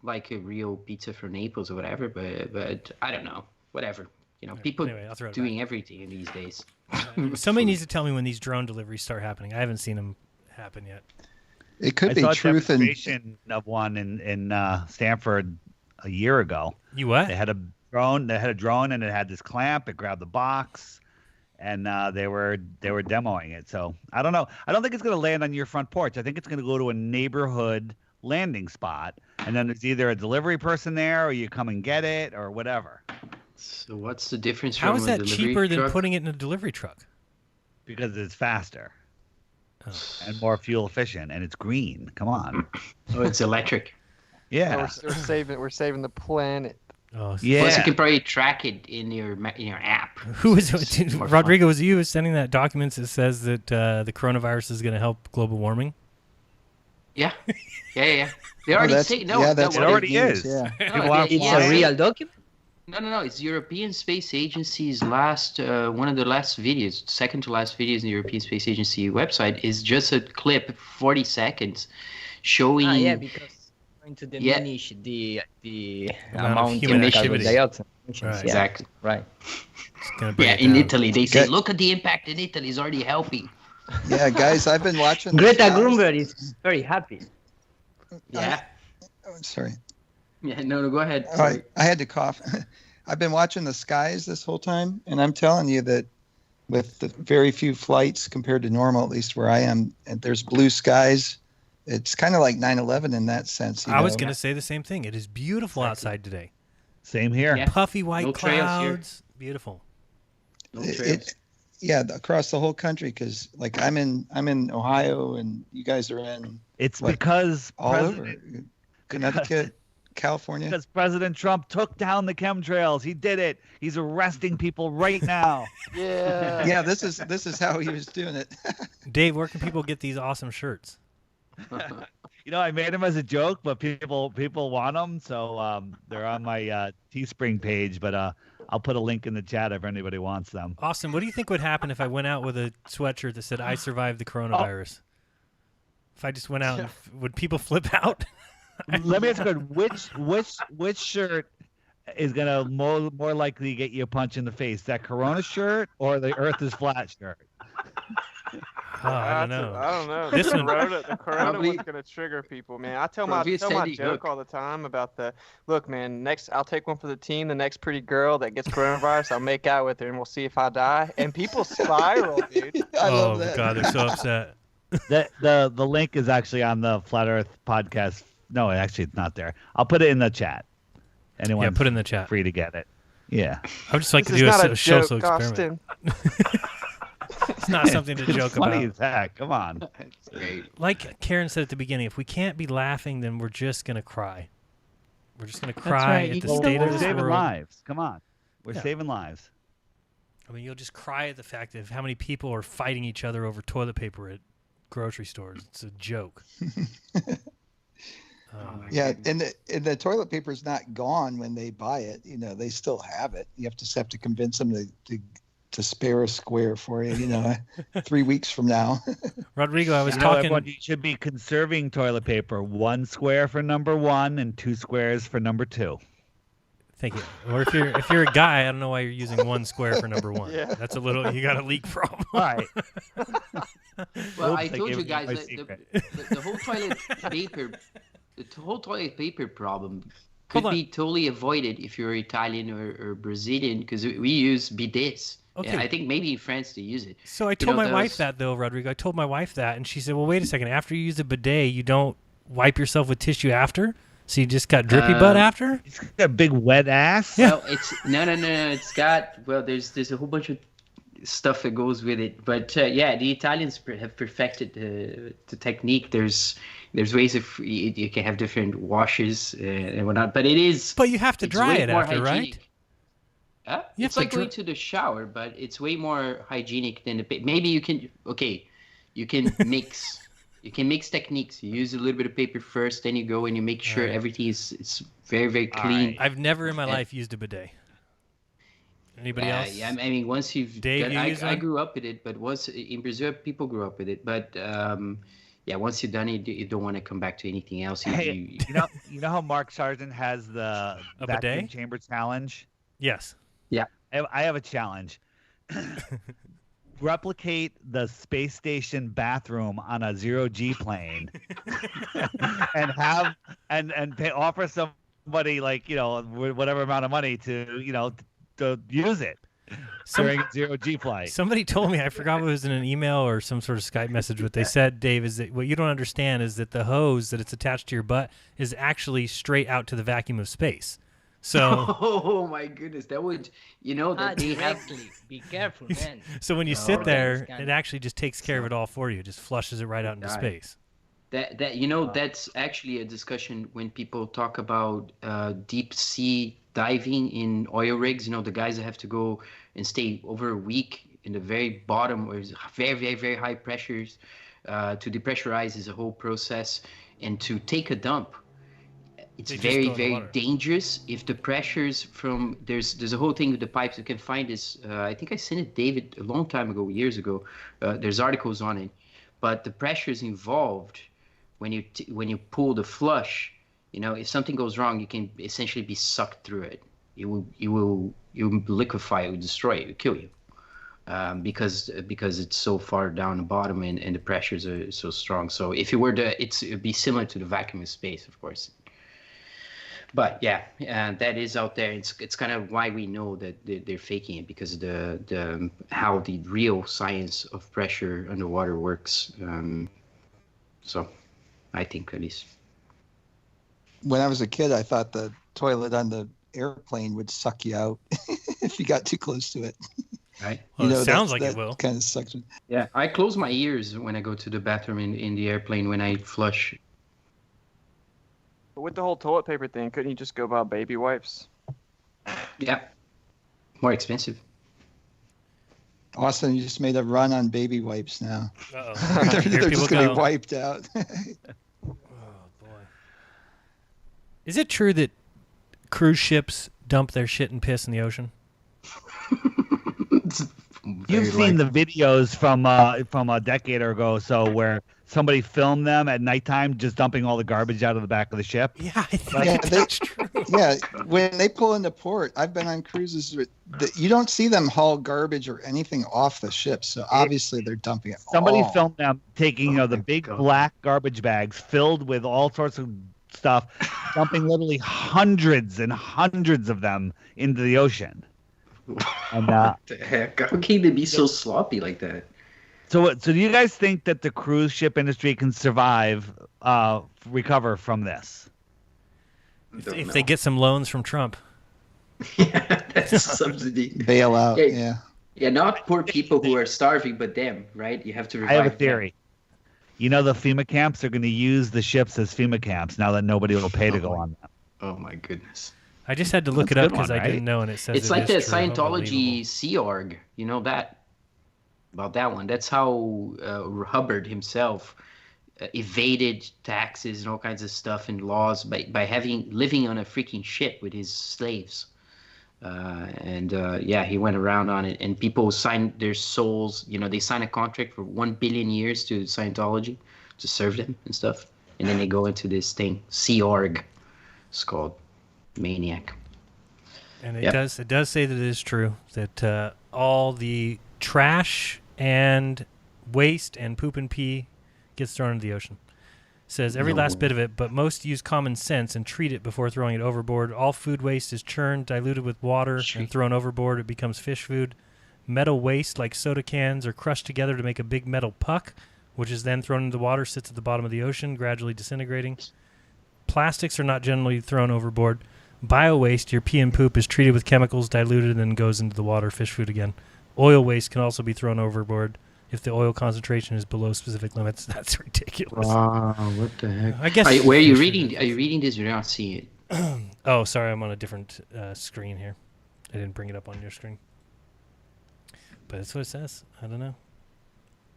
like a real pizza from Naples or whatever. But I don't know. Whatever. People Anyway, I'll throw it doing everything these days. Somebody needs to tell me when these drone deliveries start happening. I haven't seen them happen yet. It could I be saw a truth and demonstration of one in Stanford a year ago. You what? They had a drone. They had a drone, and it had this clamp. It grabbed the box, and they were demoing it. So I don't know. I don't think it's going to land on your front porch. I think it's going to go to a neighborhood landing spot, and then there's either a delivery person there, or you come and get it, or whatever. So what's the difference? How from is a that delivery cheaper than truck? putting it in a delivery truck? Because it's faster Oh. and more fuel efficient, and it's green. Come on. Oh, it's electric. Yeah. We're saving the planet. Oh, Yeah. Plus, you can probably track it in your app. Who is It's more Rodrigo? Was you sending that documents that says that the coronavirus is going to help global warming? Yeah. They already say no. Yeah, that's it big already news, is. Yeah. People aren't It's flying. a real document. No. It's European Space Agency's last, one of the last videos, second to last videos in the European Space Agency website is just a clip, 40 seconds, showing. Because it's going to diminish the Amount of amount of human carbon activity. dioxide. Right. Yeah, Exactly. right. It's gonna bring Yeah, it in down. Italy, they say, Okay. look at the impact in Italy. It's already helping. Yeah, guys, I've been watching. the Greta skies. Thunberg is very happy. Yeah. Oh, sorry. Yeah, no, go ahead. Oh, Sorry. I had to cough. I've been watching the skies this whole time, and I'm telling you that with the very few flights compared to normal, at least where I am, and there's blue skies. It's kind of like 9/11 in that sense. I was going to say the same thing. It is beautiful outside today. Same here. Yeah. Puffy white No trails here. clouds. Beautiful. No trails. across the whole country, because like I'm in Ohio, and you guys are in It's What? because all President- over Connecticut, California. Because President Trump took down the chemtrails. He did it. He's arresting people right now. Yeah. Yeah, this is how he was doing it. Dave, where can people get these awesome shirts? I made them as a joke, but people want them, so they're on my Teespring page. But I'll put a link in the chat if anybody wants them. Austin, what do you think would happen if I went out with a sweatshirt that said "I survived the coronavirus"? If I just went out, would people flip out? Let me ask you, which shirt is gonna more likely get you a punch in the face? That Corona shirt or the Earth is flat shirt? Oh, I don't know. I don't know. This one- The corona Probably- one's gonna trigger people, man. I tell my Probably a Sandy joke Hook. all the time about look, man. Next, I'll take one for the team. The next pretty girl that gets coronavirus, I'll make out with her, and we'll see if I die. And people spiral, dude. I oh love that. God, they're so upset. The link is actually on the Flat Earth podcast. No, actually, it's not there. I'll put it in the chat. Anyone Yeah, put it in the chat. free to get it. Yeah. I would just like This to is do not a a social joke, experiment. Austin. It's not something to It's joke funny about. as heck. Come on. That's great. Like Karen said at the beginning, if we can't be laughing, then we're just gonna cry. We're just gonna That's cry right. at You the need to state of We're this saving world. lives. Come on. We're Yeah. saving lives. I mean, you'll just cry at the fact of how many people are fighting each other over toilet paper at grocery stores. It's a joke. Yeah, and the toilet paper is not gone when they buy it. They still have it. You just have to convince them to spare a square for you. 3 weeks from now. Rodrigo, I was talking. Everyone, you should be conserving toilet paper. 1 square for number 1 and 2 squares for number 2. Thank you. Or if you're a guy, I don't know why you're using 1 square for number 1. Yeah. That's you got a leak problem. All right. Well, Oops, I told gave you away guys my that secret. the whole toilet paper problem Hold could on. be totally avoided if you're Italian or Brazilian, because we use bidets. Okay. I think maybe in France they use it. So I told my those- wife that, though, Rodrigo. I told my wife that, and she said, well, wait a second. After you use a bidet, you don't wipe yourself with tissue after? So you just got drippy butt after? He's got a big wet ass. Yeah. Well, it's no. It's got there's a whole bunch of stuff that goes with it, but the Italians have perfected the technique. There's ways of you can have different washes and whatnot, but it's But you have to dry way it more after, hygienic. right? You It's have to like going to the shower, but it's way more hygienic than maybe you can mix. You can mix techniques. You use a little bit of paper first, then you go and you make sure everything is very, very clean. right. I've never in my life used a bidet. Anybody else? Yeah, I mean, once you've Dave, you use I one? grew up with it, but once in Brazil, people grew up with it. But once you've done it, you don't want to come back to anything else. Hey, you know how Mark Sargent has the A vacuum bidet? chamber challenge? Yes. I have a challenge. Replicate the space station bathroom on a 0G plane, and offer somebody whatever amount of money to use it during a 0G flight. Somebody told me, I forgot what it was in an email or some sort of Skype message, what they said, Dave, is that what you don't understand is that the hose that it's attached to your butt is actually straight out to the vacuum of space. So, oh my goodness, that would that they have. Directly. Be careful, man. so when you sit there, That's it actually just takes care of it all for you. It just flushes it right out into Got it. space. That's actually a discussion when people talk about deep sea diving in oil rigs. The guys that have to go and stay over a week in the very bottom where there's very, very, very high pressures. To depressurize is a whole process, and to take a dump, it's They just very, go in the very water. dangerous if the pressures from there's a whole thing with the pipes. You can find this. I think I sent it David a long time ago, years ago. There's articles on it, but the pressures involved when you pull the flush, if something goes wrong, you can essentially be sucked through it. You will liquefy it, will destroy it, will kill you, because it's so far down the bottom and the pressures are so strong. So if it were it'd be similar to the vacuum of space, of course. But that is out there. It's kind of why we know that they're faking it, because of how the real science of pressure underwater works. So I think at least. When I was a kid, I thought the toilet on the airplane would suck you out if you got too close to it. Right. Well, it sounds like it will. Kind of sucks. Yeah, I close my ears when I go to the bathroom in the airplane when I flush. But with the whole toilet paper thing, couldn't you just go buy baby wipes? Yeah. More expensive. Austin, you just made a run on baby wipes now. Uh-oh. they're Here they're people just going to go. be wiped out. Oh, boy. Is it true that cruise ships dump their shit and piss in the ocean? You've seen the videos from a decade ago, so where somebody filmed them at nighttime just dumping all the garbage out of the back of the ship. Yeah, I think Yeah, that's true. Yeah, when they pull into port, I've been on cruises you don't see them haul garbage or anything off the ship, so obviously they're dumping it. Somebody all. filmed them taking the big black garbage bags filled with all sorts of stuff, dumping literally hundreds and hundreds of them into the ocean. And What the heck? How can they be so sloppy like that? so do you guys think that the cruise ship industry can recover from this? If they get some loans from Trump. Yeah, that's a subsidy. Bail out, Yeah. yeah. Yeah, not poor people who are starving, but them, right? You have to I revive have a them. theory. The FEMA camps are going to use the ships as FEMA camps now that nobody will pay to go on them. Oh my goodness. I just had to look That's it a up good because one, I didn't right? know, and it says It's it like the is true. Scientology Unbelievable. Sea Org. You know that? About that one. That's how Hubbard himself evaded taxes and all kinds of stuff and laws by living on a freaking ship with his slaves. Yeah, he went around on it, and people signed their souls. They sign a contract for 1 billion years to Scientology to serve them and stuff, and then they go into this thing, Sea Org. It's called Maniac. And it does say that it is true that all the trash and waste and poop and pee gets thrown into the ocean. Says every last bit of it, but most use common sense and treat it before throwing it overboard. All food waste is churned, diluted with water, and thrown overboard. It becomes fish food. Metal waste, like soda cans, are crushed together to make a big metal puck, which is then thrown into the water, sits at the bottom of the ocean, gradually disintegrating. Plastics are not generally thrown overboard. Bio-waste, your pee and poop, is treated with chemicals, diluted, and then goes into the water, fish food again. Oil waste can also be thrown overboard if the oil concentration is below specific limits. That's ridiculous. Wow, what the heck? I guess. Where are you reading? Are you reading this? You're not seeing it. Oh, sorry, I'm on a different screen here. I didn't bring it up on your screen. But that's what it says. I don't know.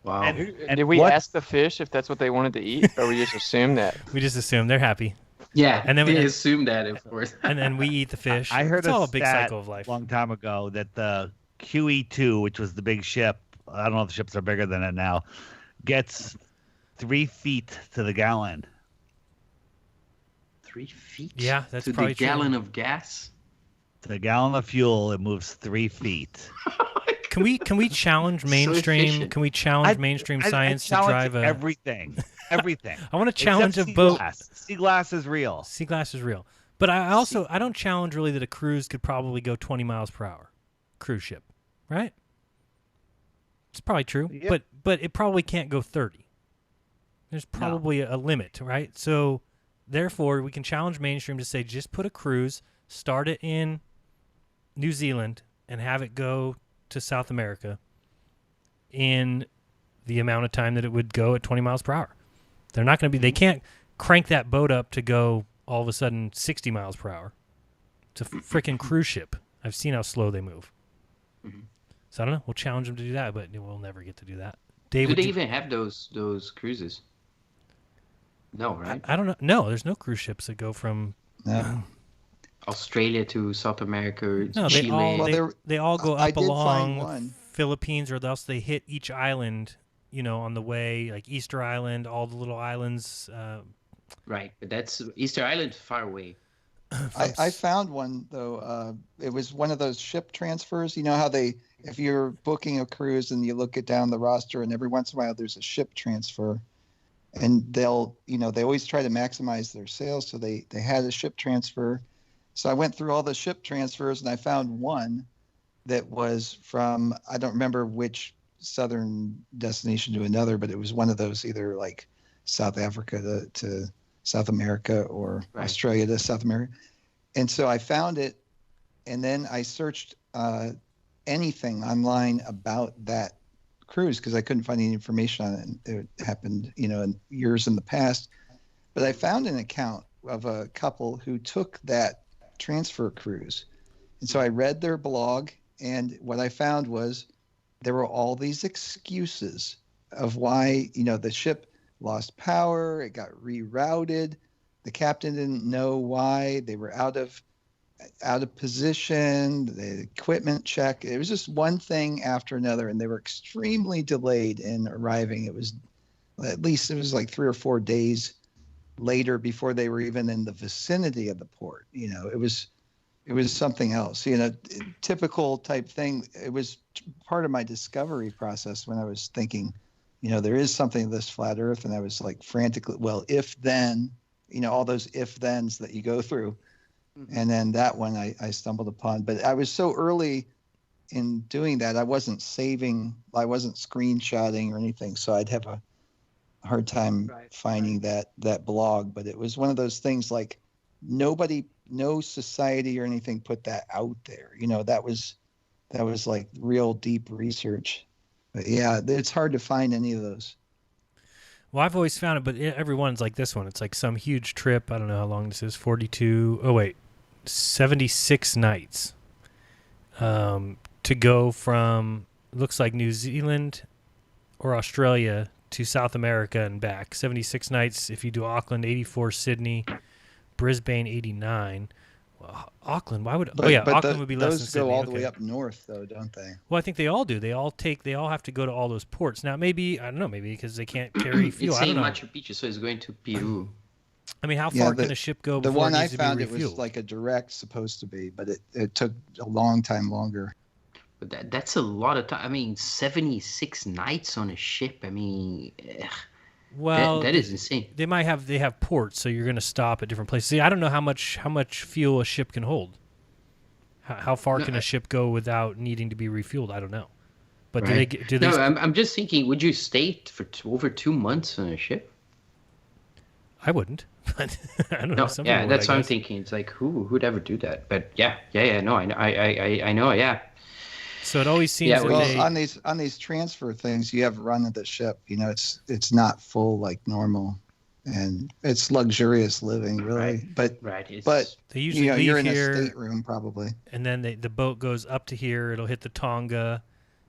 Wow. And did we ask the fish if that's what they wanted to eat, or we just assume that? We just assume they're happy. Yeah, and then we assume that, of course. And then we eat the fish. I heard it's all a big cycle of life. A long time ago that the QE2, which was the big ship, I don't know if the ships are bigger than it now, gets 3 feet to the gallon. 3 feet? Yeah, that's to probably the gallon of gas? To the gallon of fuel, it moves 3 feet. Can we challenge mainstream? Can we challenge mainstream science to drive everything? Everything. I want to challenge a boat. Sea glass is real. Sea glass is real. But I don't challenge really that a cruise could probably go 20 miles per hour. Cruise ship, right? It's probably true. Yeah. But it probably can't go 30. There's probably a limit, right? So therefore, we can challenge mainstream to say just put a cruise, start it in New Zealand, and have it go to South America in the amount of time that it would go at 20 miles per hour. They're not going to be. They can't crank that boat up to go all of a sudden 60 miles per hour. It's a freaking cruise ship. I've seen how slow they move. Mm-hmm. So I don't know. We'll challenge them to do that, but we'll never get to do that. Dave, do they even have those cruises? No, right? I don't know. No, there's no cruise ships that go from Australia to South America or no, Chile. They all go up along Philippines, or else they hit each island, on the way, like Easter Island, all the little islands. Right, but that's Easter Island far away. I found one, though. It was one of those ship transfers. You know how if you're booking a cruise and you look it down the roster, and every once in a while there's a ship transfer, and they always try to maximize their sales. So they had a ship transfer. So I went through all the ship transfers, and I found one that was from, I don't remember which southern destination to another, but it was one of those, either like South Africa to South America or Australia to South America. And so I found it, and then I searched anything online about that cruise because I couldn't find any information on it. And it happened, in years in the past. But I found an account of a couple who took that transfer cruise. And so I read their blog, and what I found was there were all these excuses of why, the ship lost power, it got rerouted, the captain didn't know why, they were out of position, the equipment check. It was just one thing after another, and they were extremely delayed in arriving. It was like 3 or 4 days later before they were even in the vicinity of the port. It was something else, typical type thing. It was part of my discovery process when I was thinking, there is something to this flat earth. And I was like frantically, well, if then, all those if thens that you go through. Mm-hmm. And then that one I stumbled upon, but I was so early in doing that. I wasn't screenshotting or anything. So I'd have a hard time finding that blog, but it was one of those things like no society or anything put that out there. That was like real deep research. But yeah, it's hard to find any of those. Well, I've always found it, but everyone's like this one. It's like some huge trip. I don't know how long this is. 76 nights to go from, looks like New Zealand or Australia to South America and back. 76 nights if you do Auckland, 84 Sydney, Brisbane 89. Well, Auckland, why would? Auckland would be less than those Sydney. go all the way up north, though, don't they? Well, I think they all do. They all have to go to all those ports. Now, maybe I don't know, maybe because they can't carry fuel. It's I don't saying know. Machu Picchu, so it's going to Peru. I mean, how far can a ship go? The before one it I needs to be found, it was refueled? like a direct, supposed to be, but it took a long time longer. But that's a lot of time. I mean, 76 nights on a ship. I mean, Well, that is insane. They have ports, so you're going to stop at different places. See, I don't know how much fuel a ship can hold. How far can a ship go without needing to be refueled? I don't know. But right. do they? No, I'm just thinking. Would you stay for over 2 months on a ship? I wouldn't. But I don't know. Some Yeah, people that's would, I what I'm guess. thinking. It's like who'd ever do that? But yeah. No, I know. Yeah. So it always seems. Yeah, that Well, they, on these transfer things, you have run of the ship. You know, it's not full like normal, and it's luxurious living, really. Right. But they usually leave you're in here, a stateroom probably. and then the boat goes up to here. It'll hit the Tonga.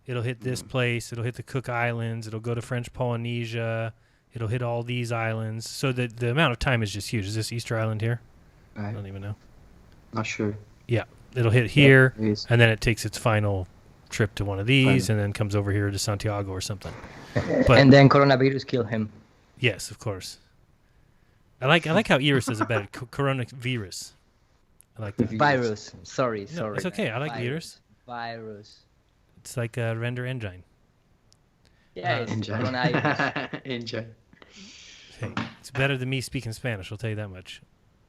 It'll hit this place. It'll hit the Cook Islands. It'll go to French Polynesia. It'll hit all these islands. So the amount of time is just huge. Is this Easter Island here? I don't even know. Not sure. Yeah, it'll hit here, it is. and then it takes its final trip to one of these, and then comes over here to Santiago or something. But And then coronavirus killed him. yes, of course. I like how Iris says it better. Coronavirus. I like that. Virus. Sorry. No, it's okay. I like Iris. Virus. It's like a render engine. Yeah, it's Enjoy. coronavirus. Enjoy. Hey, it's better than me speaking Spanish. I'll tell you that much.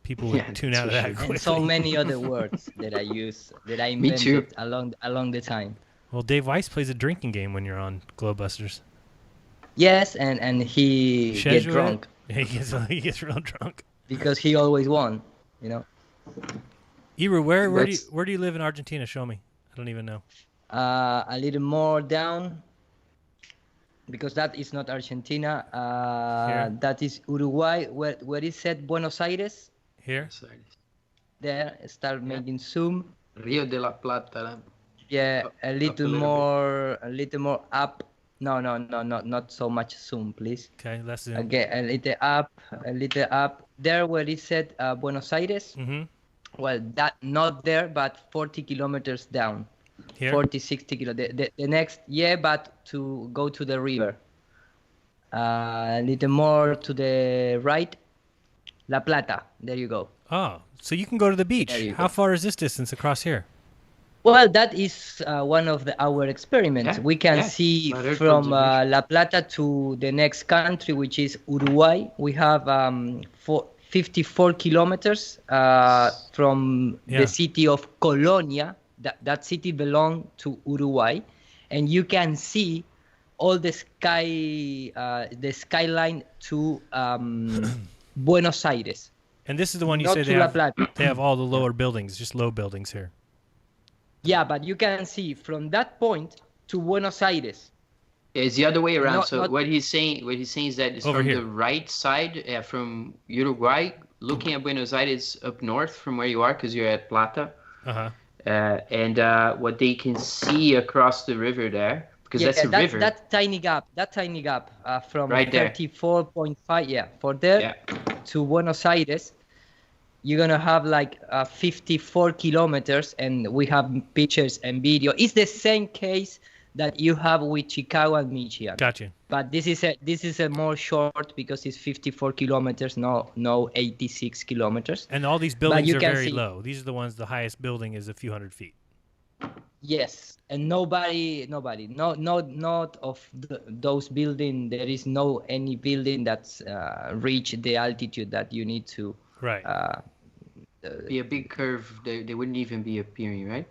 People would tune out of that quickly. And so many other words that I use, that I Me too. invented along the time. Well, Dave Weiss plays a drinking game when you're on Glowbusters. Yes, and he gets Schedule it. drunk He gets real drunk. because he always won, you know. Iru, where do That's- you live in Argentina? Show me. I don't even know. A little more down, because that is not Argentina. Here? That is Uruguay. Where is it? Buenos Aires. Here? There, start making zoom. Rio de la Plata. Yeah, a little little more up. No, not so much zoom, please. Okay, let's do Okay, a little up. There where it said Buenos Aires. Mm-hmm. Well, that not there, but 40 kilometers down. Here? 40, 60 kilo. The next, but to go to the river. A little more to the right. La Plata. There you go. Oh, so you can go to the beach. There you How go. far is this distance across here? Well, that is one of our experiments. Yeah, We can yeah. see But there's from observation. La Plata to the next country, which is Uruguay. We have 54 kilometers from Yeah. the city of Colonia. That city belongs to Uruguay, and you can see all the skyline to Buenos Aires. And this is the one you Not say to they La have. Plata. They have all the lower buildings, just low buildings here. Yeah, but you can see from that point to Buenos Aires. It's the other way around. Not- so not- what he's saying is that it's Over from here. the right side, from Uruguay, looking at Buenos Aires up north from where you are, because you're at Plata, Uh-huh. and what they can see across the river there, because that's a river. That tiny gap from Right there. 34.5, for there Yeah. to Buenos Aires, you're gonna have like 54 kilometers, and we have pictures and video. It's the same case that you have with Chicago and Michigan. Got you. But this is a more short because it's 54 kilometers, no 86 kilometers. And all these buildings you are can very see- low. These are the ones. The highest building is a few hundred feet. Yes, and nobody, not of those building. There is no any building that's reached the altitude that you need to. Right. Be a big curve. They wouldn't even be appearing, right?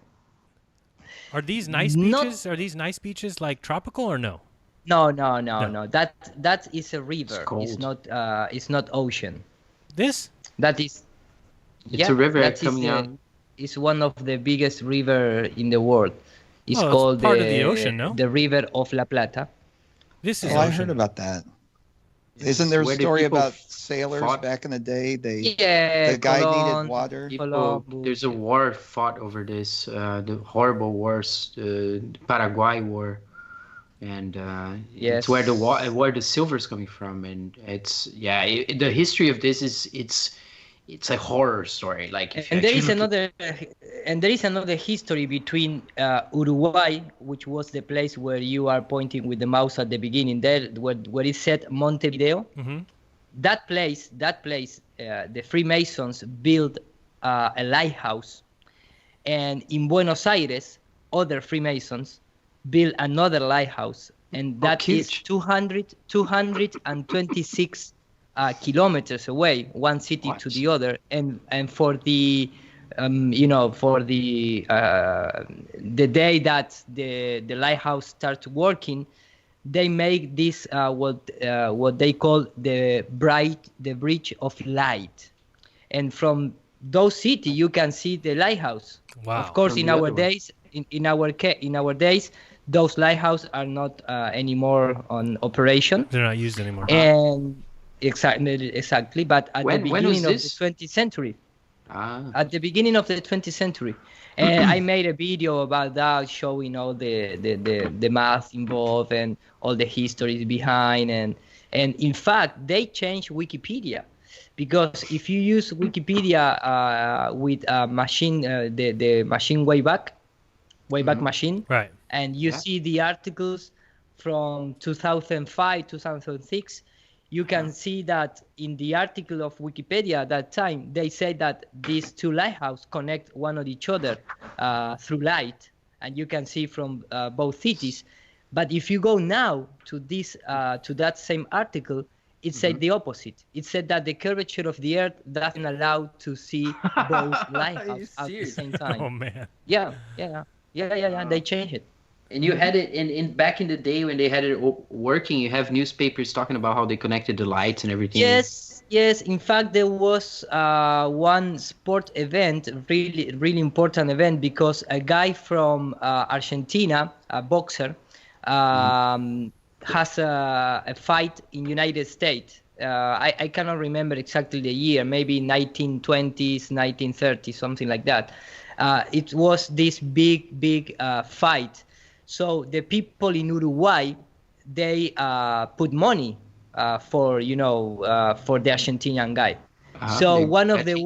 Are these nice Not- beaches? Are these nice beaches like tropical or no? No. No. That is a river. cold. It's not ocean. This? That is. It's a river that is coming out. It's one of the biggest river in the world. It's Oh, it's called part of the ocean, no? The River of La Plata. This is Oh, I ocean. heard about that. Isn't there a Where the story people about sailors fought? back in the day? Yeah. The guy Colon, needed water. Colombo. There's a war fought over this, the horrible wars, the Paraguay War, and Yes. it's where the silver is coming from, and it's the history of this is it's a horror story. Like, And there is another history between Uruguay, which was the place where you are pointing with the mouse at the beginning, there where it said Montevideo. Mm-hmm. That place, the Freemasons built a lighthouse, and in Buenos Aires, other Freemasons built another lighthouse, and that is 226 kilometers away, one city to the other, and for the the day that the lighthouse starts working, they make this what they call the Bridge of Light, and from those cities you can see the lighthouse. Wow. Of course, in our days, those lighthouses are not anymore on operation. They're not used anymore. And exactly. But at the beginning of the 20th century, at the beginning of the 20th century, I made a video about that, showing all the math involved and all the histories behind, and in fact they changed Wikipedia, because if you use Wikipedia with a machine, the machine Wayback Machine, right, and you see the articles from 2005, 2006, you can see that in the article of Wikipedia at that time, they say that these two lighthouses connect one of each other through light, and you can see from both cities. But if you go now to that same article, it said the opposite. It said that the curvature of the Earth doesn't allow to see both lighthouses at the same time. Oh man. Yeah. They changed it. And you had it in back in the day when they had it working. You have newspapers talking about how they connected the lights and everything. Yes. In fact, there was one sport event, really important event, because a guy from Argentina, a boxer, has a fight in United States. I cannot remember exactly the year, maybe 1920s, 1930s, something like that. It was this big fight. So the people in Uruguay, they put money for the Argentinian guy. So one of the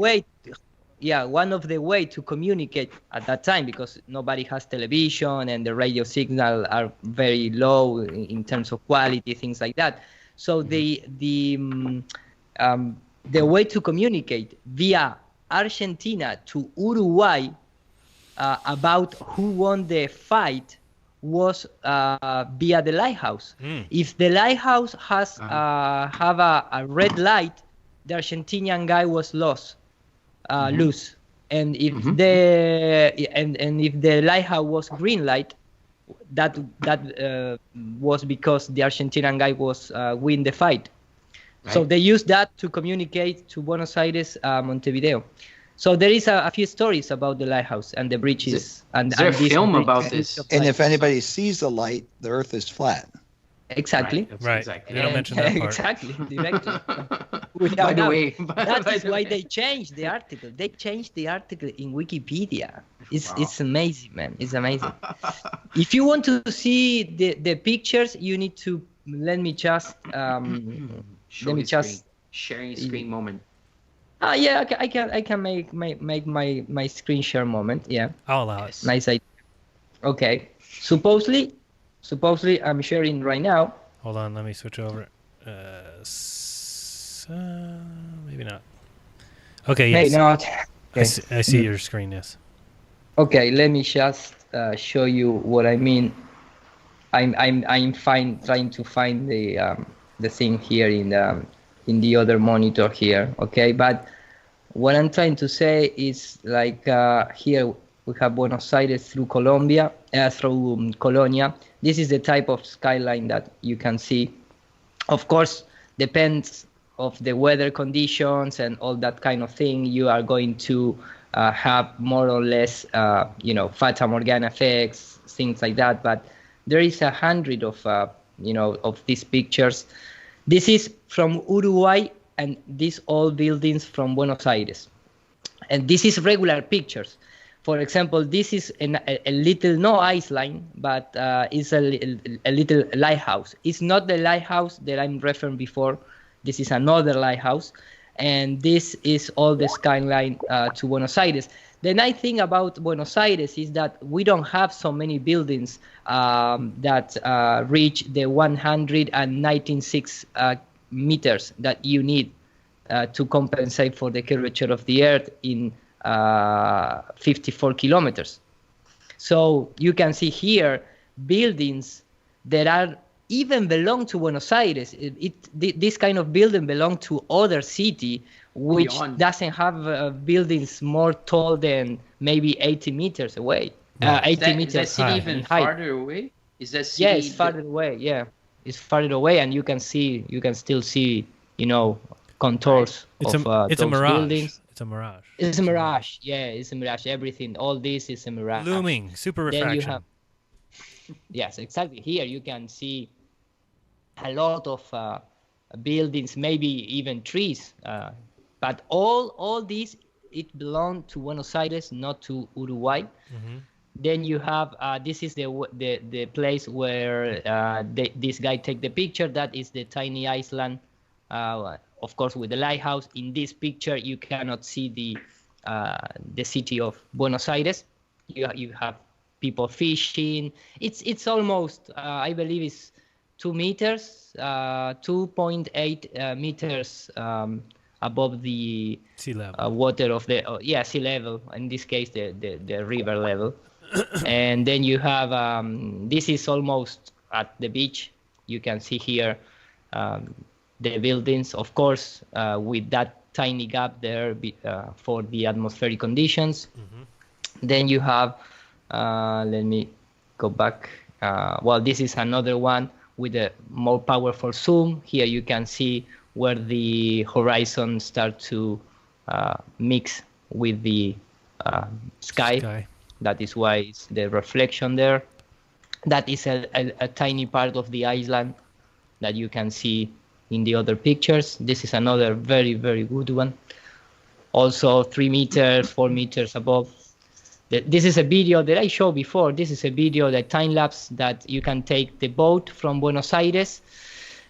way to communicate at that time, because nobody has television and the radio signal are very low in terms of quality, things like that. So the way to communicate via Argentina to Uruguay about who won the fight was via the lighthouse. If the lighthouse has have a red light, the Argentinian guy was lose. And if if the lighthouse was green light, that was because the Argentinian guy was win the fight. Right. So they used that to communicate to Buenos Aires, Montevideo. So there is a few stories about the lighthouse and the bridges. Is there a film about this? And if anybody sees the light, the Earth is flat. Exactly. Right. Exactly. They don't mention that part. Exactly. Directly. By the way, that is why they changed the article. They changed the article in Wikipedia. It's amazing, man. It's amazing. If you want to see the pictures, you need to let me just sharing screen moment. Yeah, I can make my screen share moment. Yeah. I'll allow it. Nice idea. Okay. Supposedly I'm sharing right now. Hold on, let me switch over. Maybe not. Okay, yes. Maybe not. Okay. I see your screen, yes. Okay, let me just show you what I mean. I'm trying to find the thing here in the other monitor here. Okay, but what I'm trying to say is like here we have Buenos Aires through Colonia. This is the type of skyline that you can see. Of course, depends of the weather conditions and all that kind of thing. You are going to have more or less, Fata Morgana effects, things like that. But there is 100 of these pictures. This is from Uruguay, and these all buildings from Buenos Aires. And this is regular pictures. for example, this is a little, no ice line, but it's a little lighthouse. It's not the lighthouse that I'm referring before. This is another lighthouse. And this is all the skyline to Buenos Aires. The nice thing about Buenos Aires is that we don't have so many buildings that reach the 196 meters that you need to compensate for the curvature of the Earth in 54 kilometers. So you can see here buildings that are even belong to Buenos Aires. This kind of building belong to other city which doesn't have buildings more tall than maybe 80 meters away. 80 meters. Is that city even farther away? Is that city? Yeah, it's farther away. Yeah, it's farther away, and you can still see, contours it's of it's those a mirage. buildings. It's a mirage. It's a mirage. Yeah, it's a mirage. Everything, all this is a mirage. Looming, super refraction. Then you have, yes, exactly. Here you can see a lot of buildings, maybe even trees. But all these, it belonged to Buenos Aires, not to Uruguay. Mm-hmm. Then you have this is the place where this guy take the picture. That is the tiny island, of course, with the lighthouse. In this picture, you cannot see the city of Buenos Aires. You have people fishing. It's almost I believe it's 2 meters, 2.8 meters above the sea level. Water of the sea level. In this case, the river level. And then you have this is almost at the beach. You can see here the buildings, of course, with that tiny gap there for the atmospheric conditions. Mm-hmm. Then you have let me go back. Well, this is another one with a more powerful zoom. Here you can see where the horizon start to mix with the sky. That is why it's the reflection there. That is a tiny part of the island that you can see in the other pictures. This is another very, very good one. Also 3 meters, 4 meters above. This is a video that I showed before. This is a video, the time lapse, that you can take the boat from Buenos Aires,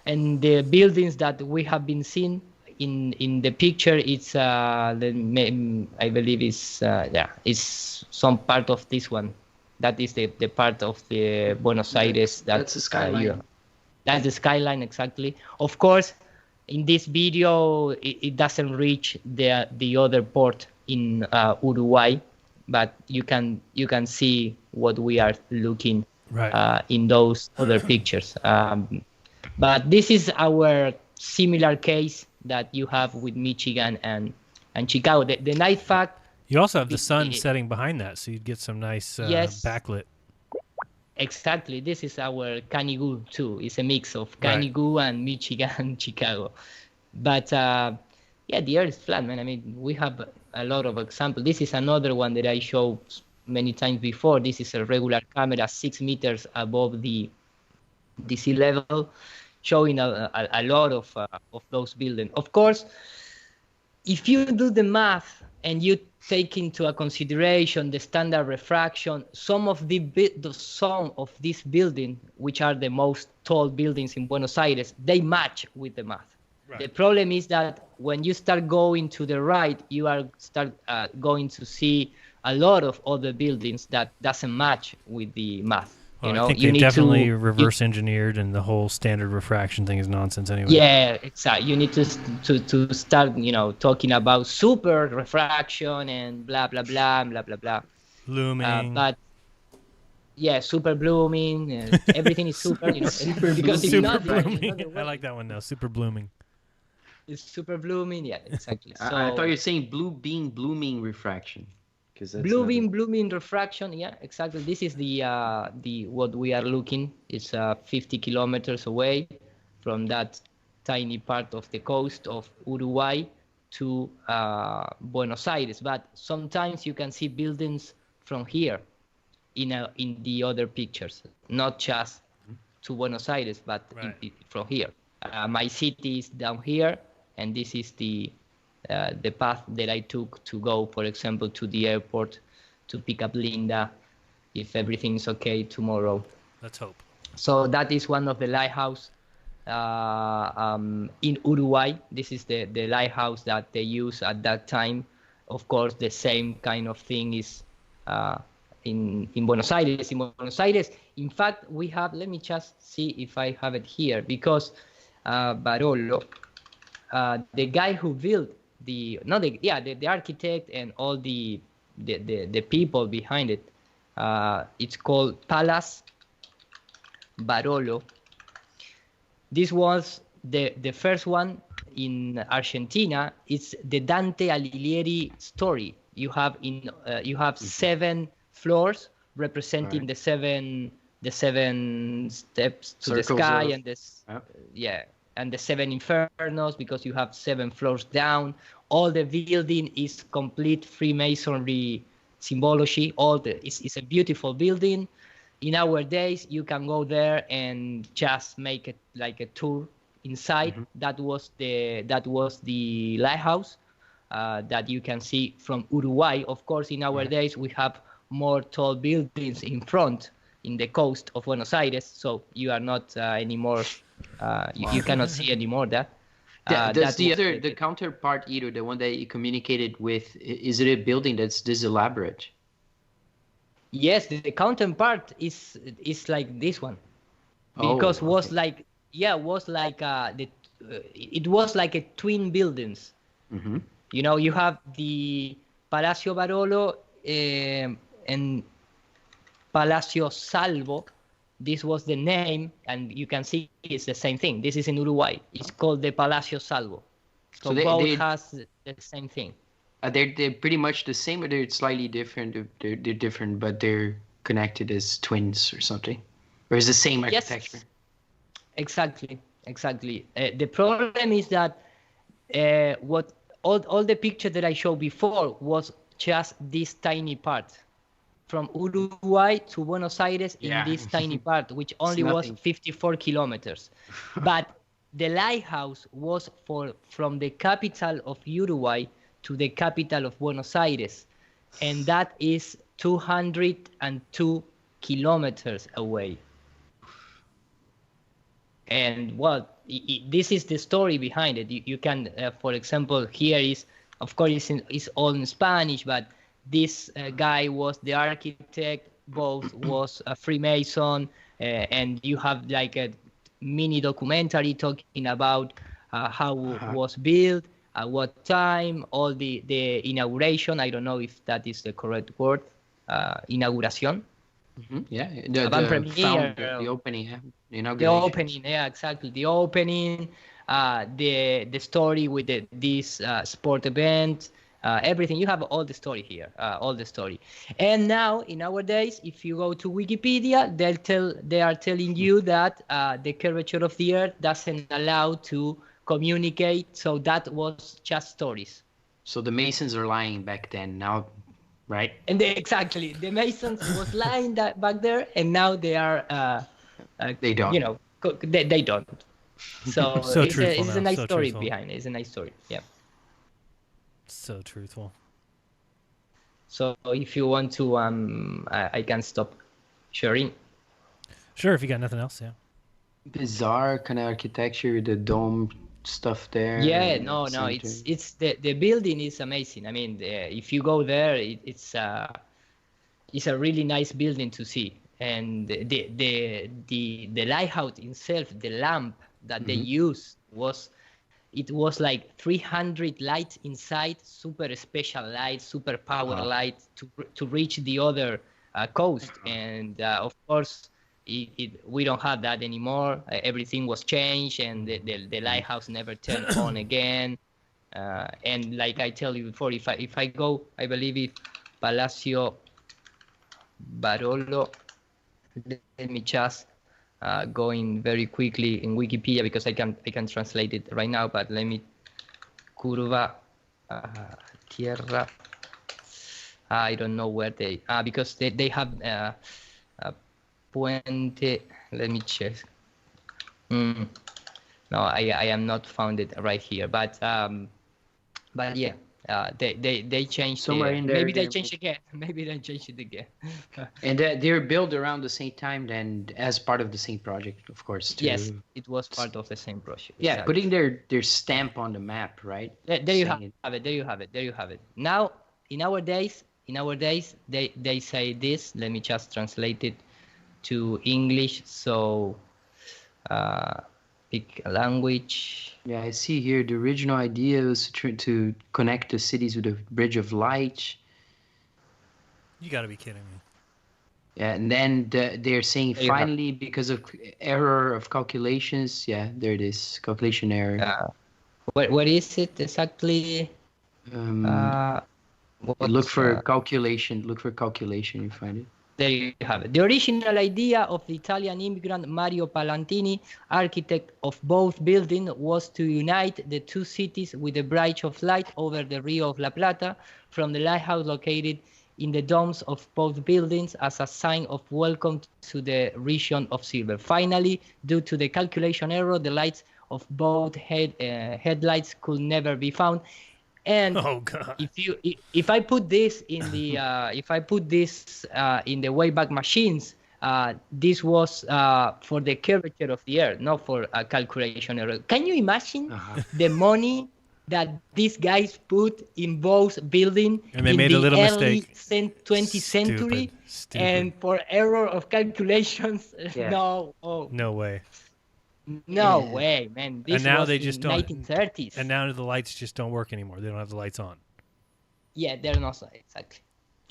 and the buildings that we have been seeing in the picture. It's I believe it's some part of this one. That is the part of the Buenos Aires. That's the skyline. That's the skyline, exactly. Of course, in this video, it doesn't reach the other port in Uruguay, but you can see what we are looking in those other pictures. But this is our similar case that you have with Michigan and Chicago. The night fact. You also have the sun setting behind that, so you'd get some nice backlit. Exactly. This is our Canigou too. It's a mix of Canigou and Michigan and Chicago. But the Earth is flat, man. I mean, we have a lot of examples. This is another one that I showed many times before. This is a regular camera 6 meters above the sea level, showing a lot of those buildings. Of course, if you do the math and you take into a consideration the standard refraction, some of these buildings, which are the most tall buildings in Buenos Aires, they match with the math. Right. The problem is that when you start going to the right, you are going to see a lot of other buildings that doesn't match with the math. Well, I think they definitely reverse engineered, and the whole standard refraction thing is nonsense anyway. Yeah, exactly. You need to start, talking about super refraction and blah blah blah blah blah blah. Blooming. But yeah, super blooming. Everything is super. Super because it's super not blooming. I like that one now. Super blooming. It's super blooming. Yeah, exactly. So, I thought you were saying blue beam blooming refraction. Blue beam blooming refraction, yeah, exactly. This is the what we are looking. It's 50 kilometers away from that tiny part of the coast of Uruguay to Buenos Aires. But sometimes you can see buildings from here in the other pictures, not just to Buenos Aires, but from here. My city is down here, and this is the path that I took to go, for example, to the airport to pick up Linda if everything's okay tomorrow. Let's hope. So that is one of the lighthouse in Uruguay. This is the lighthouse that they use at that time. Of course, the same kind of thing is in Buenos Aires. In Buenos Aires, in fact, we have, let me just see if I have it here, because Barolo, the guy who built the architect and all the people behind it, it's called Palace Barolo. This was the first one in Argentina. It's the Dante Alighieri story. You have seven floors representing the seven steps to the sky and this and the seven infernos, because you have 7 floors down. All the building is complete Freemasonry symbology. It's a beautiful building. In our days, you can go there and just make it like a tour inside. That was the lighthouse that you can see from Uruguay. Of course, in our days, we have more tall buildings in front in the coast of Buenos Aires, so you are not anymore. You cannot see anymore that. That's the counterpart, Ido, the one that you communicated with. Is it a building that's this elaborate? Yes, the counterpart is like this one, because it was like a twin buildings. You know, you have the Palacio Barolo and Palacio Salvo. This was the name, and you can see it's the same thing. This is in Uruguay. It's called the Palacio Salvo. So both has the same thing. They're pretty much the same, or they're slightly different? They're different, but they're connected as twins or something? Or is the same architecture? Yes, exactly. The problem is that what all the picture that I showed before was just this tiny part. From Uruguay to Buenos Aires in this tiny part, which only was 54 kilometers. But the lighthouse was from the capital of Uruguay to the capital of Buenos Aires, and that is 202 kilometers away. And this is the story behind it. You can, for example, here is, of course, it's all in Spanish, but this guy was the architect, both was a Freemason, and you have like a mini documentary talking about how it was built, at what time, all the inauguration. I don't know if that is the correct word, inauguración. Yeah, the opening, the opening, yeah, exactly, the opening, the story with this sport event. Everything, you have all the story here, all the story. And now in nowadays, if you go to Wikipedia, they are telling you that the curvature of the earth doesn't allow to communicate, so that was just stories. So the Masons are lying back then, now, right? And exactly, the Masons was lying back there, and now they are they don't, you know, they don't. So, so it's a nice so story truthful. behind it. It's a nice story, yeah. So truthful. So if you want to, I can stop sharing. Sure, if you got nothing else, yeah. Bizarre kind of architecture, the dome stuff there. Yeah, no, it's the building is amazing. I mean, if you go there, it's a really nice building to see, and the lighthouse itself, the lamp that they used was like 300 lights inside, super special lights, super power lights to reach the other coast. And of course, we don't have that anymore. Everything was changed, and the lighthouse never turned on again. And like I tell you before, if I go, I believe it, Palacio Barolo. Let me just going very quickly in Wikipedia, because I can translate it right now, but let me curva tierra. I don't know where they because they have puente. Let me check. No, I am not found it right here, but yeah, They changed Somewhere in there, maybe they there changed again. Maybe they changed it again. and they're built around the same time, then as part of the same project, of course. Yes, it was part of the same project. Yeah, exactly. putting their stamp on the map, right? There you have it. There you have it. There you have it. Now, in our days, they say this. Let me just translate it to English. So, pick a language. Yeah, I see here the original idea was to connect the cities with a bridge of light. You got to be kidding me. Yeah, and then they're saying finally because of error of calculations. Yeah, there it is, calculation error. What is it exactly? Look for calculation. Look for calculation. You find it. There you have it. The original idea of the Italian immigrant Mario Palantini, architect of both buildings, was to unite the two cities with a bridge of light over the Rio of La Plata from the lighthouse located in the domes of both buildings as a sign of welcome to the region of silver. Finally, due to the calculation error, the lights of both headlights could never be found. And if I put this in the in the Wayback Machines, this was for the curvature of the Earth, not for a calculation error. Can you imagine the money that these guys put in both buildings and they made a little mistake. 20th century, Stupid. and for error of calculations? No way. No way, man. This and now was they just in don't. 1930s. And now the lights just don't work anymore. They don't have the lights on. Yeah, they're not exactly.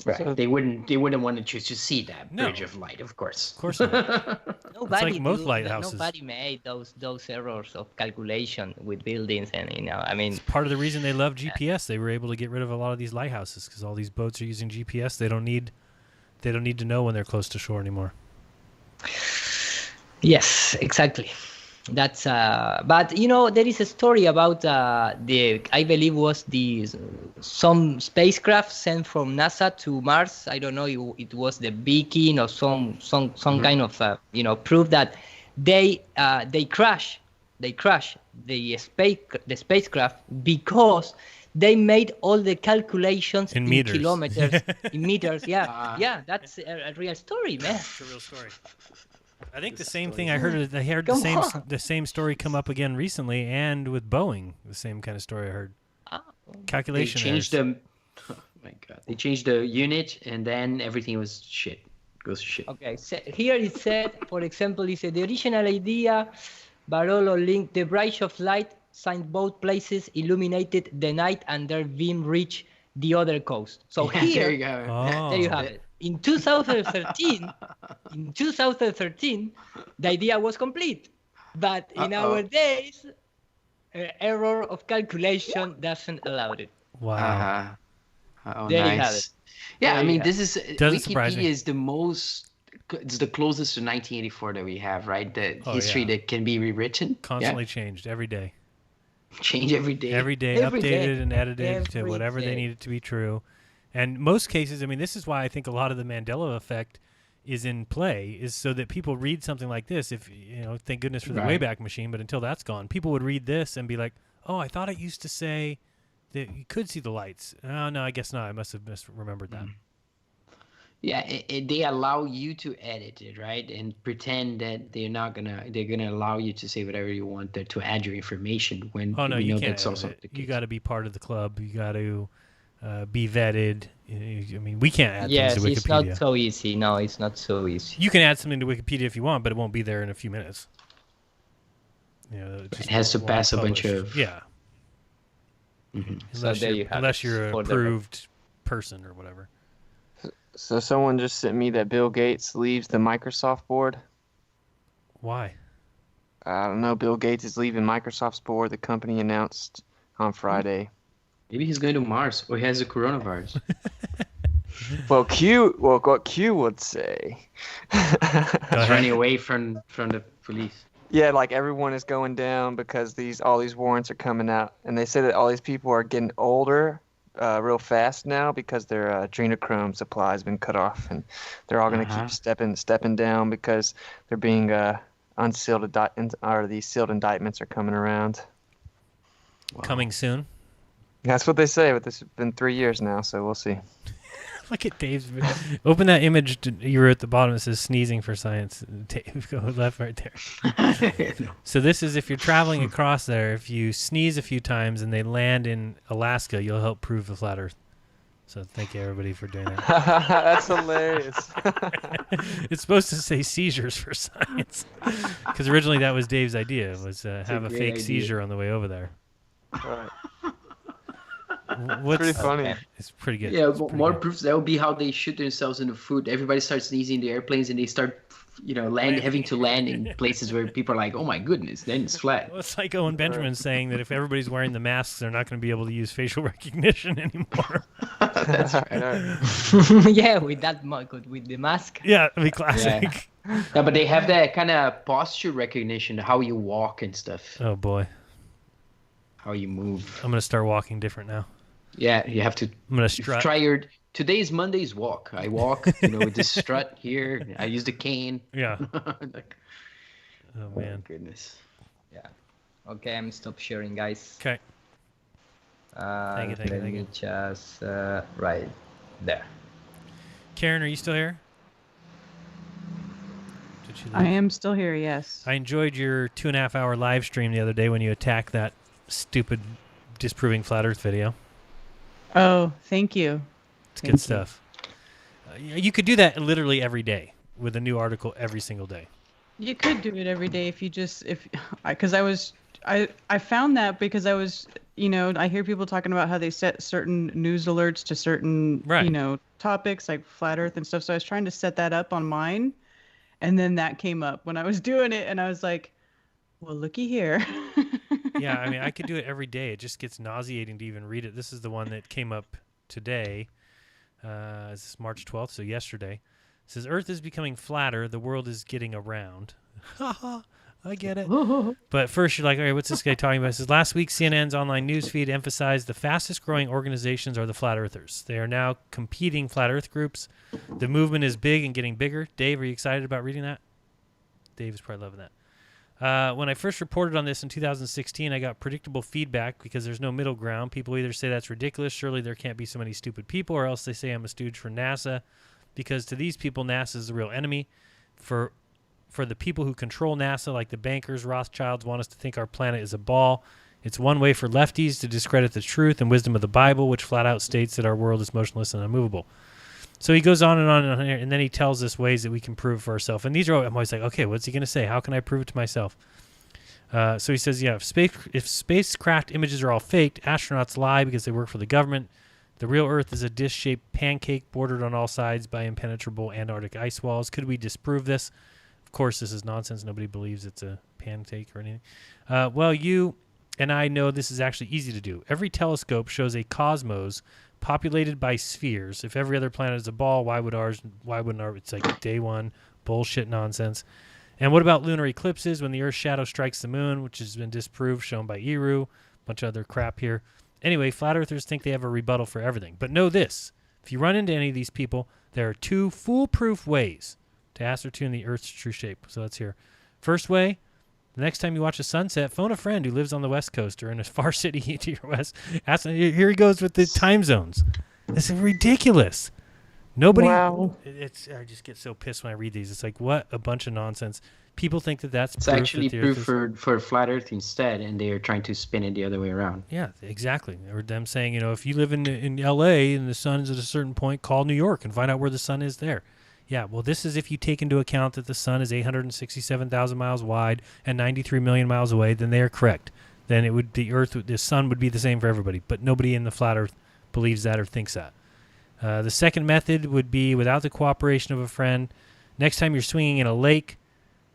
Right. So, they wouldn't want to choose to see that bridge of light, of course. Of course not. Nobody, like most lighthouses. Nobody made those errors of calculation with buildings, and I mean, it's part of the reason they love GPS. They were able to get rid of a lot of these lighthouses because all these boats are using GPS. They don't need to know when they're close to shore anymore. Yes, exactly. That's but there is a story about I believe was some spacecraft sent from NASA to Mars. I don't know if it was the Beacon or some kind of proof that they crashed the spacecraft because they made all the calculations in kilometers in meters. Yeah, that's a real story, man. It's a real story. I think the same thing I heard the same story come up again recently, and with Boeing, the same kind of story I heard. Calculation They changed errors. Oh my god! They changed the unit, and then everything was shit. Goes to shit. Okay, so here it said, for example, it said the original idea, Barolo linked the bridge of light, signed both places, illuminated the night, and their beam reached the other coast. So here, there you go. There you have it. In 2013, the idea was complete, but in our days, error of calculation doesn't allow it. Wow. There nice. you have it. Yeah, There I mean, you this is Doesn't surprise me. Wikipedia is the most. It's the closest to 1984 that we have, right? The history that can be rewritten. Constantly changed every day. Change every day. Every day, Every updated day. and edited to Every whatever they day. need it to be true. And most cases, I mean, this is why I think a lot of the Mandela effect is in play, is so that people read something like this. If thank goodness for the Wayback Machine, but until that's gone, people would read this and be like, "Oh, I thought it used to say that you could see the lights. Oh no, I guess not. I must have misremembered that." Yeah, they allow you to edit it, right? And pretend that they're gonna allow you to say whatever you want there to add your information when Oh no, we you know can't. that's also the case. You got to be part of the club. You got to be vetted. I mean, we can't add Yes, things to Wikipedia. it's not so easy. No, it's not so easy. You can add something to Wikipedia if you want, but it won't be there in a few minutes. It It has to pass a bunch of So there you have unless it you're for an the- approved person or whatever. So someone just sent me that Bill Gates leaves the Microsoft board. Why? I don't know. Bill Gates is leaving Microsoft's board. The company announced on Friday. Maybe he's going to Mars, or he has a coronavirus. What Q would say. He's running away from the police. Yeah, like everyone is going down because all these warrants are coming out, and they say that all these people are getting older real fast now because their adrenochrome supply has been cut off, and they're all going to keep stepping down because they're being these sealed indictments are coming around. Coming soon. That's what they say, but this has been 3 years now, so we'll see. Look at Dave's video. Open that image you were at the bottom. It says sneezing for science. Dave, go left right there. So this is if you're traveling across there, if you sneeze a few times and they land in Alaska, you'll help prove the flat Earth. So thank you, everybody, for doing that. That's hilarious. It's supposed to say seizures for science. Because originally that was Dave's idea, was have a fake seizure on the way over there. Right. What's pretty funny. It's pretty good. Yeah, it's more good. proofs. That would be how they shoot themselves in the foot. Everybody starts sneezing in the airplanes, and they start, having to land in places where people are like, "Oh my goodness!" Then it's flat. Well, it's like Owen Benjamin saying that if everybody's wearing the masks, they're not going to be able to use facial recognition anymore. That's right. Yeah, with the mask. Yeah, it'd be classic. Yeah. No, but they have that kind of posture recognition, how you walk and stuff, Oh boy, how you move. I'm going to start walking different now. Yeah, you have to. I'm going to strut. Try your. Today's Monday's walk. I walk, with this strut here. I use the cane. Yeah. Like, Oh man. Goodness. Yeah. Okay, I'm stop sharing, guys. Okay. Thank you. Let me just right there. Karen, are you still here? Did she leave? I am still here, yes. I enjoyed your 2.5 hour live stream the other day when you attacked that stupid disproving flat Earth video. Oh, thank you. It's good stuff. You could do that literally every day with a new article every single day. You could do it every day if you just because I found that because I was I hear people talking about how they set certain news alerts to certain topics like flat Earth and stuff. So I was trying to set that up on mine, and then that came up when I was doing it, and I was like, well, looky here. Yeah, I mean, I could do it every day. It just gets nauseating to even read it. This is the one that came up today. This is March 12th, so yesterday. It says, Earth is becoming flatter. The world is getting around. Haha, I get it. But first, you're like, all right, what's this guy talking about? It says, last week, CNN's online newsfeed emphasized the fastest growing organizations are the flat earthers. They are now competing flat earth groups. The movement is big and getting bigger. Dave, are you excited about reading that? Dave is probably loving that. When I first reported on this in 2016, I got predictable feedback because there's no middle ground. People either say that's ridiculous, surely there can't be so many stupid people, or else they say I'm a stooge for NASA, because to these people, NASA is the real enemy. For the people who control NASA, like the bankers, Rothschilds, want us to think our planet is a ball. It's one way for lefties to discredit the truth and wisdom of the Bible, which flat out states that our world is motionless and unmovable. So he goes on and on, and then he tells us ways that we can prove for ourselves. And these are, I'm always like, okay, what's he going to say? How can I prove it to myself? So he says, yeah, if spacecraft images are all faked, astronauts lie because they work for the government. The real Earth is a dish-shaped pancake bordered on all sides by impenetrable Antarctic ice walls. Could we disprove this? Of course, this is nonsense. Nobody believes it's a pancake or anything. Well, you and I know this is actually easy to do. Every telescope shows a cosmos populated by spheres. If every other planet is a ball, why wouldn't ours? It's like day one bullshit nonsense. And what about lunar eclipses when the Earth's shadow strikes the moon, which has been disproved, shown by Eru, a bunch of other crap here. Anyway, flat earthers think they have a rebuttal for everything. But know this, if you run into any of these people, there are 2 foolproof ways to ascertain the Earth's true shape. So let's hear. First way, the next time you watch a sunset, phone a friend who lives on the West Coast or in a far city to your west. Here he goes with the time zones. This is ridiculous. Nobody. Wow. I just get so pissed when I read these. It's like, what a bunch of nonsense. People think that that's it's proof actually that proof for flat Earth instead, and they are trying to spin it the other way around. Yeah, exactly. Or them saying, if you live in L.A. and the sun is at a certain point, call New York and find out where the sun is there. Yeah, well, this is if you take into account that the sun is 867,000 miles wide and 93 million miles away, then they are correct. Then the sun would be the same for everybody. But nobody in the flat Earth believes that or thinks that. The second method would be without the cooperation of a friend. Next time you're swinging in a lake,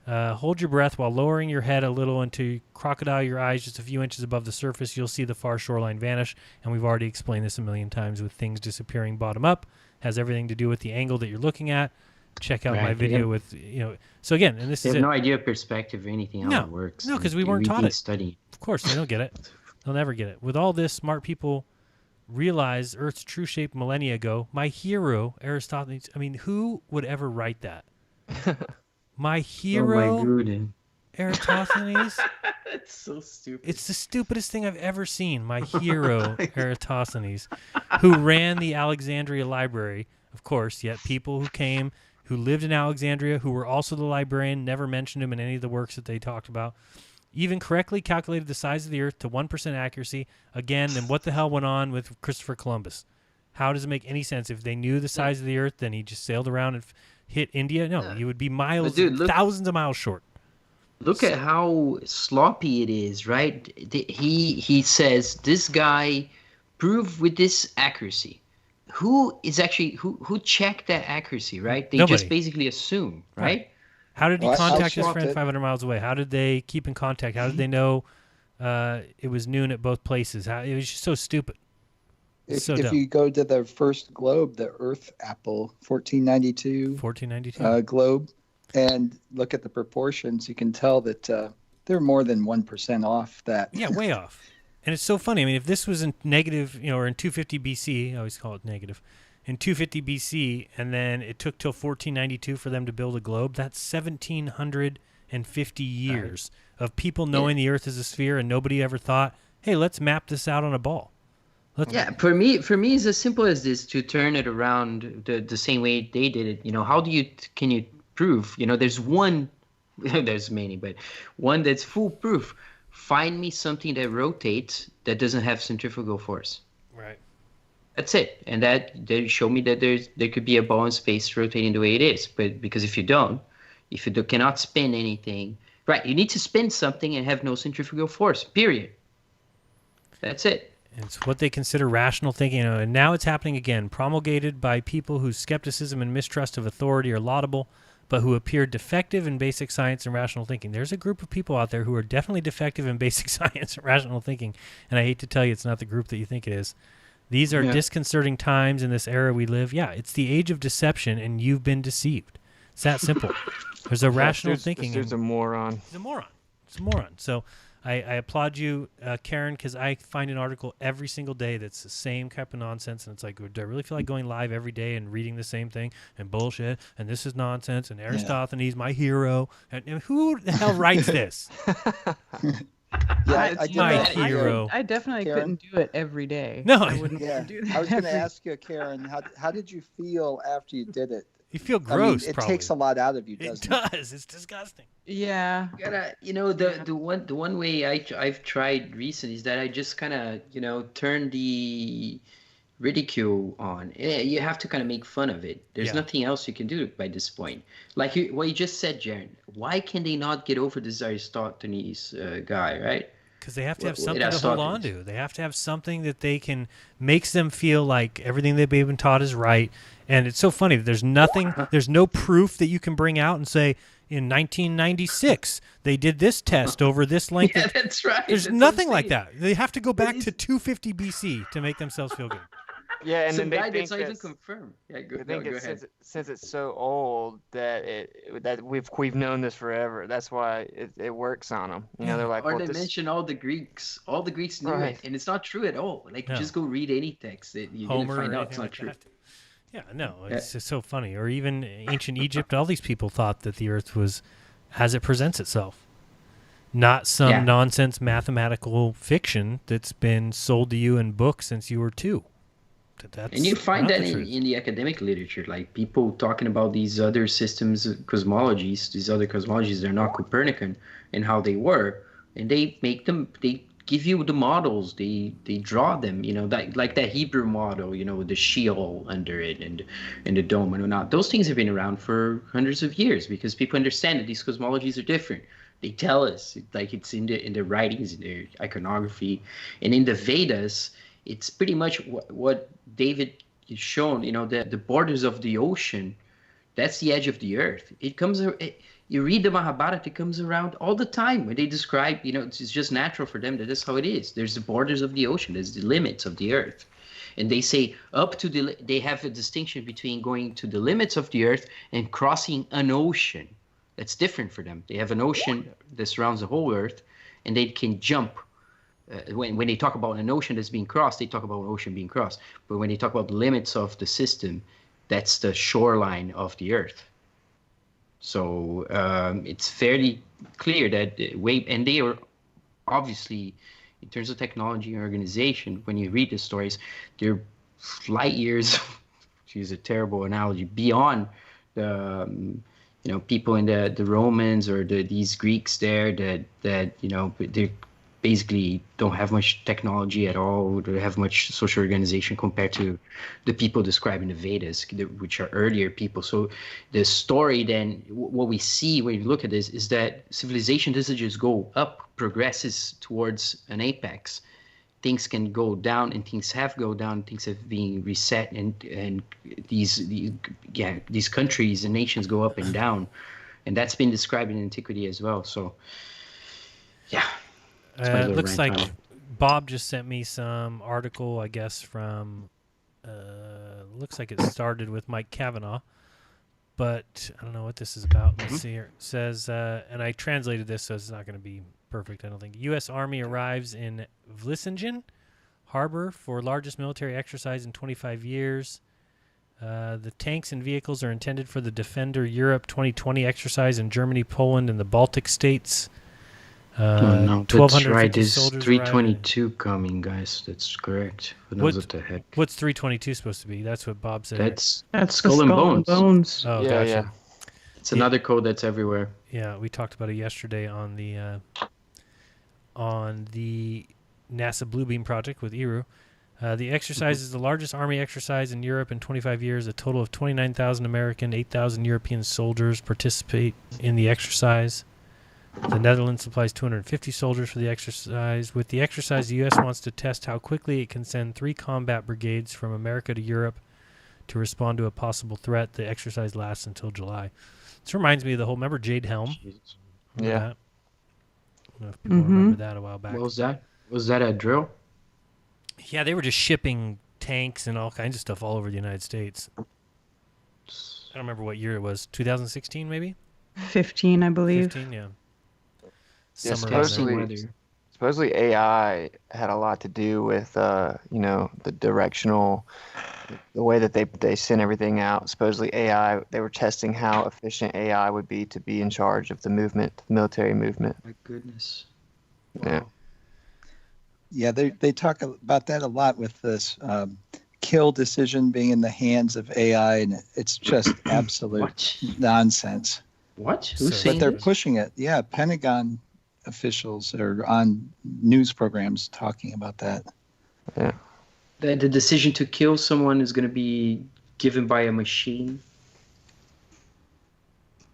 hold your breath while lowering your head a little into crocodile your eyes just a few inches above the surface. You'll see the far shoreline vanish. And we've already explained this a million times with things disappearing bottom up. Has everything to do with the angle that you're looking at. Check out my video with, So again, and this they is have no idea of perspective or anything how it works. No, because we weren't taught it. Study. Of course, they don't get it. They'll never get it. With all this, smart people realized Earth's true shape millennia ago. My hero, Aristophanes. I mean, who would ever write that? My hero. Oh my goodness. Eratosthenes. That's so stupid. It's the stupidest thing I've ever seen. My hero, Eratosthenes, who ran the Alexandria Library, of course, yet people who came, who lived in Alexandria, who were also the librarian, never mentioned him in any of the works that they talked about, even correctly calculated the size of the Earth to 1% accuracy. Again, then what the hell went on with Christopher Columbus? How does it make any sense? If they knew the size of the Earth, then he just sailed around and hit India? No, he would be miles, thousands of miles short. Look at how sloppy it is, right? He says, this guy proved with this accuracy. Who checked that accuracy, right? They Nobody. just basically assume, right? How did he contact his friend 500 miles away? How did they keep in contact? How did they know it was noon at both places? It was just so stupid. If you go to the first globe, the Earth Apple 1492 globe, and look at the proportions, you can tell that they're more than 1% off that. Yeah, way off. And it's so funny. I mean, if this was in negative, or in 250 BC, I always call it negative, in 250 BC, and then it took till 1492 for them to build a globe, that's 1,750 years of people knowing the Earth is a sphere, and nobody ever thought, hey, let's map this out on a ball. For me, it's as simple as this, to turn it around the same way they did it. How can you prove? There's one, there's many, but one that's foolproof. Find me something that rotates that doesn't have centrifugal force. Right. That's it. And that they show me that there could be a ball in space rotating the way it is. But because if you cannot spin anything, right, you need to spin something and have no centrifugal force, period. That's it. It's what they consider rational thinking, and now it's happening again, promulgated by people whose skepticism and mistrust of authority are laudable, but who appear defective in basic science and rational thinking. There's a group of people out there who are definitely defective in basic science and rational thinking, and I hate to tell you, it's not the group that you think it is. These are disconcerting times in this era we live. Yeah, it's the age of deception, and you've been deceived. It's that simple. There's a rational thinking. This dude's a moron. He's a moron. It's a moron. So I applaud you, Karen, because I find an article every single day that's the same type of nonsense, and it's like, do I really feel like going live every day and reading the same thing and bullshit, and this is nonsense, and Aristophanes, my hero, and who the hell writes this? My hero. I definitely couldn't do it every day. No, I wouldn't do that. I was going to ask you, Karen, how did you feel after you did it? You feel gross. It takes a lot out of you, doesn't it? It does. It's disgusting. Yeah. The one way I've tried recently is that I just kind of turn the ridicule on. You have to kind of make fun of it. There's nothing else you can do by this point. Like what you just said, Jaron. Why can they not get over this Aristophanes guy, right? Because they have to have something to hold on to. They have to have something that makes them feel like everything they've been taught is right. And it's so funny that there's no proof that you can bring out and say, in 1996, they did this test over this length. Yeah, that's right. There's nothing like that. They have to go back to 250 BC to make themselves feel good. Yeah, and then they think that's not even confirmed. Yeah, go ahead. Since it's so old that we've known this forever. That's why it works on them. They're like, or they mention all the Greeks. All the Greeks knew it, and it's not true at all. Like, just go read any text. You're going to find out it's not true. Yeah, no, it's just so funny. Or even ancient Egypt, all these people thought that the Earth was as it presents itself, not some nonsense mathematical fiction that's been sold to you in books since you were 2. And you find that in the academic literature, like people talking about these other systems, cosmologies, these other cosmologies, they're not Copernican and how they were, and they give you the models, they draw them, like that Hebrew model, with the Sheol under it and the dome and whatnot. Those things have been around for hundreds of years because people understand that these cosmologies are different. They tell us, like it's in the writings, in their iconography, and in the Vedas, it's pretty much what David is shown. The borders of the ocean, that's the edge of the earth. You read the Mahabharata, it comes around all the time when they describe, it's just natural for them that that's how it is. There's the borders of the ocean, there's the limits of the earth. And they say they have a distinction between going to the limits of the earth and crossing an ocean. That's different for them. They have an ocean that surrounds the whole earth, and they can jump. When they talk about an ocean that's being crossed, they talk about an ocean being crossed. But when they talk about the limits of the system, that's the shoreline of the earth. So it's fairly clear that and they are obviously, in terms of technology and organization, when you read the stories, they're light years, to use a terrible analogy, beyond the people in the Romans or these Greeks there that they basically don't have much technology at all, don't have much social organization compared to the people described in the Vedas, which are earlier people. So the story then, what we see when you look at this is that civilization doesn't just go up, progresses towards an apex. Things can go down, and things have go down, things have been reset, and these countries and nations go up and down. And that's been described in antiquity as well. So yeah. It looks like Bob just sent me some article, I guess, from looks like it started with Mike Kavanaugh, but I don't know what this is about. Let's see here. It says, and I translated this, so it's not going to be perfect, I don't think. U.S. Army arrives in Vlissingen Harbor for largest military exercise in 25 years. The tanks and vehicles are intended for the Defender Europe 2020 exercise in Germany, Poland, and the Baltic states. No, that's right. There's 322 coming, guys. That's correct. What the heck? What's 322 supposed to be? That's what Bob said. That's Skull and Bones. Oh, yeah, gotcha. yeah. It's another code that's everywhere. Yeah, we talked about it yesterday on the NASA Bluebeam project with Iru. The exercise is the largest army exercise in Europe in 25 years. A total of 29,000 American, 8,000 European soldiers participate in the exercise. The Netherlands supplies 250 soldiers for the exercise. With the exercise, the U.S. wants to test how quickly it can send 3 combat brigades from America to Europe to respond to a possible threat. The exercise lasts until July. This reminds me of the whole, remember Jade Helm? Yeah. That? I don't know if people remember that a while back. What was that? Was that a drill? Yeah, they were just shipping tanks and all kinds of stuff all over the United States. I don't remember what year it was. 2016, maybe? 15, I believe. 15, yeah. Yeah, Summer supposedly AI had a lot to do with the directional, the way that they sent everything out. Supposedly AI, they were testing how efficient AI would be to be in charge of the movement, the military movement. My goodness. Yeah. Yeah, they talk about that a lot with this kill decision being in the hands of AI, and it's just absolute nonsense. What? Who's saying But they're this? pushing it. Yeah, Pentagon officials are on news programs talking about that. Yeah. The decision to kill someone is going to be given by a machine.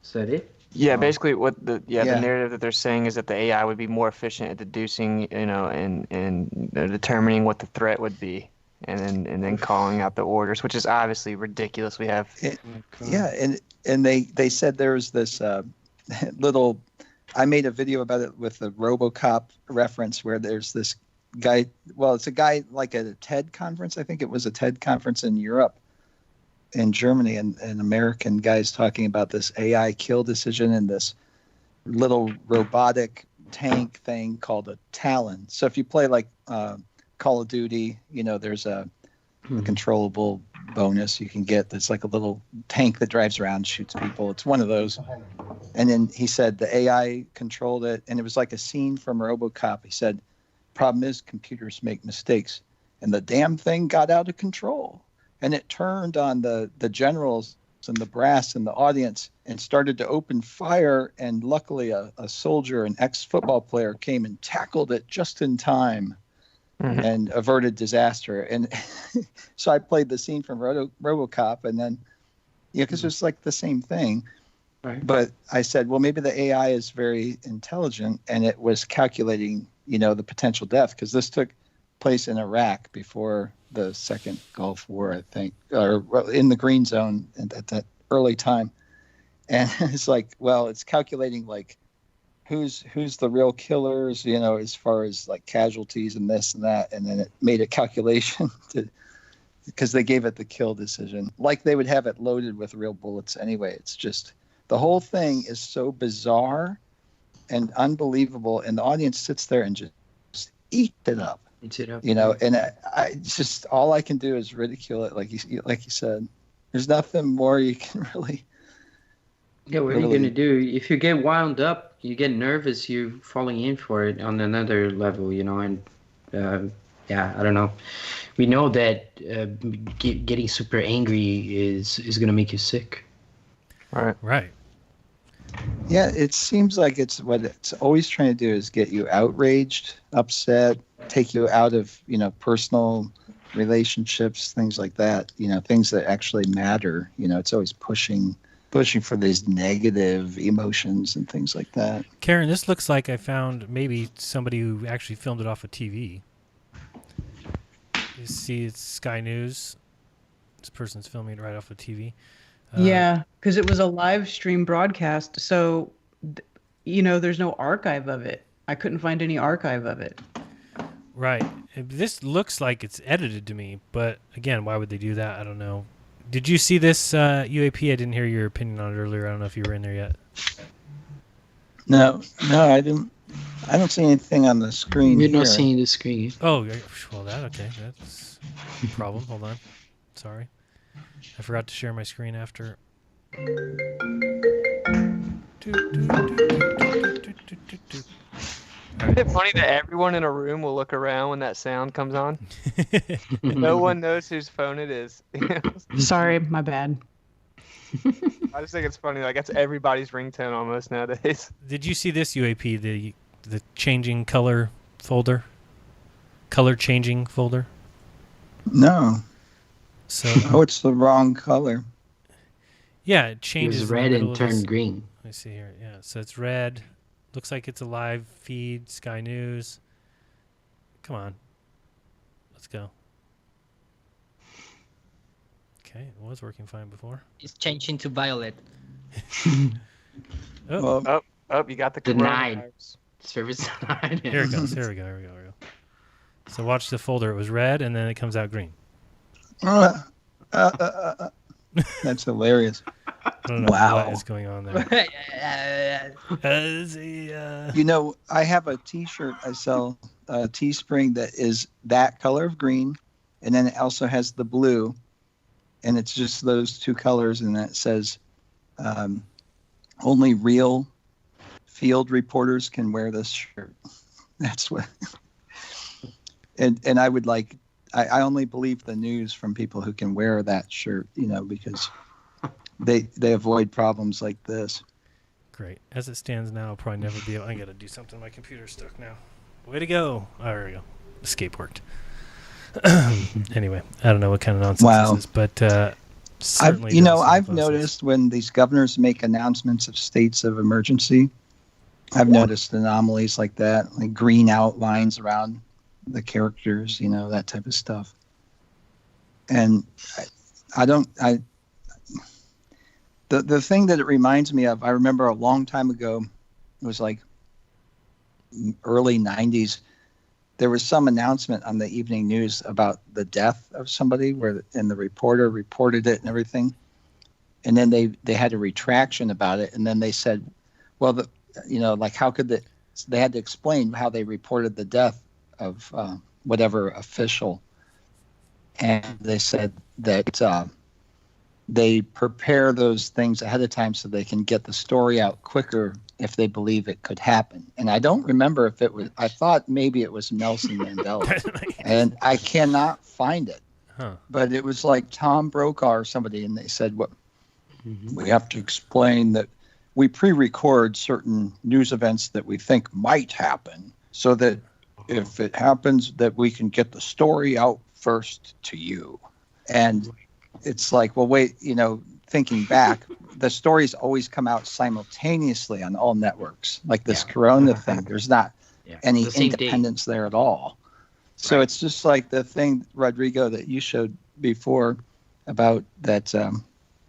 Is that it? Yeah, basically what the narrative that they're saying is that the AI would be more efficient at deducing, and determining what the threat would be, and then calling out the orders, which is obviously ridiculous. We have and they said there was this little. I made a video about it with the RoboCop reference where there's this guy. Well, it's a guy like at a TED conference. I think it was a TED conference in Europe, in Germany, and American guys talking about this AI kill decision and this little robotic tank thing called a Talon. So if you play like Call of Duty, there's a controllable bonus you can get that's like a little tank that drives around, shoots people. It's one of those. And then he said the AI controlled it, and it was like a scene from RoboCop. He said, problem is computers make mistakes, and the damn thing got out of control. And it turned on the generals and the brass and the audience and started to open fire. And luckily a soldier, an ex-football player, came and tackled it just in time and averted disaster. And so I played the scene from RoboCop, and then, because it's like the same thing. Right. But I said, well, maybe the AI is very intelligent, and it was calculating, the potential death, because this took place in Iraq before the second Gulf War, I think, or in the green zone at that early time. And it's like, well, it's calculating like who's the real killers, as far as like casualties and this and that. And then it made a calculation because they gave it the kill decision, like they would have it loaded with real bullets anyway. It's just, the whole thing is so bizarre and unbelievable. And the audience sits there and just eat it up. And I just, all I can do is ridicule it, like you said. There's nothing more you can really Yeah, what are you Literally. gonna do? If you get wound up, you get nervous, you're falling in for it on another level, and yeah, I don't know. We know that getting super angry is gonna make you sick. Right. Right. Yeah, it seems like it's what it's always trying to do is get you outraged, upset, take you out of, personal relationships, things like that, things that actually matter. It's always pushing for these negative emotions and things like that. Karen, this looks like I found maybe somebody who actually filmed it off of TV. You see, it's Sky News. This person's filming it right off of TV. Yeah, because it was a live stream broadcast. So, there's no archive of it. I couldn't find any archive of it. Right. This looks like it's edited to me, but again, why would they do that? I don't know. Did you see this UAP? I didn't hear your opinion on it earlier. I don't know if you were in there yet. No, I didn't. I don't see anything on the screen. You're not seeing the screen. Oh, well, that's a problem. Hold on. Sorry. I forgot to share my screen after. Isn't it funny that everyone in a room will look around when that sound comes on? No one knows whose phone it is. Sorry, my bad. I just think it's funny. Like, that's everybody's ringtone almost nowadays. Did you see this UAP, the changing color folder? Color changing folder? No. So it's the wrong color. Yeah, it changes. It was red and turned green. Let me see here. Yeah, so it's red. Looks like it's a live feed, Sky News. Come on. Let's go. Okay, it was working fine before. It's changing to violet. Oh, you got the denied. Service denied. Here it goes. Here we go. So watch the folder. It was red, and then it comes out green. That's hilarious. I don't know Wow. what is going on there. I have a T-shirt I sell, Teespring, that is that color of green, and then it also has the blue, and it's just those two colors, and it says only real field reporters can wear this shirt. That's what. And I would like. I only believe the news from people who can wear that shirt, because they avoid problems like this. Great. As it stands now, I'll probably never be able. I got to do something. My computer's stuck now. Way to go. Oh, there we go. Escape worked. Anyway, I don't know what kind of nonsense this is, but certainly. I've noticed when these governors make announcements of states of emergency, I've noticed anomalies like that, like green outlines around the characters, that type of stuff. And the thing that it reminds me of, I remember a long time ago, it was like early 90s, there was some announcement on the evening news about the death of somebody and the reporter reported it and everything. And then they had a retraction about it. And then they said, well, how could they had to explain how they reported the death of whatever official, and they said that they prepare those things ahead of time so they can get the story out quicker if they believe it could happen. And I don't remember if it was. I thought maybe it was Nelson Mandela, and I cannot find it. But it was like Tom Brokaw or somebody, and they said, "What we have to explain that we pre-record certain news events that we think might happen, so that." If it happens, that we can get the story out first to you. And it's like, well, wait, thinking back, the stories always come out simultaneously on all networks. Like this Corona thing, there's not any independence there at all. So it's just like the thing, Rodrigo, that you showed before about that.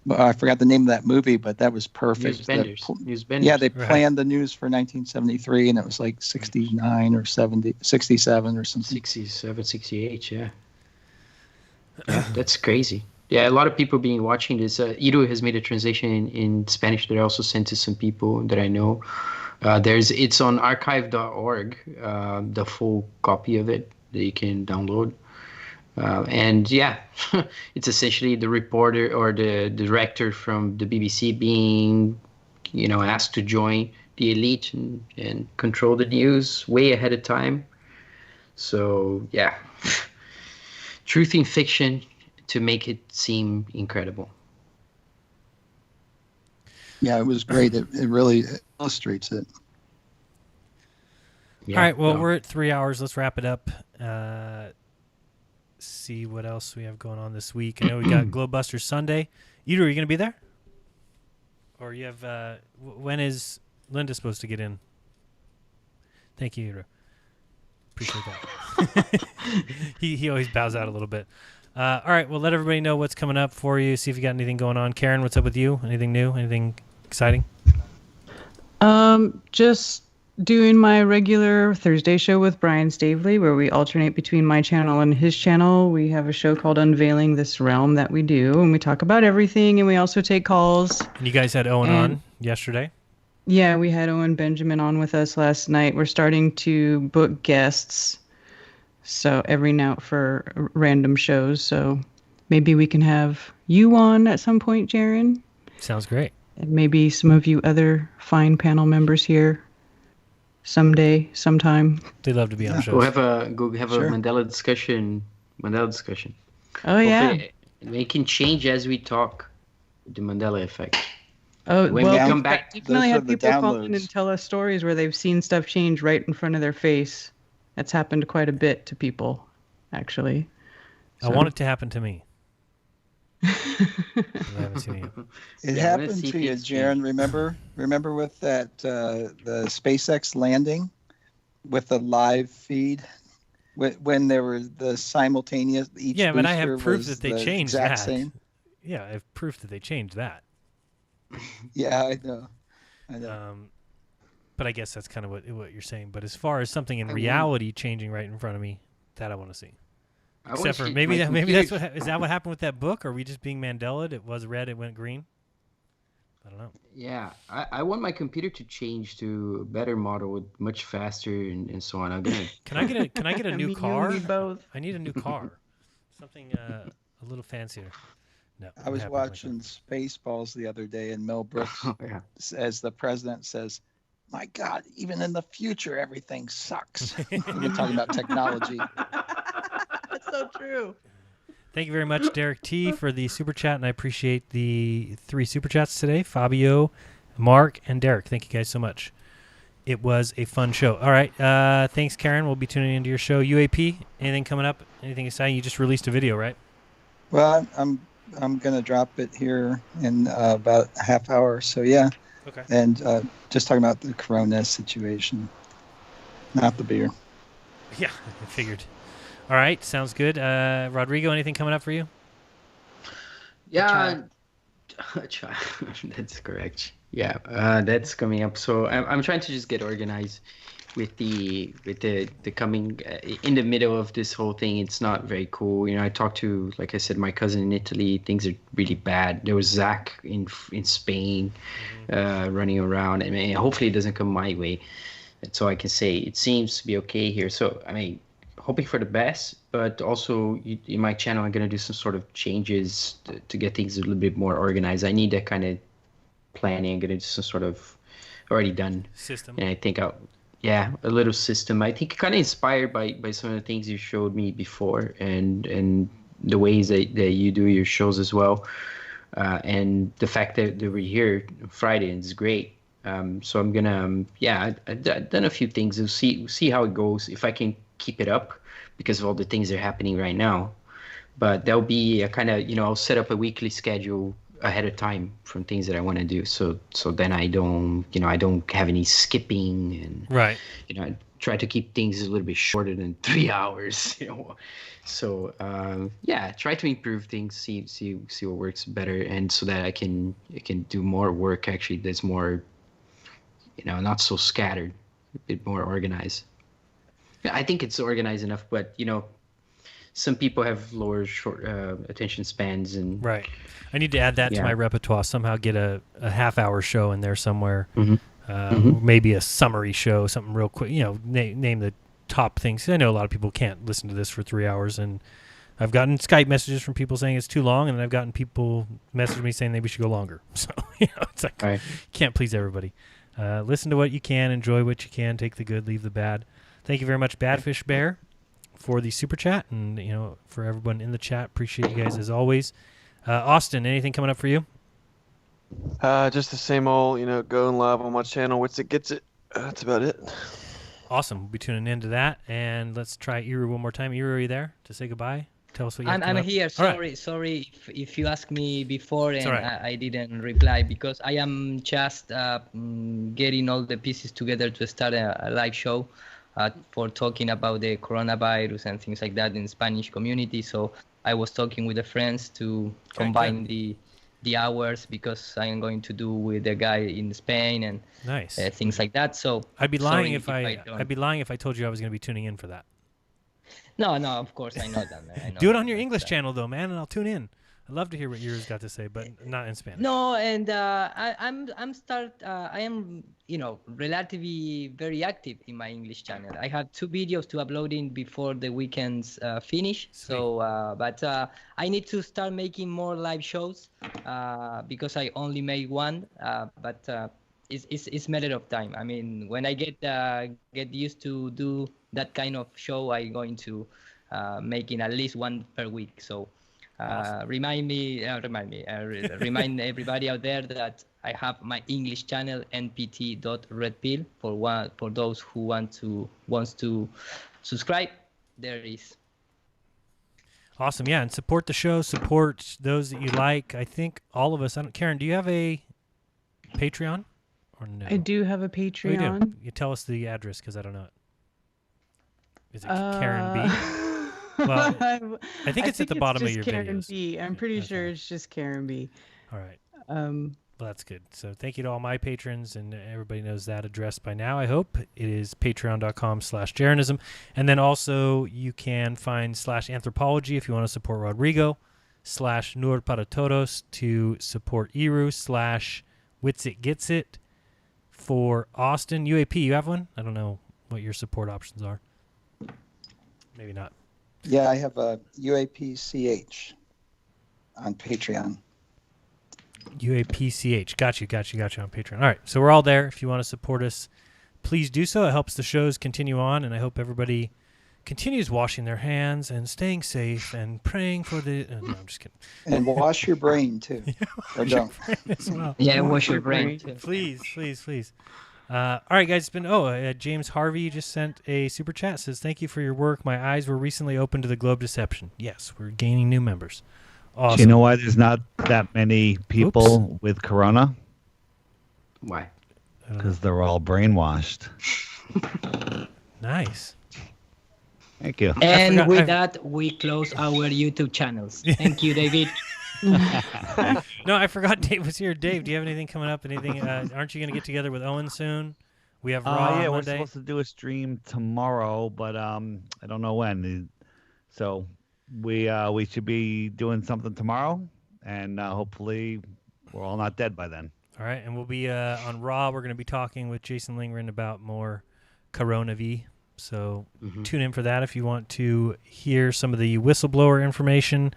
I forgot the name of that movie, but that was perfect. Newsbenders. Yeah, they planned the news for 1973, and it was like 69 or 70, 67 or something. 67, 68, yeah. That's crazy. Yeah, a lot of people being watching this. Edo has made a translation in Spanish that I also sent to some people that I know. It's on archive.org, the full copy of it that you can download. And yeah, it's essentially the reporter or the director from the BBC being asked to join the elite and control the news way ahead of time. So yeah, truth in fiction to make it seem incredible. Yeah, it was great. It really illustrates it. All right, well, we're at 3 hours. Let's wrap it up. See what else we have going on this week. I know we got Glowbusters Sunday. Edo, are you going to be there? Or you have, when is Linda supposed to get in? Thank you, Edo. Appreciate that. he always bows out a little bit. All right, well, let everybody know what's coming up for you. See if you got anything going on. Karen, what's up with you? Anything new? Anything exciting? Just doing my regular Thursday show with Brian Stavely, where we alternate between my channel and his channel. We have a show called Unveiling This Realm that we do, and we talk about everything, and we also take calls. And you guys had Owen on yesterday? Yeah, we had Owen Benjamin on with us last night. We're starting to book guests, so every night for random shows. So maybe we can have you on at some point, Jaron. Sounds great. And maybe some of you other fine panel members here someday, sometime. They love to be on shows. We'll have a Mandela discussion. Oh, yeah. Hopefully it can change as we talk. The Mandela effect. Oh, when we come back, definitely have people call in and tell us stories where they've seen stuff change right in front of their face. That's happened quite a bit to people, actually. I want it to happen to me. I haven't seen it yet. It happened to you, Jaron. Remember with that the SpaceX landing with the live feed when there were the simultaneous. Yeah, but I have proof that they changed that. Same. Yeah, I have proof that they changed that. Yeah, I know. But I guess that's kind of what you're saying. But as far as something in reality changing right in front of me, that I want to see. Except for maybe that's what is that what happened with that book? Or are we just being Mandela'd? It was red, it went green. I don't know. Yeah, I want my computer to change to a better model with much faster and so on. I'm gonna. Can I get a new car? You need both. I need a new car. Something a little fancier. No. I was watching Spaceballs the other day, and Mel Brooks, as the president, says, "My God, even in the future, everything sucks." We're talking about technology. That's so true. Thank you very much, Derek T, for the super chat, and I appreciate the 3 super chats today. Fabio, Mark, and Derek. Thank you guys so much. It was a fun show. All right, thanks, Karen. We'll be tuning into your show. UAP, anything coming up? Anything exciting? You just released a video, right? Well, I'm gonna drop it here in about a half hour. So yeah. Okay. And just talking about the Corona situation, not the beer. Yeah, I figured. All right, sounds good. Rodrigo, anything coming up for you? Yeah, that's correct. Yeah, that's coming up. So I'm trying to just get organized with the coming in the middle of this whole thing. It's not very cool. I talked to, like I said, my cousin in Italy. Things are really bad. There was Zach in Spain running around. I mean, hopefully it doesn't come my way. So I can say it seems to be okay here. So I mean, hoping for the best, but also in my channel, I'm gonna do some sort of changes to get things a little bit more organized. I need that kind of planning. I'm gonna do some sort of already done system, and I think a little system. I think kind of inspired by some of the things you showed me before, and the ways that you do your shows as well, and the fact that we're here Friday is great. So I'm gonna I've done a few things. We'll see how it goes, if I can keep it up because of all the things that are happening right now. But there'll be a kind of, I'll set up a weekly schedule ahead of time from things that I want to do. So then I don't have any skipping, and right. I try to keep things a little bit shorter than 3 hours. So try to improve things, see what works better, and so that I can do more work actually that's more, not so scattered, a bit more organized. I think it's organized enough, but some people have lower short attention spans, and right. I need to add that to my repertoire. Somehow get a half-hour show in there somewhere. Maybe a summary show, something real quick. Name the top things. I know a lot of people can't listen to this for 3 hours, and I've gotten Skype messages from people saying it's too long, and then I've gotten people message me saying maybe we should go longer. So, it's like, can't please everybody. Listen to what you can, enjoy what you can, take the good, leave the bad. Thank you very much, Badfish Bear, for the super chat, and for everyone in the chat. Appreciate you guys as always. Austin, anything coming up for you? Just the same old, going live on my channel. Once it gets it, that's about it. Awesome. We'll be tuning into that, and let's try Iru one more time. Iru, are you there to say goodbye? Tell us what you have I'm up. here. Sorry if you asked me before and right. I didn't reply because I am just getting all the pieces together to start a live show for talking about the coronavirus and things like that in the Spanish community. So I was talking with the friends to combine the hours because I am going to do with a guy in Spain and things like that. So I'd be lying if I'd be lying if I told you I was going to be tuning in for that. No, of course I know that, man. Do it on your English channel though, man, and I'll tune in. I'd love to hear what Iru's got to say, but not in Spanish. No, and I am relatively very active in my English channel. I have 2 videos to uploading before the weekends finish. Sweet. So, but I need to start making more live shows because I only made one. But it's matter of time. I mean, when I get used to do that kind of show, I'm going to making at least one per week. So. Awesome. Remind everybody out there that I have my English channel npt.redpill for those who wants to subscribe. There it is. Awesome, yeah, and support the show, support those that you like. I think all of us. Karen, do you have a Patreon or no? I do have a Patreon. Oh, you do? You tell us the address because I don't know it. Is it Karen B? Well, I think it's at the bottom of your Karen videos. B. I'm pretty sure it's just Karen B. All right. Well, that's good. So thank you to all my patrons, and everybody knows that address by now, I hope. It is patreon.com/jeranism. And then also you can find /anthropology if you want to support Rodrigo, /Nur para Todos to support Iru, /WitsItGetsIt for Austin. UAP, you have one? I don't know what your support options are. Maybe not. Yeah, I have a UAPCH on Patreon. UAPCH. Got you on Patreon. All right, so we're all there. If you want to support us, please do so. It helps the shows continue on, and I hope everybody continues washing their hands and staying safe and praying for the... no, I'm just kidding. And wash your brain, too. Or don't. Well. Yeah, wash your brain, too. Please. All right, guys. It's been James Harvey just sent a super chat. Says thank you for your work. My eyes were recently opened to the globe deception. Yes, we're gaining new members. Awesome. Do you know why there's not that many people with corona? Why? Because they're all brainwashed. Nice. Thank you. And with that, we close our YouTube channels. Thank you, David. No, I forgot Dave was here. Dave, do you have anything coming up? Anything? Aren't you going to get together with Owen soon? We have Raw yeah, on we're Monday. supposed to do a stream tomorrow, but I don't know when. So we should be doing something tomorrow, and hopefully we're all not dead by then. All right, and we'll be on Raw. We're going to be talking with Jason Lingren about more Corona V. So tune in for that if you want to hear some of the whistleblower information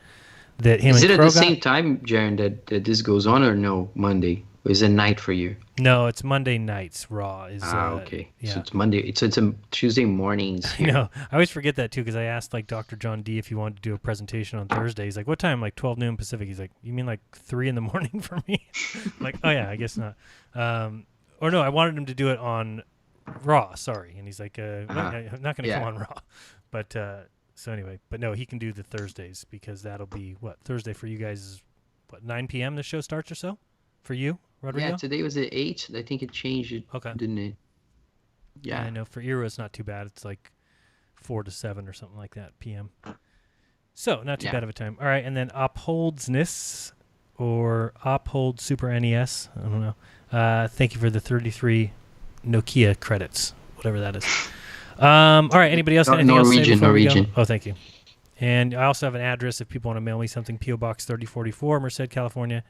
that him Is and it at Crow the same time, Jaron, that this goes on, or no, Monday? Or is it night for you? No, it's Monday nights. Raw is. Okay. Yeah. So it's Monday. It's a Tuesday mornings. I know. I always forget that too because I asked like Dr. John D if he wanted to do a presentation on Thursday. He's like, "What time?" Like 12 noon Pacific. He's like, "You mean like 3 in the morning for me?" Like, "Oh yeah, I guess not." Or no, I wanted him to do it on Raw. Sorry, and he's like, "I'm not going to come on Raw," but. So anyway, but no, he can do the Thursdays because that'll be what Thursday for you guys is what 9 p.m. the show starts or so for you, Rodrigo? Yeah, today was at 8. I think it changed, didn't it? Yeah, I know for Eero it's not too bad. It's like 4 to 7 or something like that p.m. So not too bad of a time. All right, and then Upholdsness or Uphold Super NES. I don't know. Thank you for the 33 Nokia credits, whatever that is. All right. Anybody else? Anything else to say before we go? Oh, thank you. And I also have an address if people want to mail me something. P.O. Box 3044, Merced, California,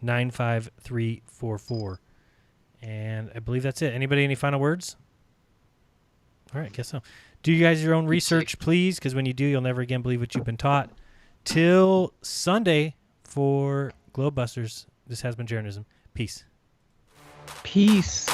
95344. And I believe that's it. Anybody any final words? All right. Guess so. Do you guys your own research, please, because when you do, you'll never again believe what you've been taught. till Sunday for Globebusters. This has been Jeranism. Peace. Peace.